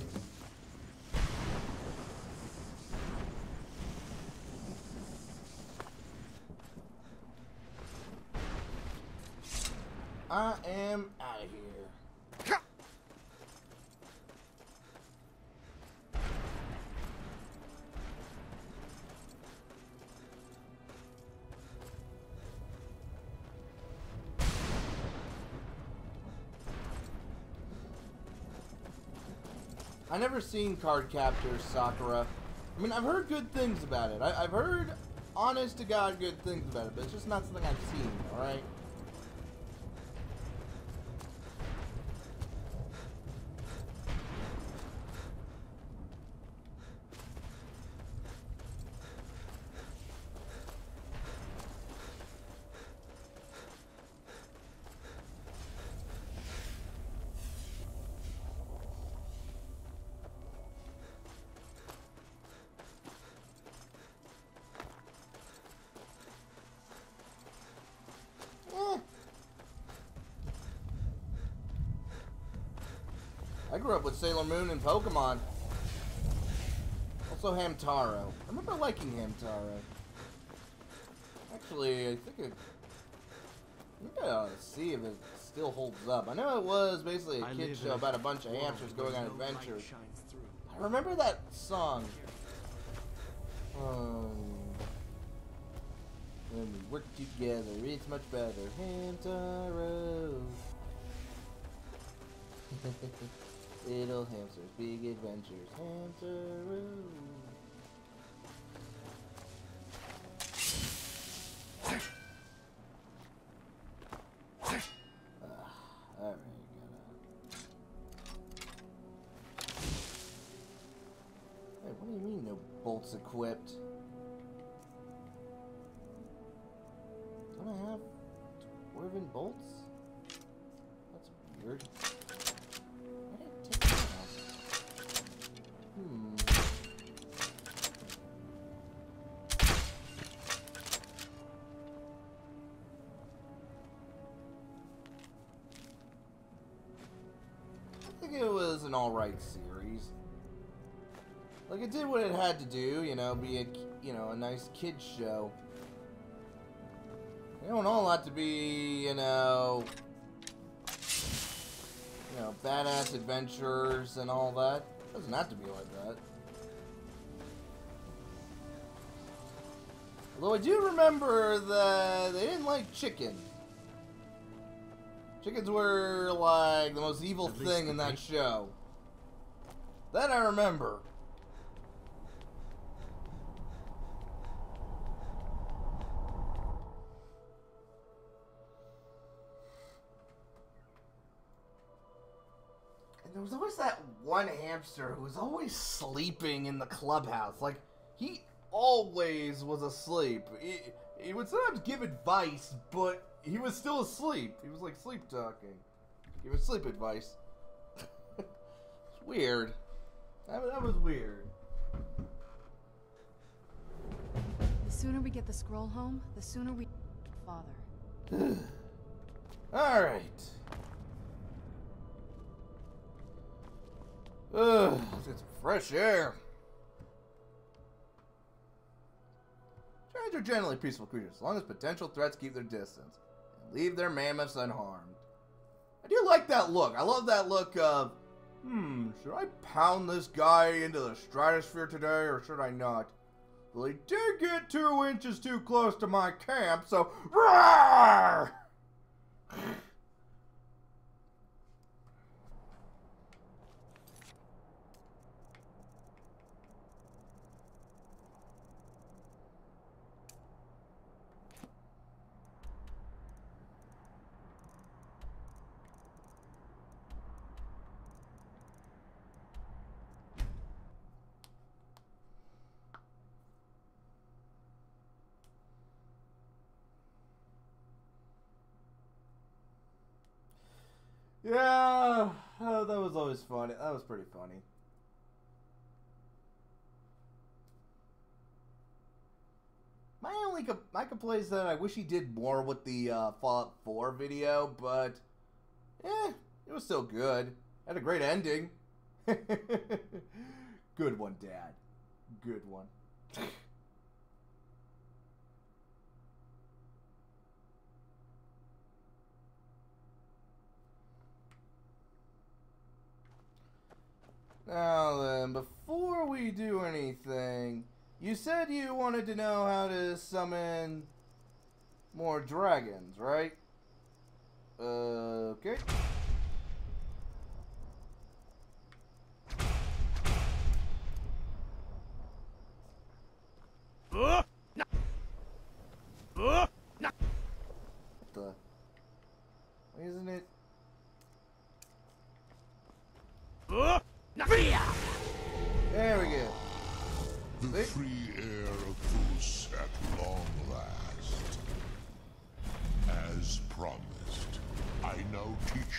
A: I am out of here. I never seen Cardcaptor Sakura. I mean, I've heard good things about it. I've heard honest to God good things about it, but it's just not something I've seen, alright? I grew up with Sailor Moon and Pokemon. Also Hamtaro. I remember liking Hamtaro. Actually, I think I ought to see if it still holds up. I know it was basically a kid show about a bunch of hamsters going on adventures. I remember that song. When we work together, it's much better. Hamtaro. Little hamsters, big adventures. Hamtaro. Alright, Hey, what do you mean no bolts equipped? Don't I have dwarven bolts? That's weird. Why did it take that out? I think it was an alright series. Like, it did what it had to do, you know, be a nice kid's show. You don't all have to be, you know, badass adventures and all that. It doesn't have to be like that. Although I do remember that they didn't like chicken. Chickens were, like, the most evil thing in that show. That I remember. And there was always that one hamster who was always sleeping in the clubhouse. Like, he always was asleep. He would sometimes give advice, but he was still asleep. He was like sleep talking. Give us sleep advice. It's weird. That was weird.
N: The sooner we get the scroll home, the sooner we... Father.
A: Alright. Let's get some fresh air. Giants are generally peaceful creatures, as long as potential threats keep their distance and leave their mammoths unharmed. I do like that look. I love that look of, should I pound this guy into the stratosphere today or should I not? Well, he did get 2 inches too close to my camp, so roar! Yeah, that was always funny. That was pretty funny. My complaint is that I wish he did more with the Fallout 4 video, but it was still good. Had a great ending. Good one, Dad. Good one. Now then, before we do anything, you said you wanted to know how to summon more dragons, right? Okay.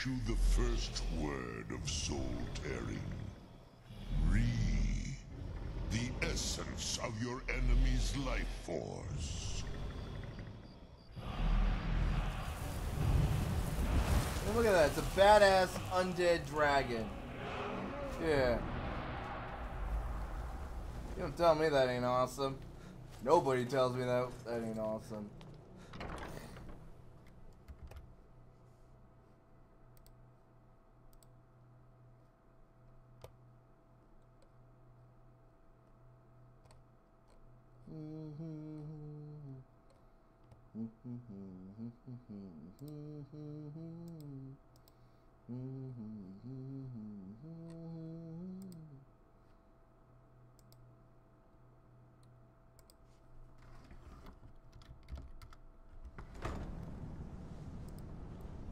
T: teach you the first word of soul tearing. Re. The essence of your enemy's life force.
A: Hey, look at that. It's a badass undead dragon. Yeah. You don't tell me that ain't awesome. Nobody tells me that ain't awesome.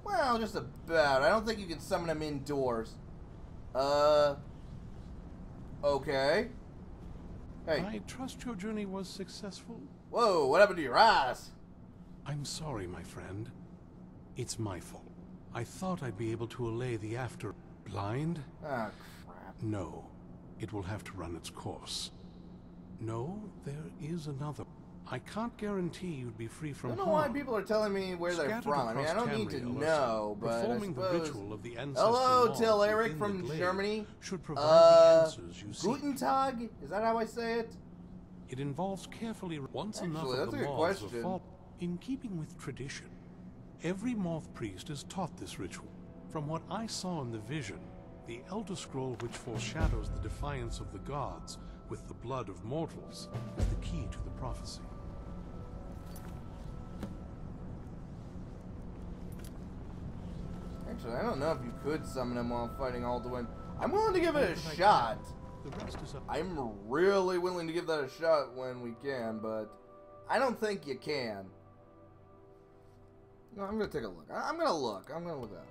A: Well, just about. I don't think you can summon him indoors. Okay. Hey.
P: I trust your journey was successful.
A: Whoa, what happened to your eyes?
P: I'm sorry, my friend. It's my fault. I thought I'd be able to allay the after... Blind?
A: Ah, crap.
P: No. It will have to run its course. No, there is another. I can't guarantee you'd be free from
A: I don't
P: harm.
A: know why people are telling me where they're
P: Scattered
A: from. I mean, I don't need to
P: across
A: know, but I
P: performing the
A: suppose...
P: ritual of the ancestral
A: Hello,
P: laws
A: Till Eric
P: within
A: from
P: the glade
A: Germany.
P: should provide the answers you seek.
A: Guten Tag? Is that how I say it?
P: It involves carefully... Once enough
A: Actually,
P: of
A: that's
P: the
A: a good
P: laws
A: question.
P: are followed. In keeping with tradition, every moth priest is taught this ritual. From what I saw in the vision, the Elder Scroll which foreshadows the defiance of the gods with the blood of mortals is the key to the prophecy.
A: Actually, I don't know if you could summon him while fighting Alduin. I'm willing to give it a shot.
P: The rest is up.
A: I'm really willing to give that a shot when we can, but I don't think you can. No, I'm gonna take a look. I'm gonna look that up.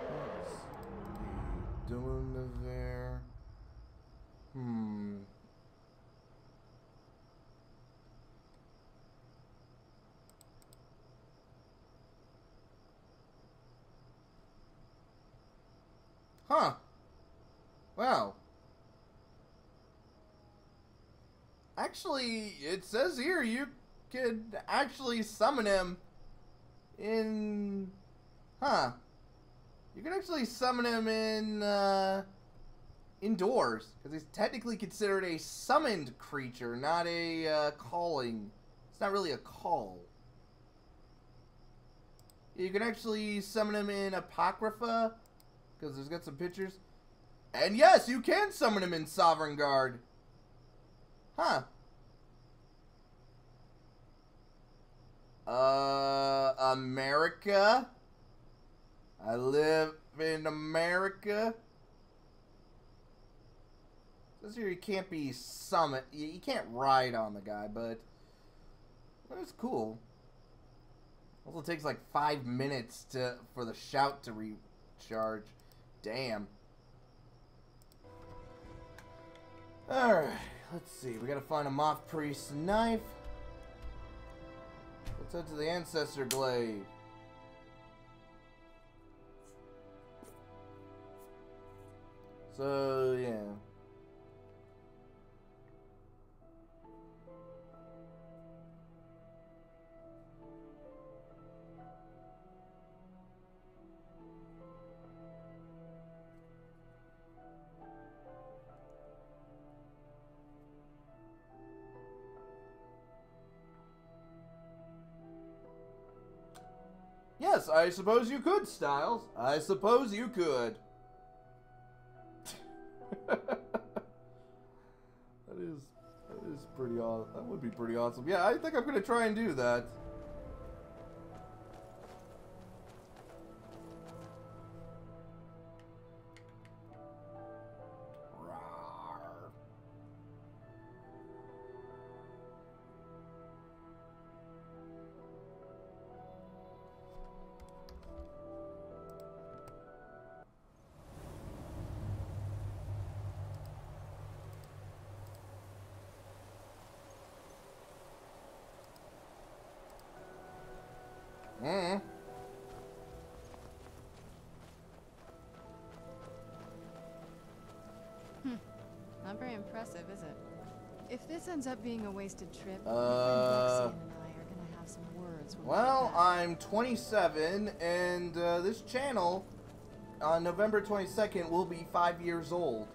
A: What's he doing there? Huh. Wow. Actually, it says here you could actually summon him in... Huh. You can actually summon him in, indoors. Because he's technically considered a summoned creature, not a, calling. It's not really a call. You can actually summon him in Apocrypha. Because there's got some pictures. And yes, you can summon him in Sovereign Guard. Huh. America. I live in America. It says here you can't be summoned. You can't ride on the guy, but that's cool. Also takes like 5 minutes for the shout to recharge. Damn. Alright, let's see. We gotta find a Moth Priest's knife. Let's head to the Ancestor Glade. So, yeah. Yes, I suppose you could, Styles. I suppose you could. That is pretty awesome. That would be pretty awesome. Yeah, I think I'm gonna try and do that.
N: very impressive, is it? If this ends up being a wasted trip, my friend Dexian and I are gonna have some words.
A: Well, I'm 27, and this channel, on November 22nd, will be 5 years old.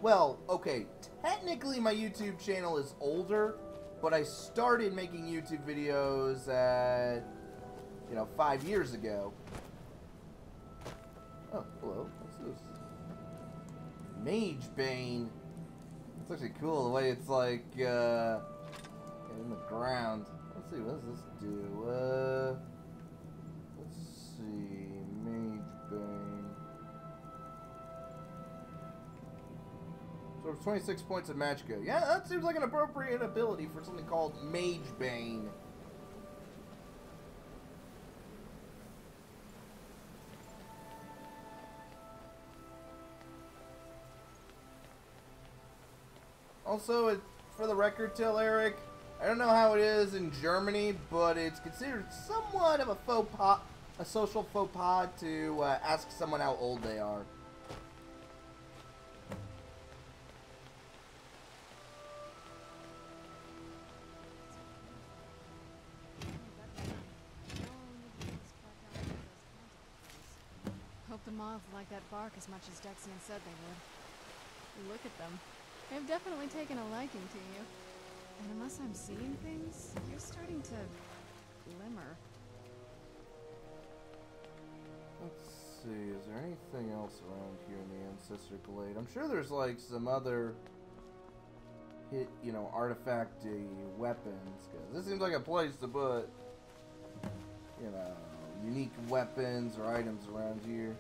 A: Well, okay, technically my YouTube channel is older, but I started making YouTube videos at, 5 years ago. Oh, hello. What's this? Mage Bane. It's actually cool the way it's like, in the ground. Let's see, what does this do? Let's see. Mage Bane. So 26 points of match go. Yeah, that seems like an appropriate ability for something called Mage Bane. Also, for the record, Eric, I don't know how it is in Germany, but it's considered somewhat of a faux pas, a social faux pas to ask someone how old they are.
N: Hope the moths like that bark as much as Dexian said they would. Look at them. They've definitely taken a liking to you. And unless I'm seeing things, you're starting to glimmer.
A: Let's see, is there anything else around here in the Ancestor Glade? I'm sure there's like some other artifacty weapons, because this seems like a place to put, unique weapons or items around here.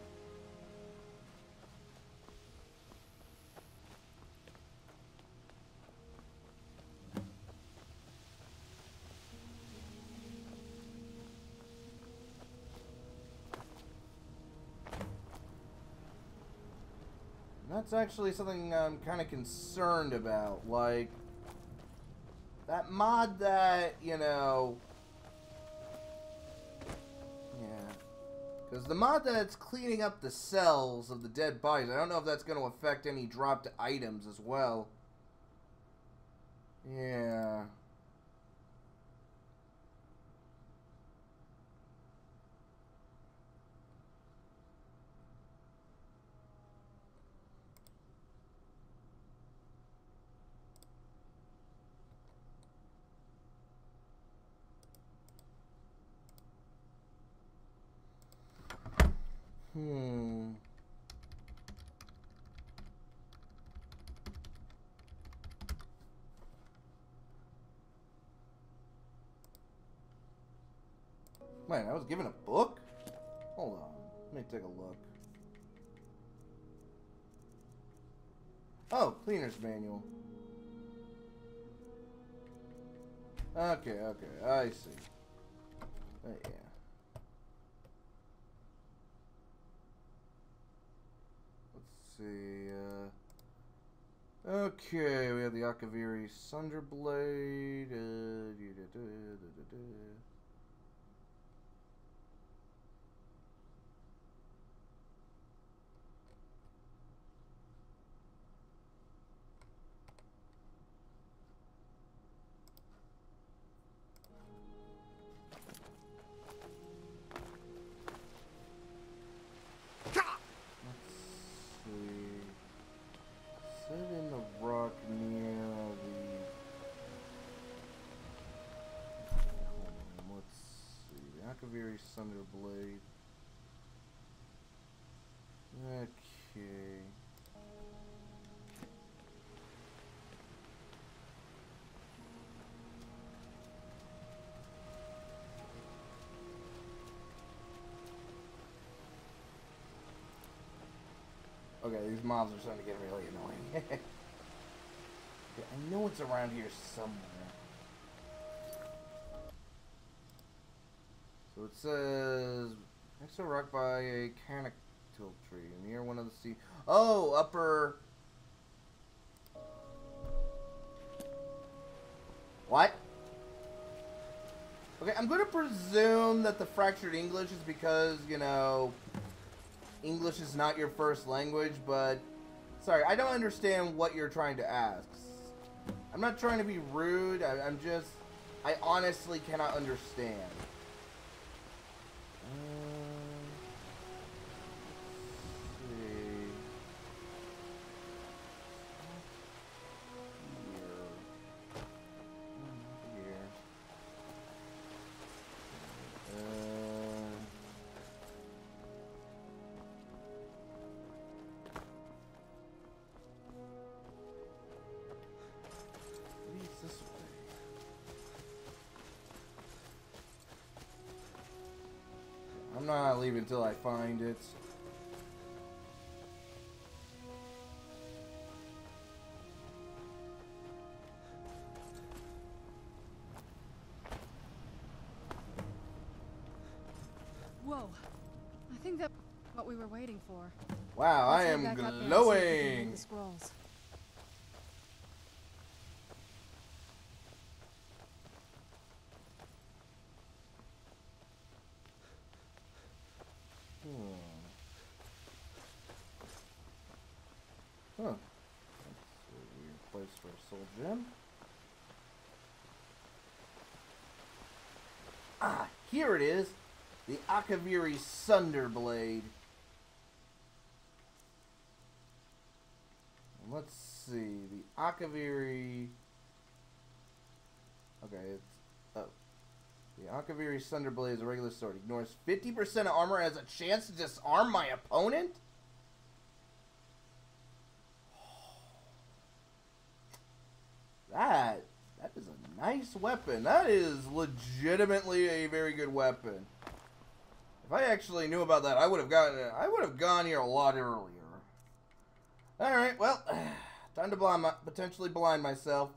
A: That's actually something I'm kind of concerned about, like, that mod that, yeah. Because the mod that's cleaning up the cells of the dead bodies, I don't know if that's going to affect any dropped items as well. Yeah. Wait, I was given a book? Hold on. Let me take a look. Oh, cleaner's manual. Okay, I see. Yeah. Let's see, okay, we have the Akaviri Sunderblade, Sunderblade. Okay. Okay, these mobs are starting to get really annoying. Okay, I know it's around here somewhere. So it says, next to a rock by a canactil tree, near one of the sea. Oh, upper. What? Okay, I'm going to presume that the fractured English is because, English is not your first language, but Sorry, I don't understand what you're trying to ask. I'm not trying to be rude. I'm just... I honestly cannot understand. I'm not leaving until I find it.
N: Whoa. I think that's what we were waiting for.
A: Wow, I
N: Let's head
A: am
N: back up there and see if we can
A: glowing.
N: read the scrolls.
A: Huh. That's a weird place for a soul gem. Ah, here it is. The Akaviri Sunderblade. Let's see. The Akaviri... Okay, it's... Oh. The Akaviri Sunderblade is a regular sword. Ignores 50% of armor and has a chance to disarm my opponent? That is a nice weapon. That is legitimately a very good weapon. If I actually knew about that, I would have gone here a lot earlier. All right, well, time to potentially blind myself.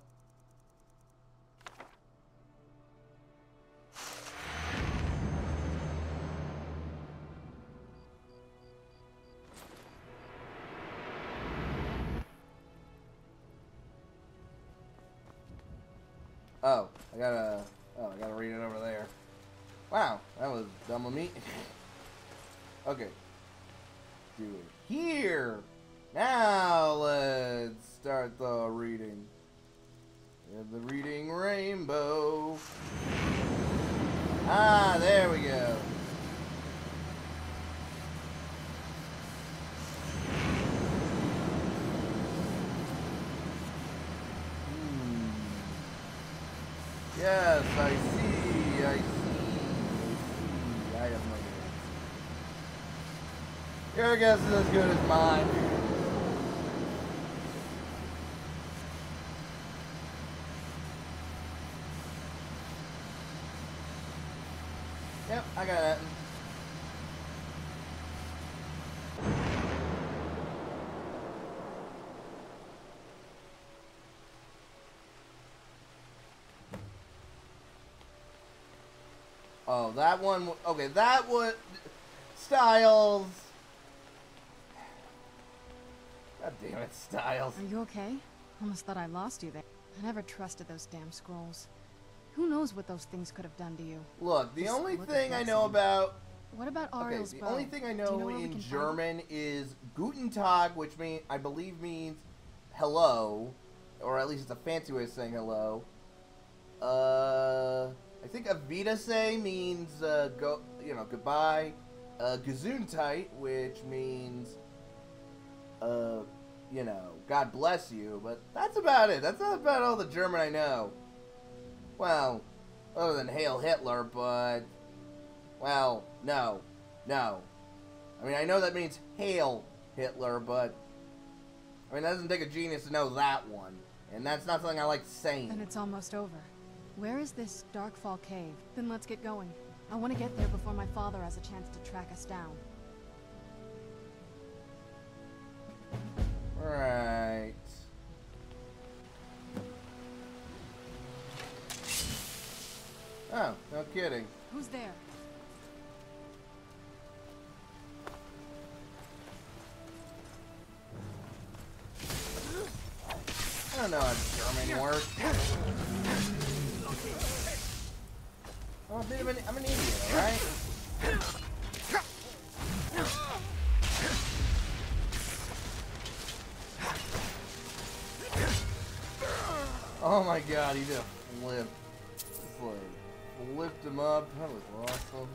A: Oh, I gotta read it over there. Wow, that was dumb of me. Okay. Do it here. Now let's start the reading. We have the reading rainbow. Ah, there we go. Yes, I see, I have no guess. Your guess is as good as mine. Yep, I got that. Oh, that one. Okay, that one. Styles. God damn it, Styles.
N: Are you okay? Almost thought I lost you there. I never trusted those damn scrolls. Who knows what those things could have done to you?
A: Look, the only thing I know about...
N: What about Ariel's bow?
A: The only thing I know in German is Guten Tag, which I believe means hello, or at least it's a fancy way of saying hello. I think Avita means goodbye. Gesundheit, which means God bless you, but that's about it. That's not about all the German I know. Well, other than Hail Hitler, but well, no. I mean, I know that means Hail Hitler, but I mean, that doesn't take a genius to know that one, and that's not something I like saying.
N: And it's almost over. Where is this Darkfall cave? Then let's get going. I want to get there before my father has a chance to track us down.
A: Right. Oh, no kidding.
N: Who's there?
A: I don't know how German works. I'm an idiot, alright? Oh my god, he just flipped. Just like, flipped him up. That was awesome.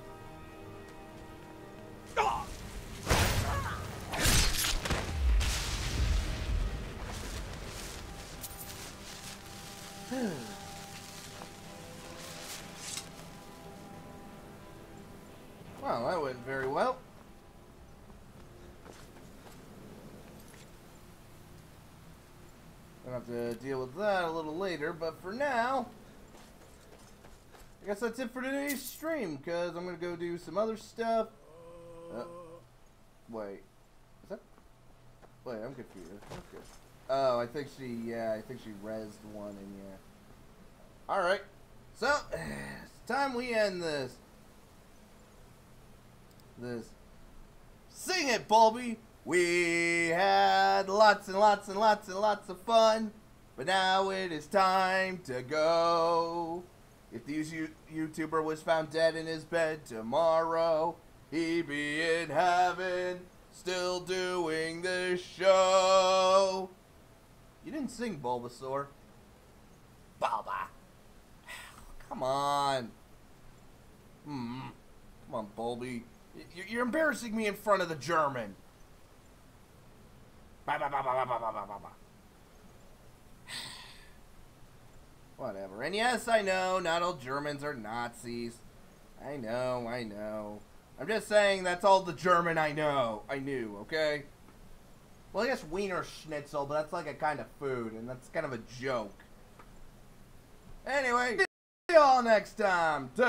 A: Well, that went very well. Gonna have to deal with that a little later, but for now, I guess that's it for today's stream, because I'm gonna go do some other stuff. Wait. Is that? Wait, I'm confused. Okay. Oh, I think she rezzed one, and yeah. Alright. So, it's time we end this. Sing it, Bulby! We had lots and lots and lots and lots of fun, but now it is time to go. If the YouTuber was found dead in his bed tomorrow, he'd be in heaven, still doing this show. You didn't sing, Bulbasaur. Bulba. Come on. Come on, Bulby. You're embarrassing me in front of the German. Whatever. And yes, I know, not all Germans are Nazis. I know. I'm just saying that's all the German I knew, okay? Well, I guess Wiener Schnitzel, but that's like a kind of food, and that's kind of a joke. Anyway, see y'all next time. Take